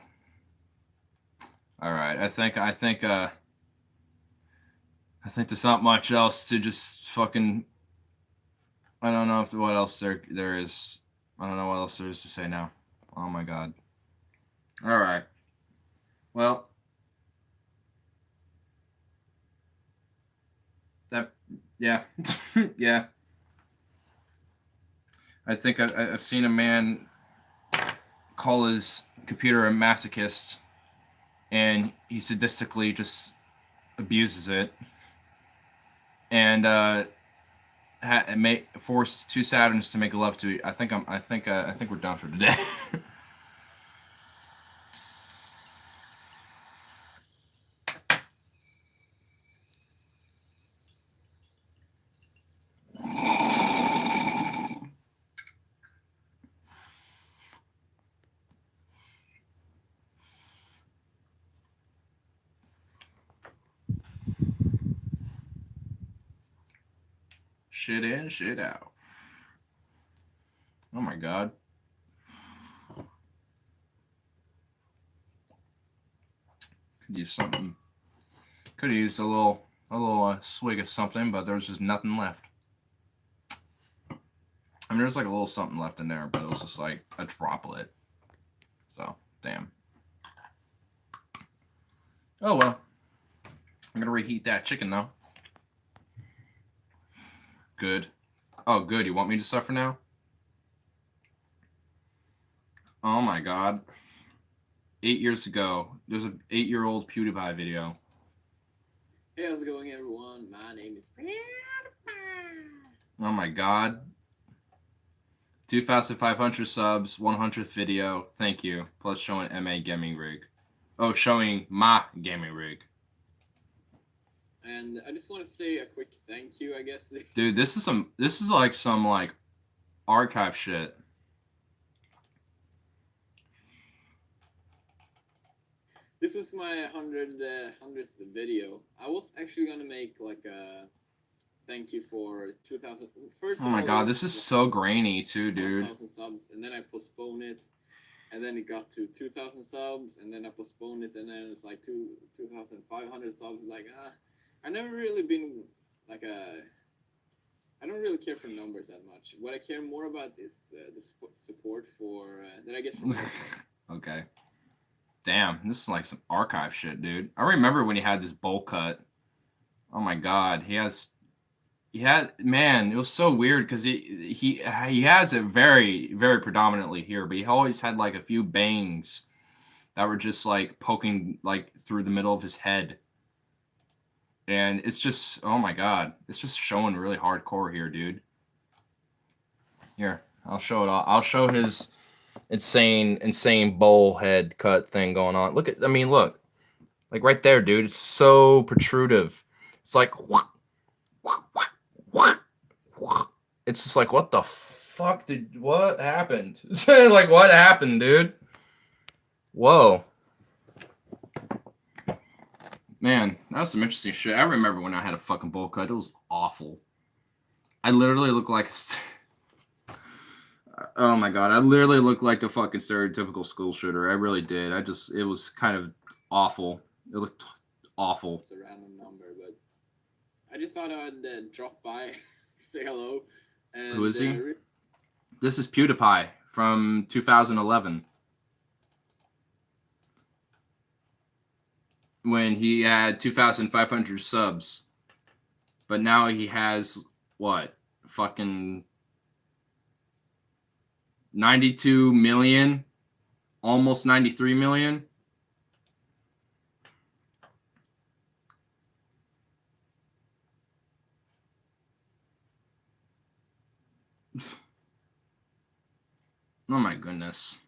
Alright, I think there's not much else to just fucking, I don't know what else there is. I don't know what else there is to say now. Oh my god. Alright. Well, yeah. Yeah. I think I've seen a man call his computer a masochist, and he sadistically just abuses it, and forced two Saturns to make love to it. I think we're done for today. Shit in, shit out. Oh my god. Could use something. Could use a little swig of something, but there's just nothing left. I mean, there's like a little something left in there, but it was just like a droplet. So, damn. Oh well. I'm gonna reheat that chicken though. Good. Oh, good. You want me to suffer now? Oh my god. 8 years ago, there's an 8-year-old PewDiePie video. Hey, how's it going, everyone? My name is Oh my god. 2,500 subs, 100th video. Thank you. Plus showing MA gaming rig. Oh, showing my gaming rig. And I just want to say a quick thank you, I guess. Dude, this is like some like archive shit. This is my 100th video. I was actually gonna make like a thank you for 2,000. First. Oh my god, this is so grainy too, dude. 1,000 subs, and then I postponed it, and then it got to 2,000 subs, and then I postponed it, and then it's like 2,500 subs. It's like I never really been like I don't really care for numbers that much. What I care more about is the support for that I get from. Okay. Damn, this is like some archive shit, dude. I remember when he had this bowl cut. Oh my god, he has man, it was so weird because he has it very, very predominantly here, but he always had like a few bangs that were just like poking like through the middle of his head. And it's just, oh my god, it's just showing really hardcore here, dude. Here, I'll show it all. I'll show his insane bowl head cut thing going on. Look at, I mean, look, like right there, dude. It's so protrusive. It's like what? It's just like, what the fuck what happened? Like, what happened, dude? Whoa. Man, that was some interesting shit. I remember when I had a fucking bowl cut. It was awful. I literally looked like a... Oh my god, I literally looked like the fucking stereotypical school shooter. I really did. It was kind of awful. It looked awful. It's a random number, but I just thought I'd drop by, say hello. And, Who is he? This is PewDiePie from 2011. When he had 2,500 subs. But now he has, what? Fucking 92 million? Almost 93 million? Oh my goodness.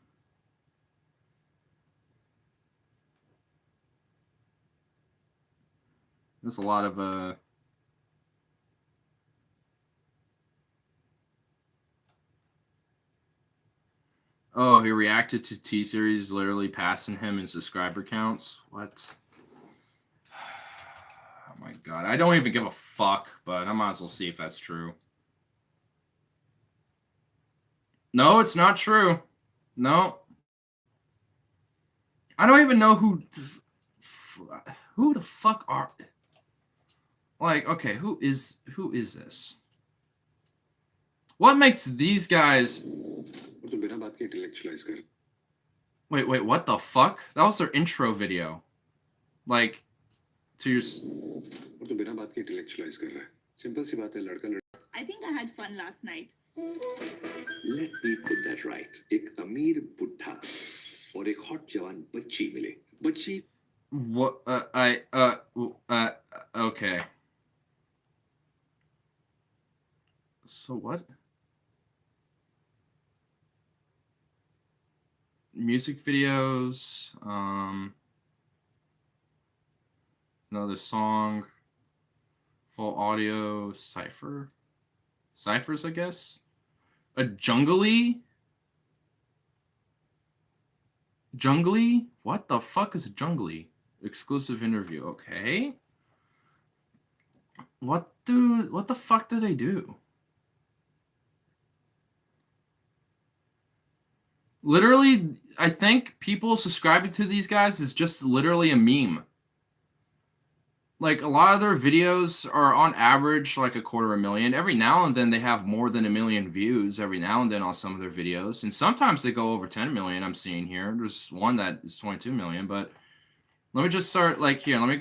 There's a lot of oh, he reacted to T-Series literally passing him in subscriber counts. What? Oh my god. I don't even give a fuck, but I might as well see if that's true. No, it's not true. No. I don't even know who the fuck are... Like, okay, who is this? What makes these guys... Wait, what the fuck? That was their intro video. Like, to your... I think I had fun last night. Let me put that right. एक अमीर बुढ़ा और एक hot जवान बच्ची मिले. बच्ची. What? Okay. So what? Music videos, another song, full audio, ciphers, I guess. A jungly? What the fuck is a jungly? Exclusive interview. Okay. What the fuck do they do? Literally, I think people subscribing to these guys is just literally a meme. Like, a lot of their videos are on average like 250,000. Every now and then they have more than 1 million views every now and then on some of their videos. And sometimes they go over 10 million, I'm seeing here. There's one that is 22 million, but let me just start like here. Let me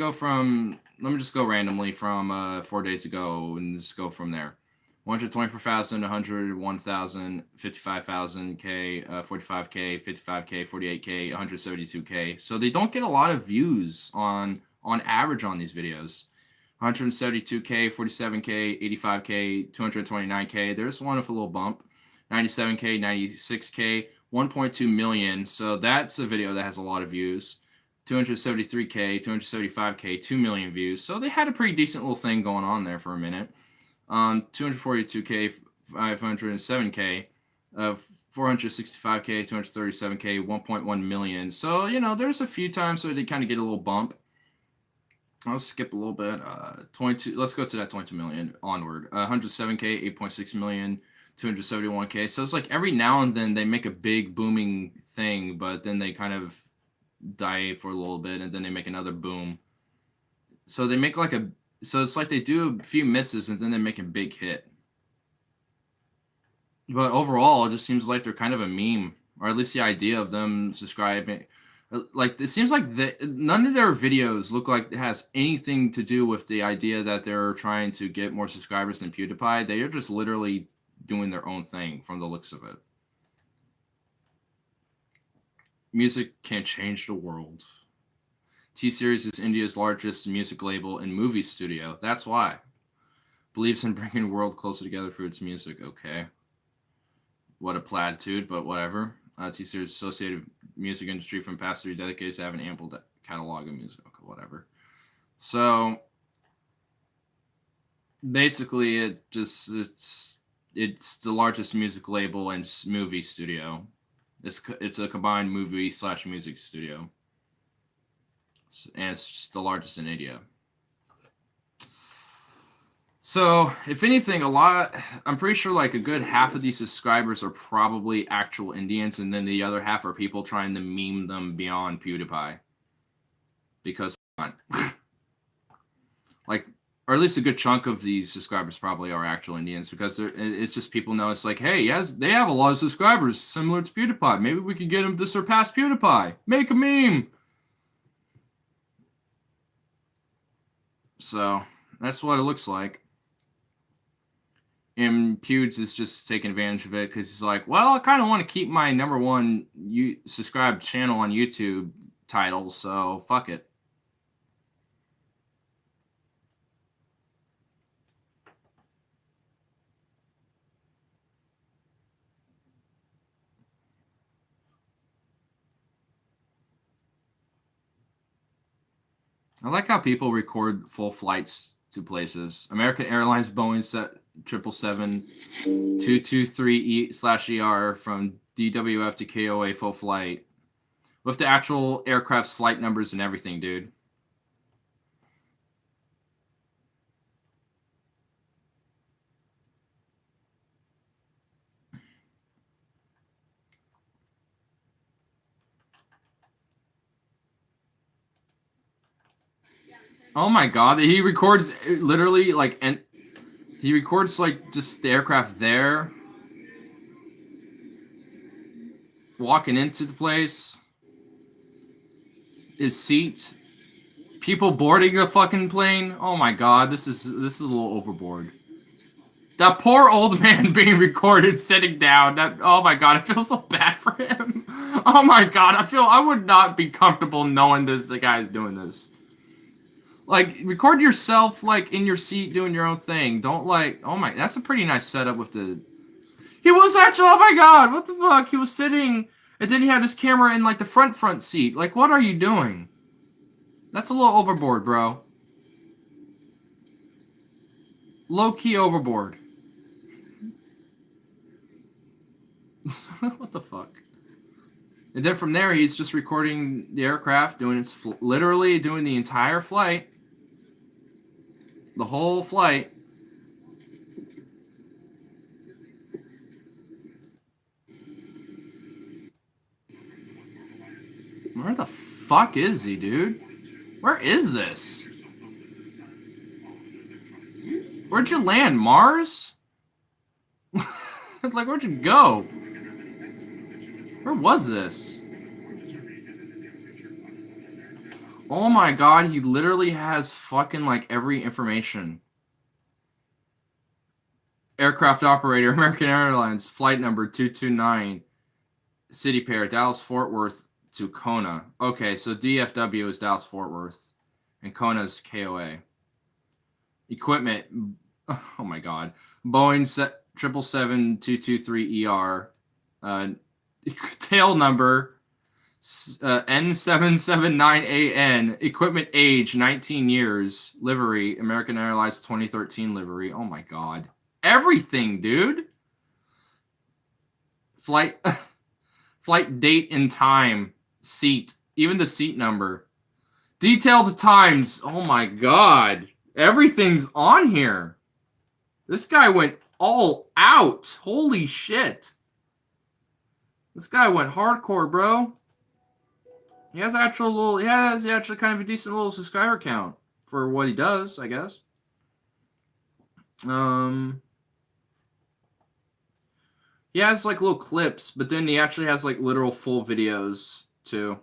just go randomly from 4 days ago and just go from there. 124,000, 100, 1,000, 55,000, K, 45K, 55K, 48K, 172K. So they don't get a lot of views on average on these videos. 172K, 47K, 85K, 229K. There's one with a little bump. 97K, 96K, 1.2 million. So that's a video that has a lot of views. 273K, 275K, 2 million views. So they had a pretty decent little thing going on there for a minute. 242K, 507K, 465K, 237K, 1.1 million. So, you know, there's a few times where they kind of get a little bump. I'll skip a little bit. 22. Let's go to that 22 million onward. 107K, 8.6 million, 271K. So it's like every now and then they make a big booming thing, but then they kind of die for a little bit, and then they make another boom. So they make like so it's like they do a few misses and then they make a big hit. But overall, it just seems like they're kind of a meme, or at least the idea of them subscribing Like, it seems like none of their videos look like it has anything to do with the idea that they're trying to get more subscribers than PewDiePie. They are just literally doing their own thing from the looks of it. Music can change the world. T-Series is India's largest music label and movie studio. That's why. Believes in bringing the world closer together through its music. Okay. What a platitude, but whatever. T-Series associated music industry from past 3 decades have an ample catalog of music. Okay, whatever. So basically, it's the largest music label and movie studio. It's a combined movie/music studio, and it's just the largest in India. So, if anything, I'm pretty sure like a good half of these subscribers are probably actual Indians, and then the other half are people trying to meme them beyond PewDiePie. Because, like, or at least a good chunk of these subscribers probably are actual Indians, because it's just people know it's like, hey, yes, they have a lot of subscribers similar to PewDiePie. Maybe we could get them to surpass PewDiePie. Make a meme. So, that's what it looks like. And Pewds is just taking advantage of it because he's like, well, I kind of want to keep my #1 subscribed channel on YouTube title, so fuck it. I like how people record full flights to places. American Airlines Boeing 777-223/ER from DWF to KOA full flight. With the actual aircraft's flight numbers and everything, dude. Oh my god, he records literally like, and he records like just the aircraft there, walking into the place, his seat, people boarding the fucking plane. Oh my god, this is a little overboard. That poor old man being recorded sitting down. Oh my god, I feel so bad for him. Oh my god, I would not be comfortable knowing the guy's doing this. Like, record yourself, like, in your seat doing your own thing. Don't, like, oh my, that's a pretty nice setup with the... He was actually, oh my god, what the fuck? He was sitting, and then he had his camera in, like, the front seat. Like, what are you doing? That's a little overboard, bro. Low-key overboard. What the fuck? And then from there, he's just recording the aircraft, doing literally doing the entire flight. The whole flight. Where the fuck is he, dude? Where is this? Where'd you land, Mars? Like, where'd you go? Where was this? Oh my god, he literally has fucking, like, every information. Aircraft operator, American Airlines, flight number 229, city pair, Dallas-Fort Worth to Kona. Okay, so DFW is Dallas-Fort Worth, and Kona's KOA. Equipment, oh my god, Boeing 777-223-ER, tail number N779AN, equipment age 19 years, livery American Airlines 2013 livery. Oh my god, everything, dude. Flight date and time, seat, even the seat number, detailed times. Oh my god, everything's on here. This guy went all out. Holy shit. This guy went hardcore, bro. He has actually kind of a decent little subscriber count for what he does, I guess. He has like little clips, but then he actually has like literal full videos too.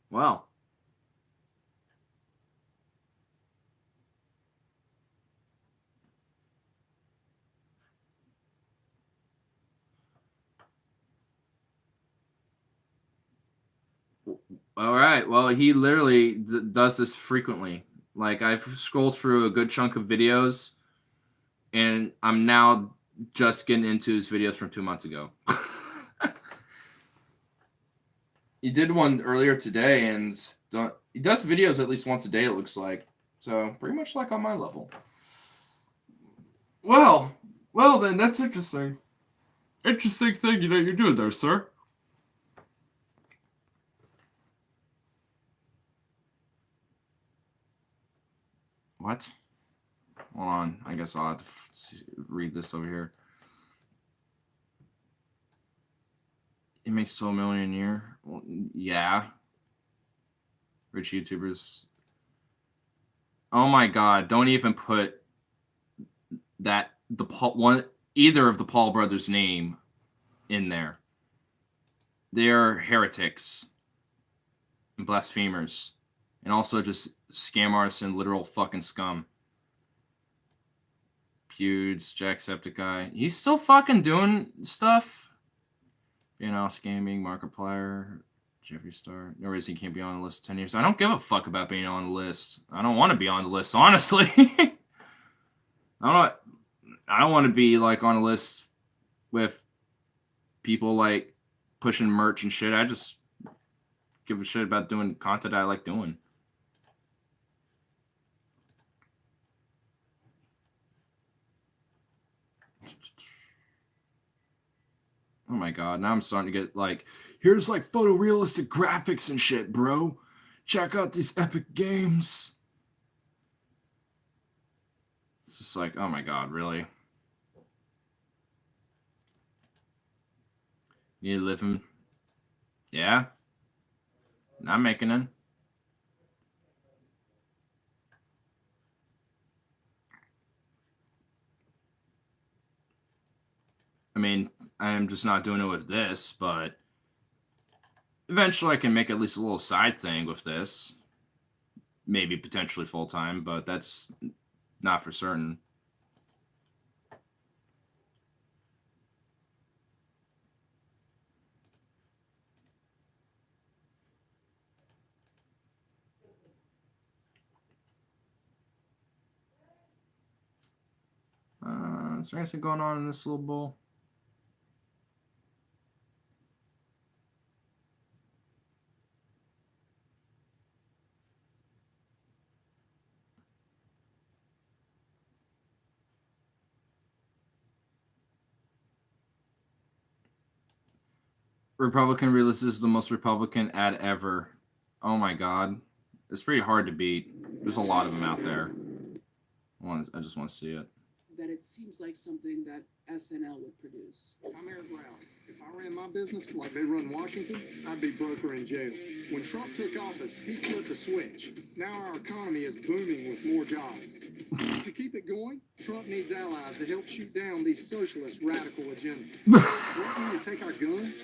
Well. All right. Well, he literally does this frequently. Like, I've scrolled through a good chunk of videos, and I'm now just getting into his videos from 2 months ago. He did one earlier today, and he does videos at least once a day, it looks like. So, pretty much like on my level. Well, then, that's interesting. Interesting thing you're doing there, sir. What? Hold on. I guess I'll have to read this over here. It makes so million a year. Well, yeah. Rich YouTubers. Oh my God! Don't even put that either of the Paul brothers' name in there. They're heretics and blasphemers, and also just scam artists and literal fucking scum. Pewds, Jacksepticeye. He's still fucking doing stuff. You know, scamming, Markiplier, Jeffree Star. No reason he can't be on the list 10 years. I don't give a fuck about being on the list. I don't want to be on the list, honestly. I don't want to be like on a list with people like pushing merch and shit. I just give a shit about doing content I like doing. Oh my God, now I'm starting to get like, here's like photorealistic graphics and shit, bro. Check out these epic games. It's just like, oh my God, really? You living? Yeah. Not making it. I mean, I'm just not doing it with this, but eventually I can make at least a little side thing with this. Maybe potentially full-time, but that's not for certain. Is there anything going on in this little bowl? Republican releases the most Republican ad ever. Oh my God. It's pretty hard to beat. There's a lot of them out there. I just want to see it. That it seems like something that SNL would produce. I'm Eric Rouse. If I ran my business like they run Washington, I'd be broke or in jail. When Trump took office, he flipped a switch. Now our economy is booming with more jobs. To keep it going, Trump needs allies to help shoot down these socialist radical agendas. What when you take our guns?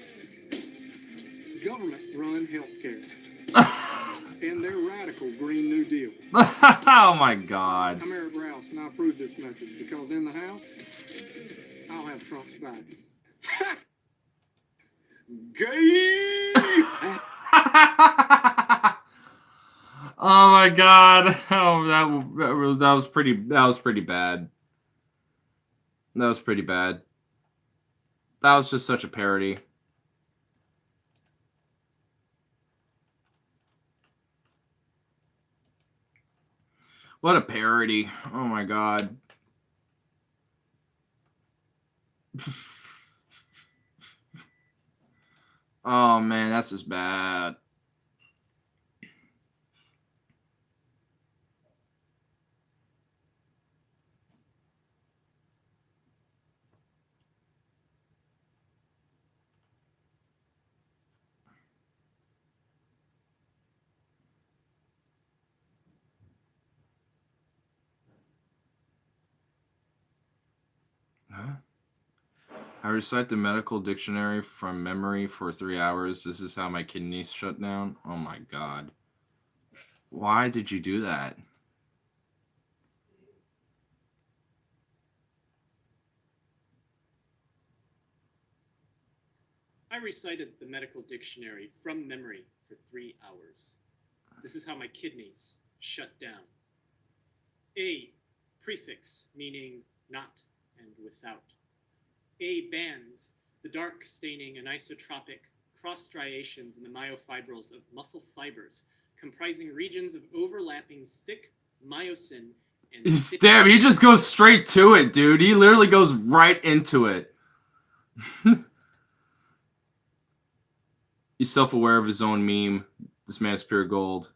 Government-run healthcare. And their radical Green New Deal. Oh my God. I'm Eric Rouse, and I approve this message because in the House, I'll have Trump's back. Gay! Oh my God. Oh, that was pretty bad. That was pretty bad. That was just such a parody. What a parody. Oh my God. Oh man, that's just bad. Huh? I recite the medical dictionary from memory for 3 hours. This is how my kidneys shut down. Oh my god. Why did you do that? I recited the medical dictionary from memory for 3 hours. This is how my kidneys shut down. A, prefix, meaning not and without. A, bands, the dark staining anisotropic cross striations in the myofibrils of muscle fibers, comprising regions of overlapping thick myosin and... Damn, he just goes straight to it, dude. He literally goes right into it. He's self-aware of his own meme. This man's pure gold.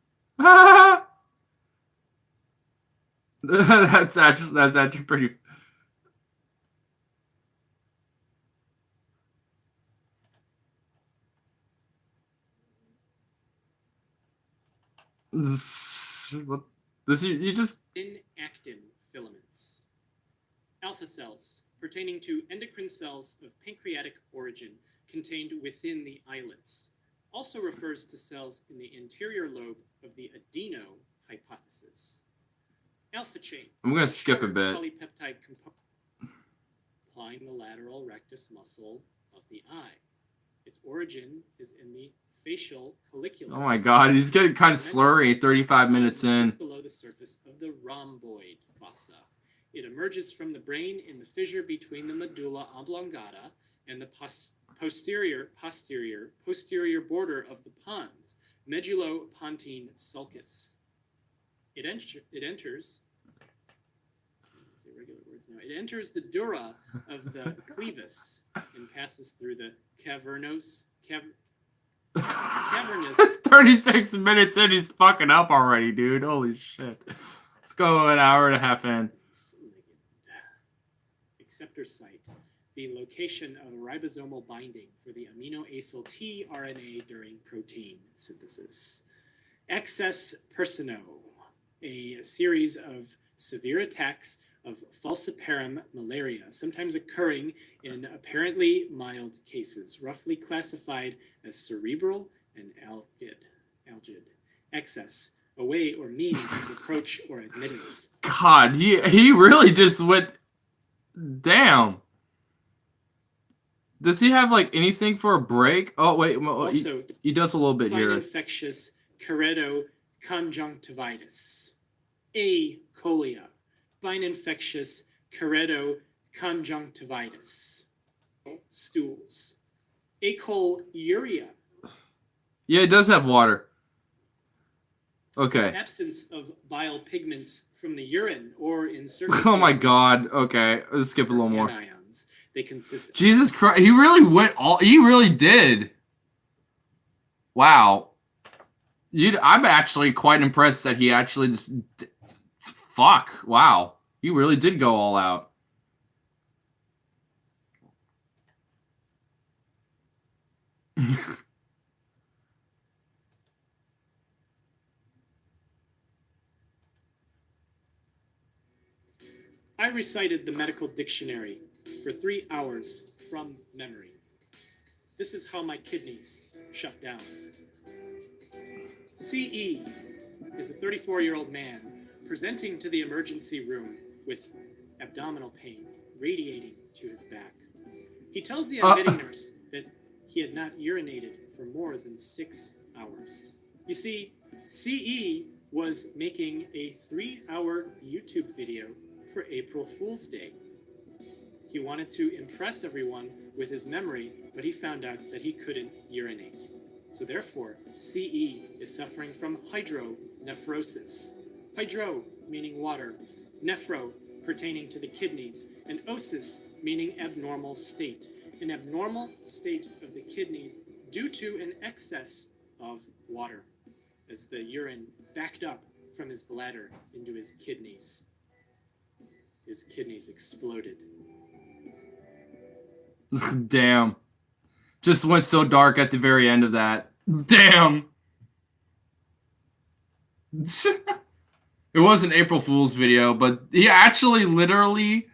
That's actually pretty... This you just... Actin filaments. Alpha cells, pertaining to endocrine cells of pancreatic origin, contained within the islets. Also refers to cells in the anterior lobe of the adeno hypothesis. Alpha chain. I'm going to skip a bit. Polypeptide component applying the lateral rectus muscle of the eye. Its origin is in the facial colliculus. Oh my god, he's getting kind of slurry 35 minutes in. Just below the surface of the rhomboid fossa. It emerges from the brain in the fissure between the medulla oblongata and the posterior border of the pons, medullopontine sulcus. It enters. Let's say regular words now. It enters the dura of the clevis and passes through the cavernous. 36 minutes in, he's fucking up already, dude. Holy shit. Let's go an hour and a half in. Acceptor site, the location of ribosomal binding for the aminoacyl tRNA during protein synthesis. Excess Persino, a series of severe attacks of falciparum malaria, sometimes occurring in apparently mild cases, roughly classified as cerebral and algid. Excess, a way or means of approach or admittance. God, he really just went... Damn. Does he have like anything for a break? Oh wait, Also, he does a little bit here. Infectious keratoconjunctivitis. A. cholia. Fine infectious keratoconjunctivitis. Stools. Acholuria. Yeah, it does have water. Okay. Absence of bile pigments from the urine or in certain Oh my cases, god. Okay, let's skip a little more. anions. They consist of Jesus Christ, he really went all... He really did. Wow. I'm actually quite impressed that he actually just... Fuck. Wow. He really did go all out. I recited the medical dictionary for 3 hours from memory. This is how my kidneys shut down. CE is a 34-year-old man presenting to the emergency room with abdominal pain radiating to his back. He tells the admitting nurse that he had not urinated for more than 6 hours. You see, CE was making a 3-hour YouTube video for April Fool's Day. He wanted to impress everyone with his memory, but he found out that he couldn't urinate. So therefore, CE is suffering from hydronephrosis. Hydro meaning water, nephro pertaining to the kidneys, and osis meaning abnormal state. An abnormal state of the kidneys due to an excess of water, as the urine backed up from his bladder into his kidneys. His kidneys exploded. Damn. Just went so dark at the very end of that. Damn. It was an April Fool's video, but he actually literally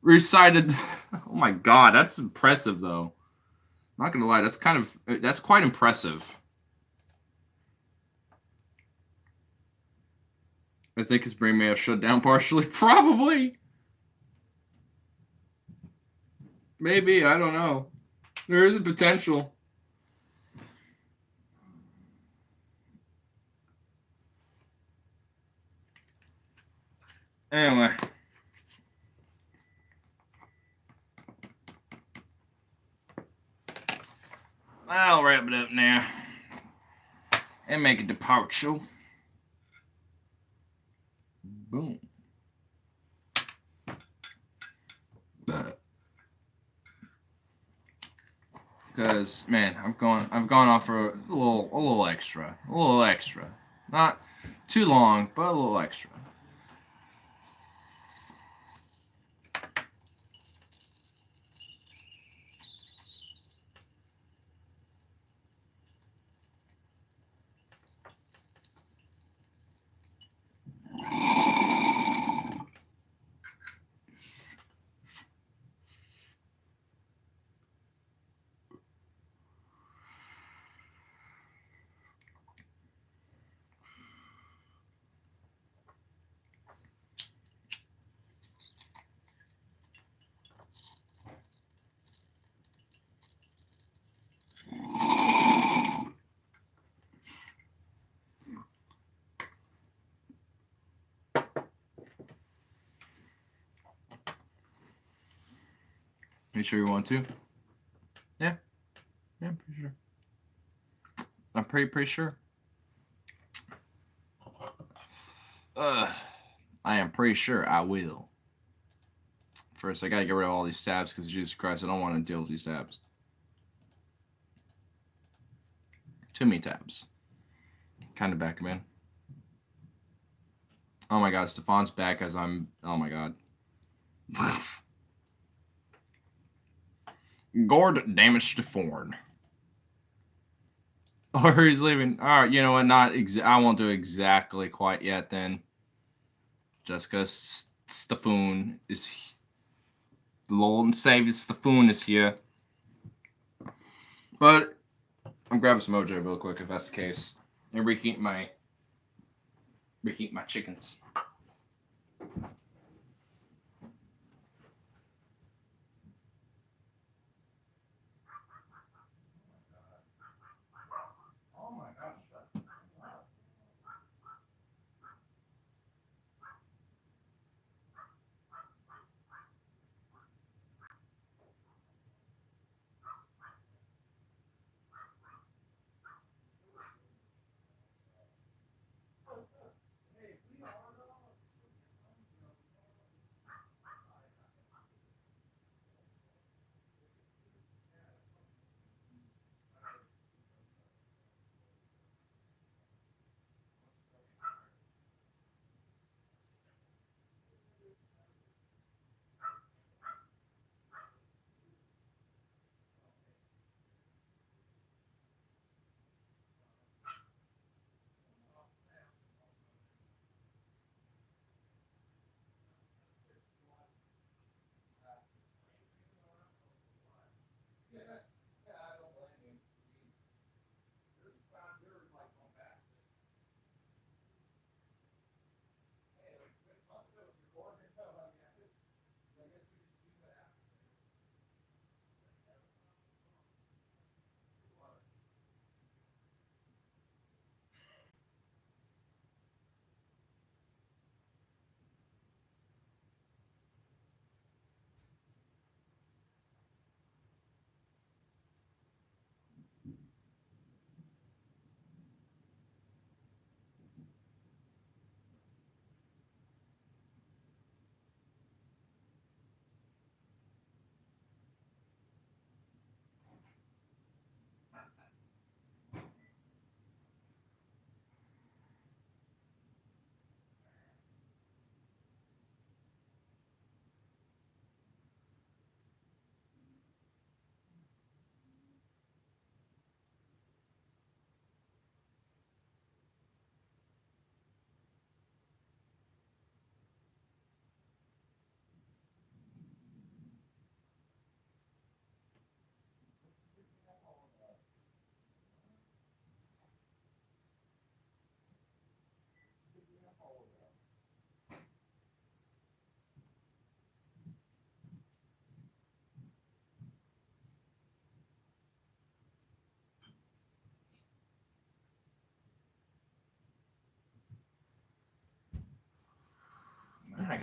recited Oh my god, that's impressive though. Not gonna lie, that's quite impressive. I think his brain may have shut down partially. Probably. Maybe, I don't know. There is a potential. Anyway. I'll wrap it up now. And make a departure. Boom. Because, man, I've gone on for a little extra. Not too long, but a little extra. You sure you want to? Yeah. Yeah, I'm pretty sure. I'm pretty sure. I am pretty sure I will. First, I gotta get rid of all these tabs because Jesus Christ, I don't want to deal with these tabs. Too many tabs. Kind of back, man. Oh my god, Stefan's back as I'm. Oh my god. Gord damage to Ford. Or he's leaving. Alright, you know what? I won't do exactly quite yet then. Just because Stefan is. The Lord and Savior Stefan is here. But I'm grabbing some Mojo real quick if that's the case. And reheat my chickens.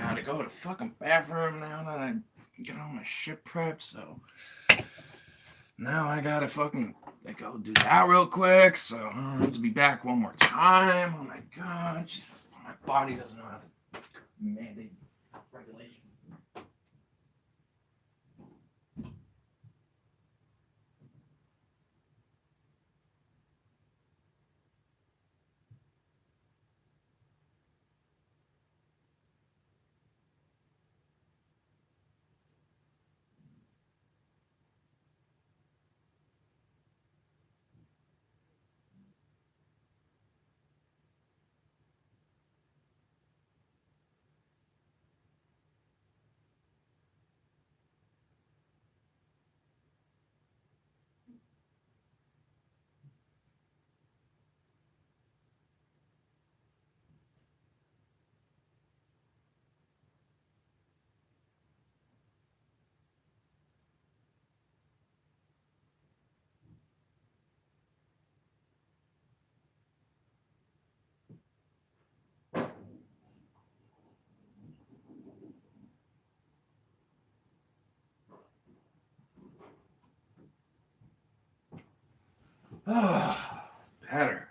gotta go to the fucking bathroom now that I got all my shit prepped, so now I gotta fucking go do that real quick, so I don't have to be back one more time. Oh my god, Jesus, my body doesn't know how to mandate regulation. Better.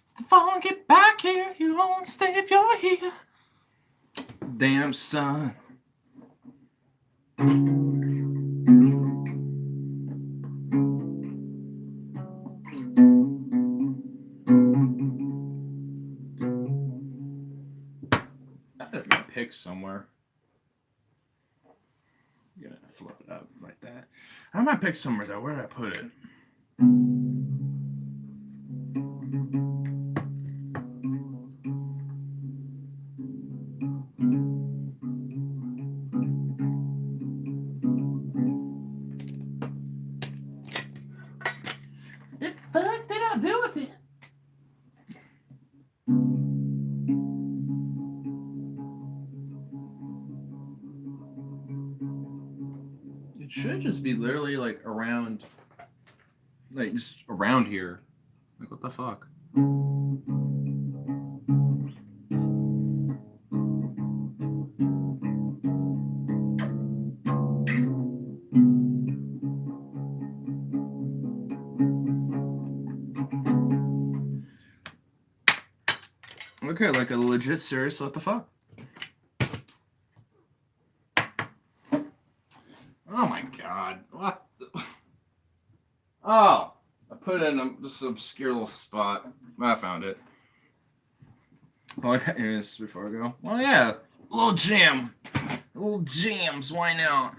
It's the phone, get back here. You won't stay if you're here. Damn, son. I have my pick somewhere. I'm gonna flip it up like that. I have my pick somewhere though. Where did I put it? The fuck did I do with it? It should just be literally like around, like just around here. Like what the fuck? Okay, like a legit serious what the fuck? Oh my god. What? Oh, I put it in just an obscure little spot. I found it. Oh, here it is before I go. Well, yeah, a little jam. Little jams, why not?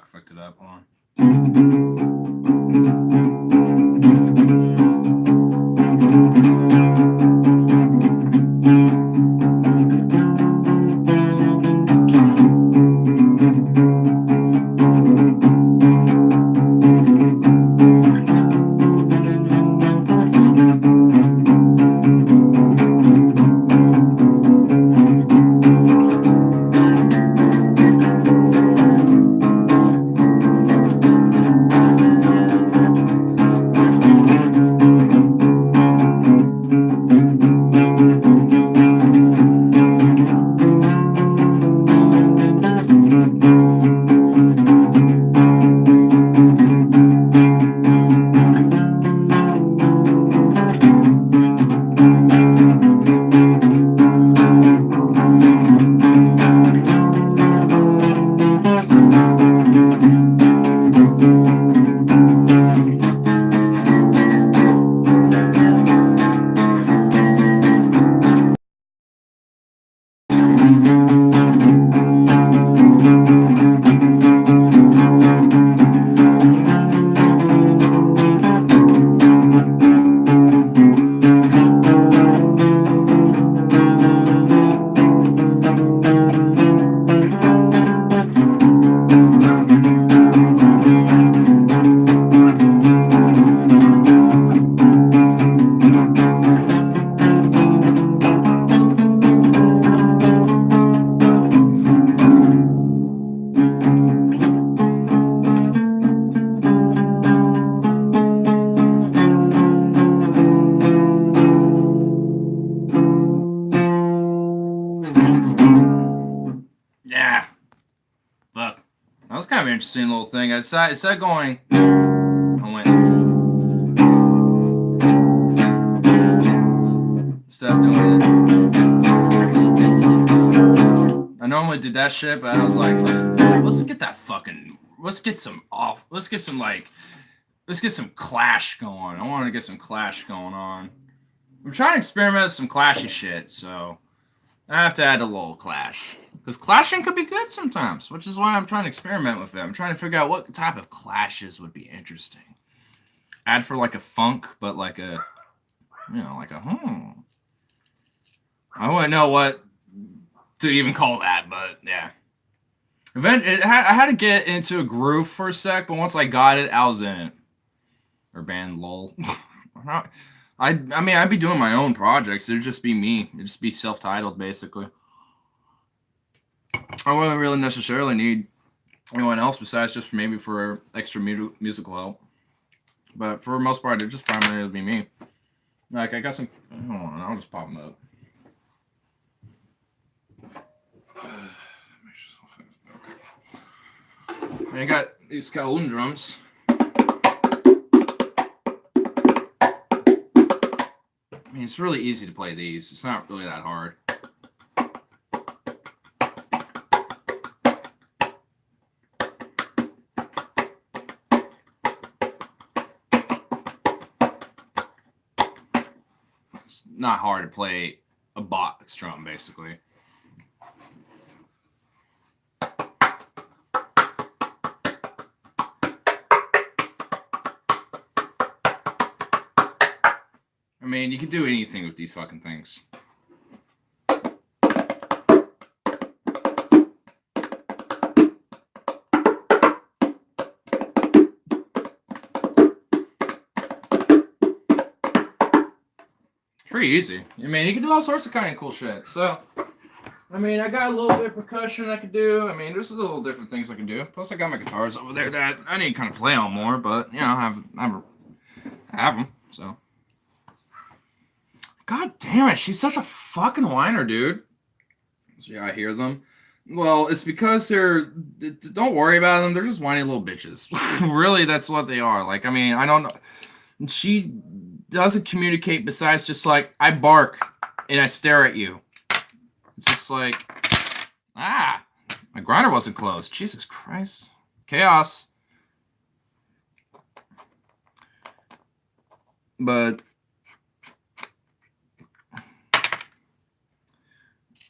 fuck, fucked it up. Hold on. Yeah. Fuck. That was kind of an interesting little thing. It said going. Oh, wait. Instead of doing it. I normally did that shit, but I was like, let's get that fucking. Let's get some clash going. I want to get some clash going on. I'm trying to experiment with some clashy shit, so I have to add a little clash. Because clashing could be good sometimes, which is why I'm trying to experiment with it. I'm trying to figure out what type of clashes would be interesting. Add for like a funk, but like a, I wouldn't know what to even call that, but yeah. I had to get into a groove for a sec, but once I got it, I was in it. Or band lol. I mean, I'd be doing my own projects. It'd just be me. It'd just be self-titled, basically. I wouldn't really necessarily need anyone else besides just maybe for extra musical help. But for the most part, it'd just primarily be me. Like, I got some... Hold on, I'll just pop them up. I got these Kowloon drums. I mean, it's really easy to play these. It's not really that hard. It's not hard to play a box drum, basically. I mean, you can do anything with these fucking things. Pretty easy. I mean, you can do all sorts of kind of cool shit. So, I mean, I got a little bit of percussion I could do. I mean, there's a little different things I can do. Plus, I got my guitars over there that I need to kind of play on more, but, you know, I have them, so. God damn it, she's such a fucking whiner, dude. So yeah, I hear them. Well, it's because don't worry about them, they're just whiny little bitches. Really, that's what they are. Like, I mean, I don't know. She doesn't communicate besides just like, I bark and I stare at you. It's just like, my grinder wasn't closed. Jesus Christ. Chaos. But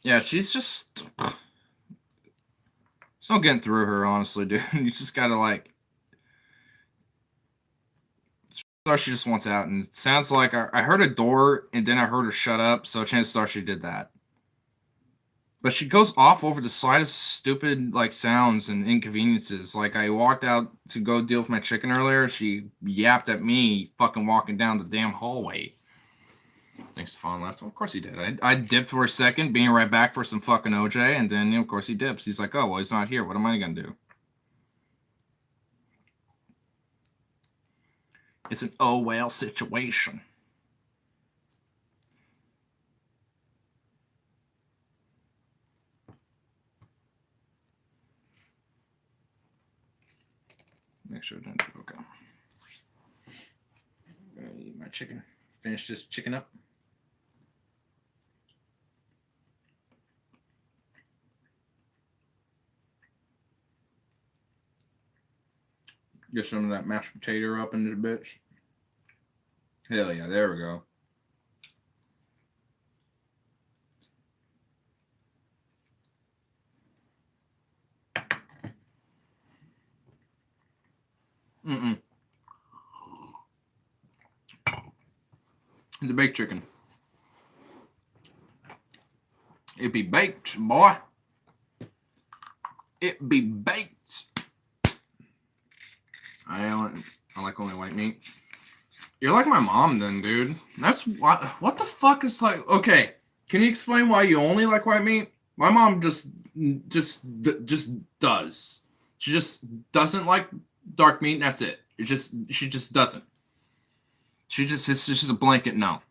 yeah, she's just no getting through her, honestly, dude. You just gotta like. She just wants out, and it sounds like I heard a door, and then I heard her shut up. So chances are she did that. But she goes off over the slightest stupid like sounds and inconveniences. Like I walked out to go deal with my chicken earlier. She yapped at me fucking walking down the damn hallway. Thanks to Fawn left. Well, of course he did. I dipped for a second, being right back for some fucking OJ, and then of course he dips. He's like, oh well, he's not here. What am I gonna do? It's an oh well situation. Make sure it doesn't okay. I'm gonna eat my chicken. Finish this chicken up. Get some of that mashed potato up into the bitch. Hell yeah, there we go. It's a baked chicken. It be baked, boy. It be baked. I like only white meat. You're like my mom then, dude. That's what the fuck is like, okay, can you explain why you only like white meat? My mom just does. She just doesn't like dark meat and that's it. She just doesn't. It's just a blanket no.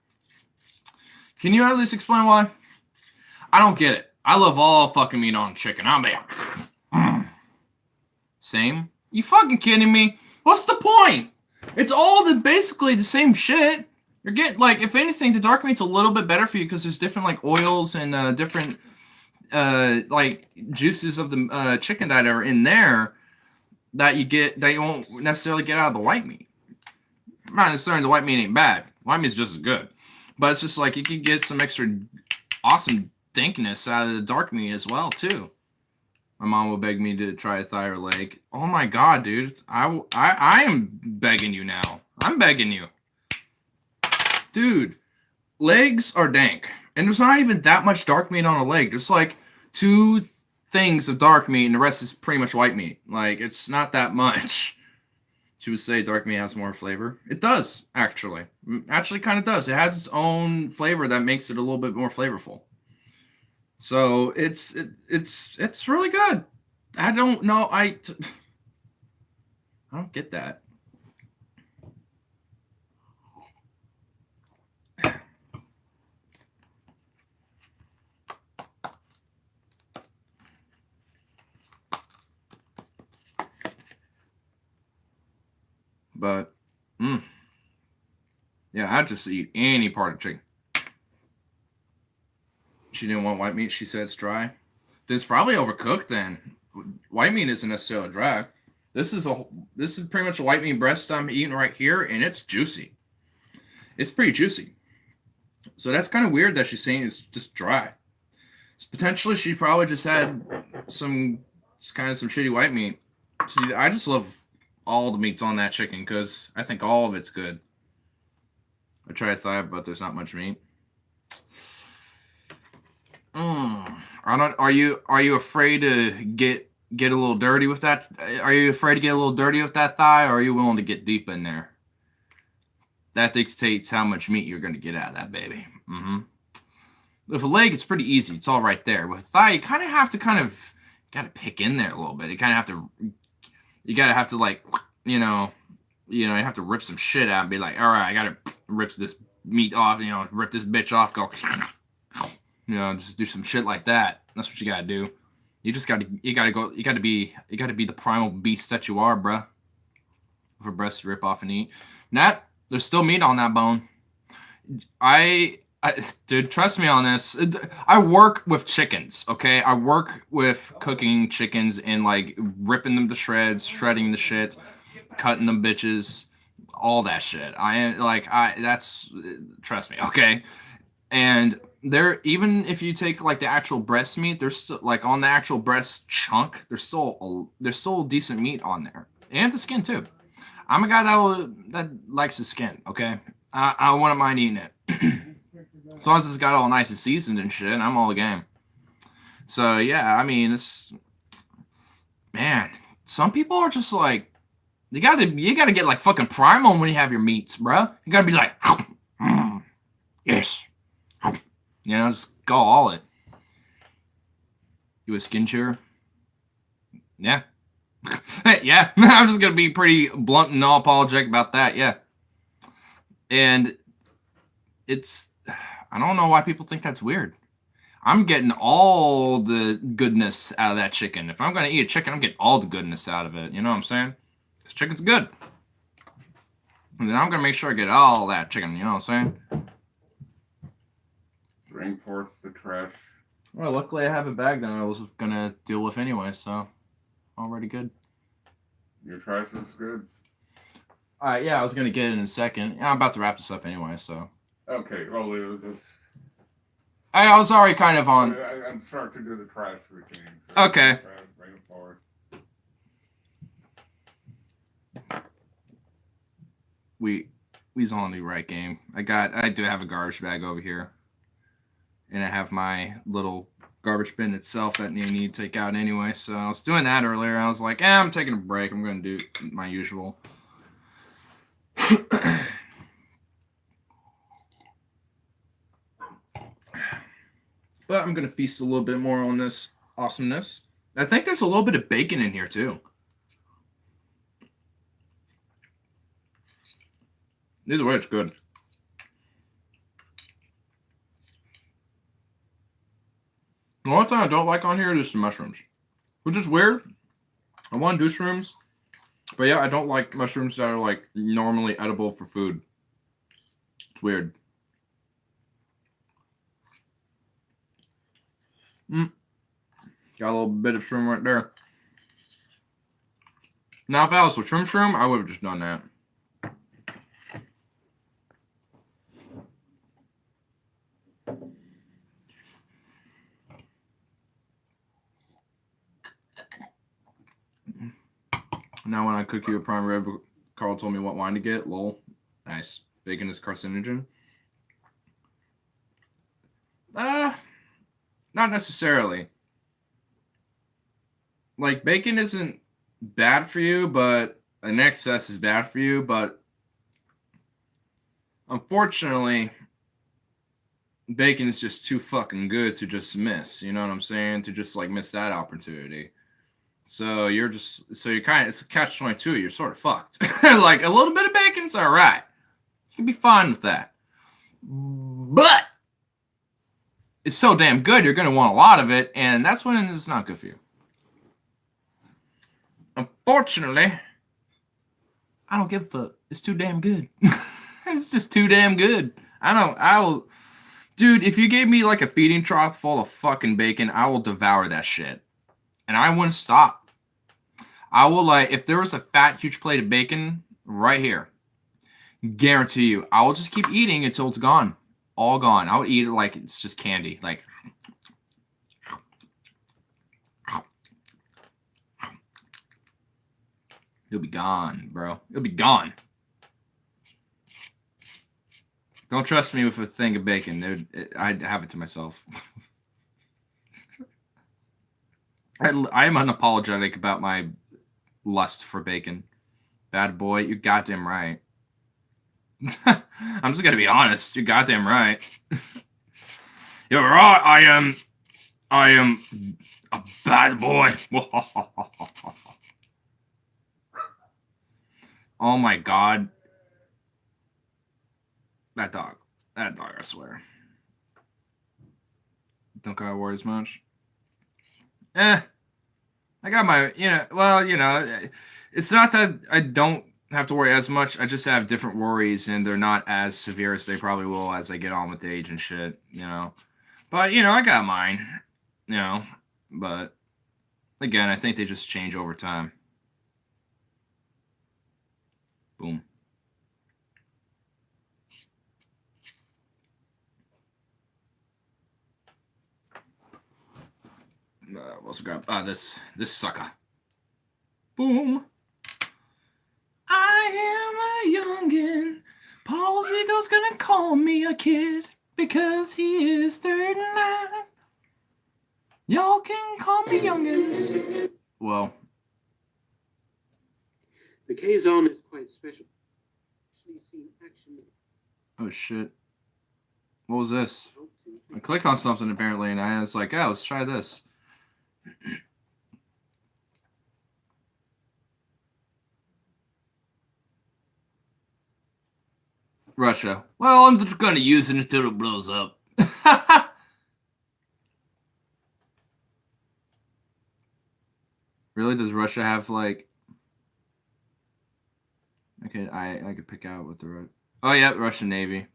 Can you at least explain why? I don't get it. I love all fucking meat on chicken. I'm like, same? You fucking kidding me? What's the point? It's all basically the same shit. You're getting like, if anything, the dark meat's a little bit better for you because there's different like oils and different like juices of the chicken that are in there that you won't necessarily get out of the white meat. I'm not necessarily the white meat ain't bad. White meat's just as good. But it's just like you can get some extra awesome dankness out of the dark meat as well, too. My mom will beg me to try a thigh or leg. Oh my god, dude. I am begging you now. I'm begging you. Dude, legs are dank. And there's not even that much dark meat on a leg. There's like 2 things of dark meat and the rest is pretty much white meat. Like, it's not that much. She would say dark meat has more flavor. It does, actually. Actually kind of does. It has its own flavor that makes it a little bit more flavorful. So it's really good. I don't know. I don't get that. But, yeah, I'd just eat any part of chicken. She didn't want white meat. She said it's dry. This is probably overcooked then. White meat isn't necessarily dry. This is pretty much a white meat breast I'm eating right here, and it's juicy. It's pretty juicy. So that's kind of weird that she's saying it's just dry. So potentially she probably just had some shitty white meat. See, I just love all the meats on that chicken because I think all of it's good. I tried thigh, but there's not much meat. Are you afraid to get a little dirty with that? Are you afraid to get a little dirty with that thigh, or are you willing to get deep in there? That dictates how much meat you're going to get out of that baby. With a leg, it's pretty easy. It's all right there. With thigh, you kind of have to pick in there a little bit. You kind of have to like, you have to rip some shit out and be like, all right, I got to rip this meat off, rip this bitch off, go, just do some shit like that. That's what you got to do. You got to be the primal beast that you are, bruh. For breast to rip off and eat. There's still meat on that bone. Dude, trust me on this. I work with chickens, okay? I work with cooking chickens and like ripping them to shreds, shredding the shit, cutting them bitches, all that shit. Trust me, okay? And they're even if you take like the actual breast meat, there's still like on the actual breast chunk, there's still decent meat on there, and the skin too. I'm a guy that likes the skin. Okay, I wouldn't mind eating it as long as it's got all nice and seasoned and shit. I'm all game. So yeah, I mean, it's man. Some people are just like you gotta get like fucking primal when you have your meats, bro. You gotta be like, yes, you know, just go all it. You a skin chewer? Yeah. Yeah. I'm just gonna be pretty blunt and apologetic about that. Yeah. And it's I don't know why people think that's weird. I'm getting all the goodness out of that chicken. If I'm gonna eat a chicken, I'm getting all the goodness out of it. You know what I'm saying? Because chicken's good. And then I'm gonna make sure I get all that chicken. You know what I'm saying? Bring forth the trash. Well, luckily I have a bag that I was gonna deal with anyway, so already good. Your trash is good. Yeah, I was gonna get it in a second. Yeah, I'm about to wrap this up anyway, so. Okay, well, it was just... I was already kind of on. I'm starting to do the trash routine. So okay. Bring it forward. We's on the right game. I do have a garbage bag over here. And I have my little garbage bin itself that you need to take out anyway. So I was doing that earlier. I was like, I'm taking a break. I'm going to do my usual. But I'm going to feast a little bit more on this awesomeness. I think there's a little bit of bacon in here too. Either way, it's good. The only thing I don't like on here is the mushrooms, which is weird. I want to do shrooms, but yeah, I don't like mushrooms that are like normally edible for food. It's weird. Got a little bit of shroom right there. Now, if that was a shroom, I would have just done that. Now, when I cook you a prime rib, Carl told me what wine to get. Lol. Nice. Bacon is carcinogen. Not necessarily. Like, bacon isn't bad for you, but an excess is bad for you. But unfortunately, bacon is just too fucking good to just miss. You know what I'm saying? To just, like, miss that opportunity. So you're kind of, it's a catch-22. You're sort of fucked. Like, a little bit of bacon's all right. You can be fine with that. But it's so damn good, you're going to want a lot of it, and that's when it's not good for you. Unfortunately, I don't give a fuck. It's too damn good. It's just too damn good. Dude, if you gave me like a feeding trough full of fucking bacon, I will devour that shit. And I wouldn't stop. I will, like, if there was a fat, huge plate of bacon right here, guarantee you, I will just keep eating until it's gone. All gone. I would eat it like it's just candy. Like, it'll be gone, bro. It'll be gone. Don't trust me with a thing of bacon. I'd have it to myself. I am unapologetic about my lust for bacon. Bad boy, you're goddamn right. I'm just gonna be honest. You're goddamn right. You're right. I am a bad boy. Oh my god. That dog, I swear. Don't gotta worry as much. I got my, it's not that I don't have to worry as much. I just have different worries, and they're not as severe as they probably will as I get on with age and shit, But, I got mine, But, again, I think they just change over time. Boom. Let's grab this sucker. Boom. I am a youngin'. Paul Ziegel's gonna call me a kid because he is 39. Y'all can call me youngins. Well, The K-Zone is quite special. Actually seen action. oh shit. What was this? I clicked on something apparently, and I was like, oh, let's try this. Russia. Well, I'm just gonna use it until it blows up. Really? Does Russia have like? Okay, I could pick out what the oh yeah, Russian Navy.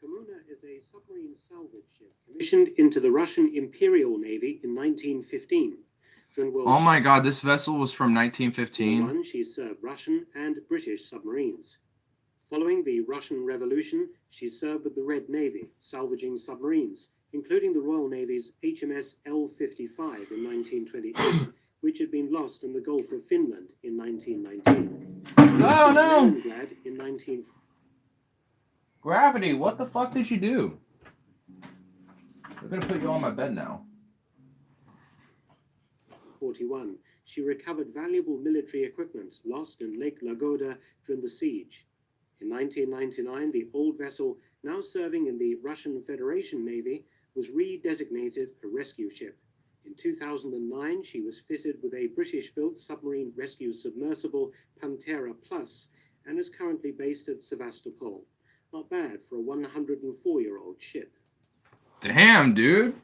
Kamuna is a submarine salvage ship commissioned into the Russian Imperial Navy in 1915. Oh my God, this vessel was from 1915. She served Russian and British submarines. Following the Russian Revolution, she served with the Red Navy, salvaging submarines, including the Royal Navy's HMS L-55 in 1928, which had been lost in the Gulf of Finland in 1919. Oh no! Leningrad in 19... Gravity, what the fuck did you do? They're gonna put you on my bed now. 41. She recovered valuable military equipment lost in Lake Lagoda during the siege. In 1999, the old vessel, now serving in the Russian Federation Navy, was redesignated a rescue ship. In 2009, she was fitted with a British-built submarine rescue submersible Pantera Plus and is currently based at Sevastopol. Not bad for a 104-year-old ship. Damn, dude.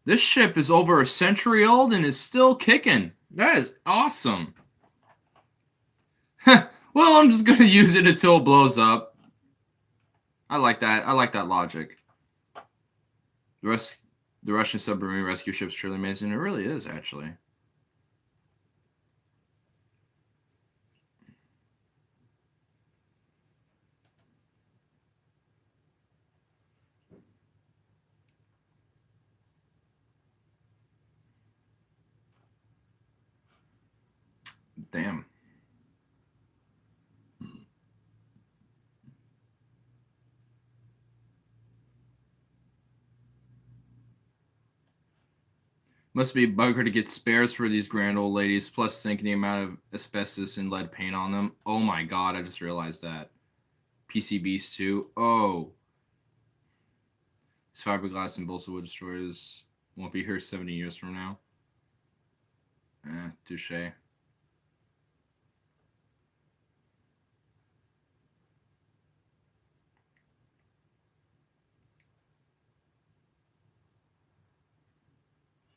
This ship is over a century old and is still kicking. That is awesome. Well, I'm just going to use it until it blows up. I like that. I like that logic. The Russian submarine rescue ship's truly amazing. It really is, actually. Damn. Must be a bugger to get spares for these grand old ladies, plus thinking the amount of asbestos and lead paint on them. Oh my God, I just realized that. PCBs too. Oh. These fiberglass and balsa wood destroyers won't be here 70 years from now. Touche.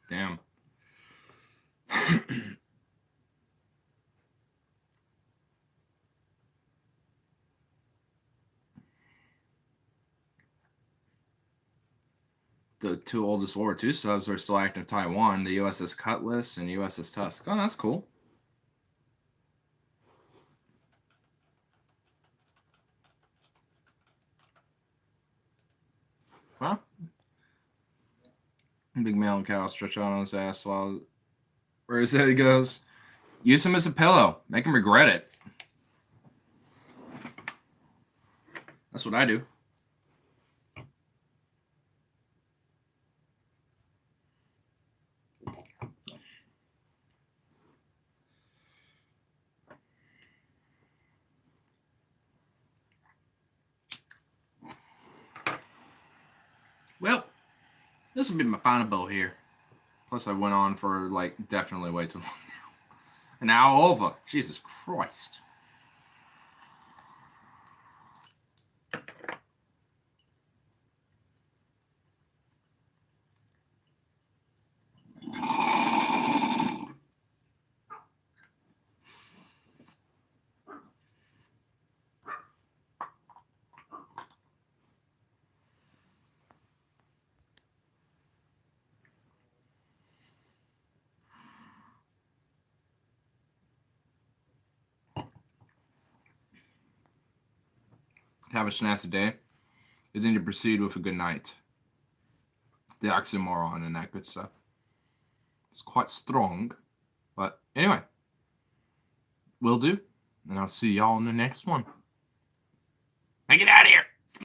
Damn. The two oldest World War II subs are still active in Taiwan, the USS Cutlass and USS Tusk. Oh, that's cool. Well, big male cow stretch out on his ass while where his head goes. Use him as a pillow. Make him regret it. That's what I do. Well, this will be my final bow here. Plus, I went on for, like, definitely way too long now. An hour over. Jesus Christ. Have a snack today is then to proceed with a good night. The oxymoron and that good stuff. It's quite strong. But anyway, will do. And I'll see y'all in the next one. Now get out of here.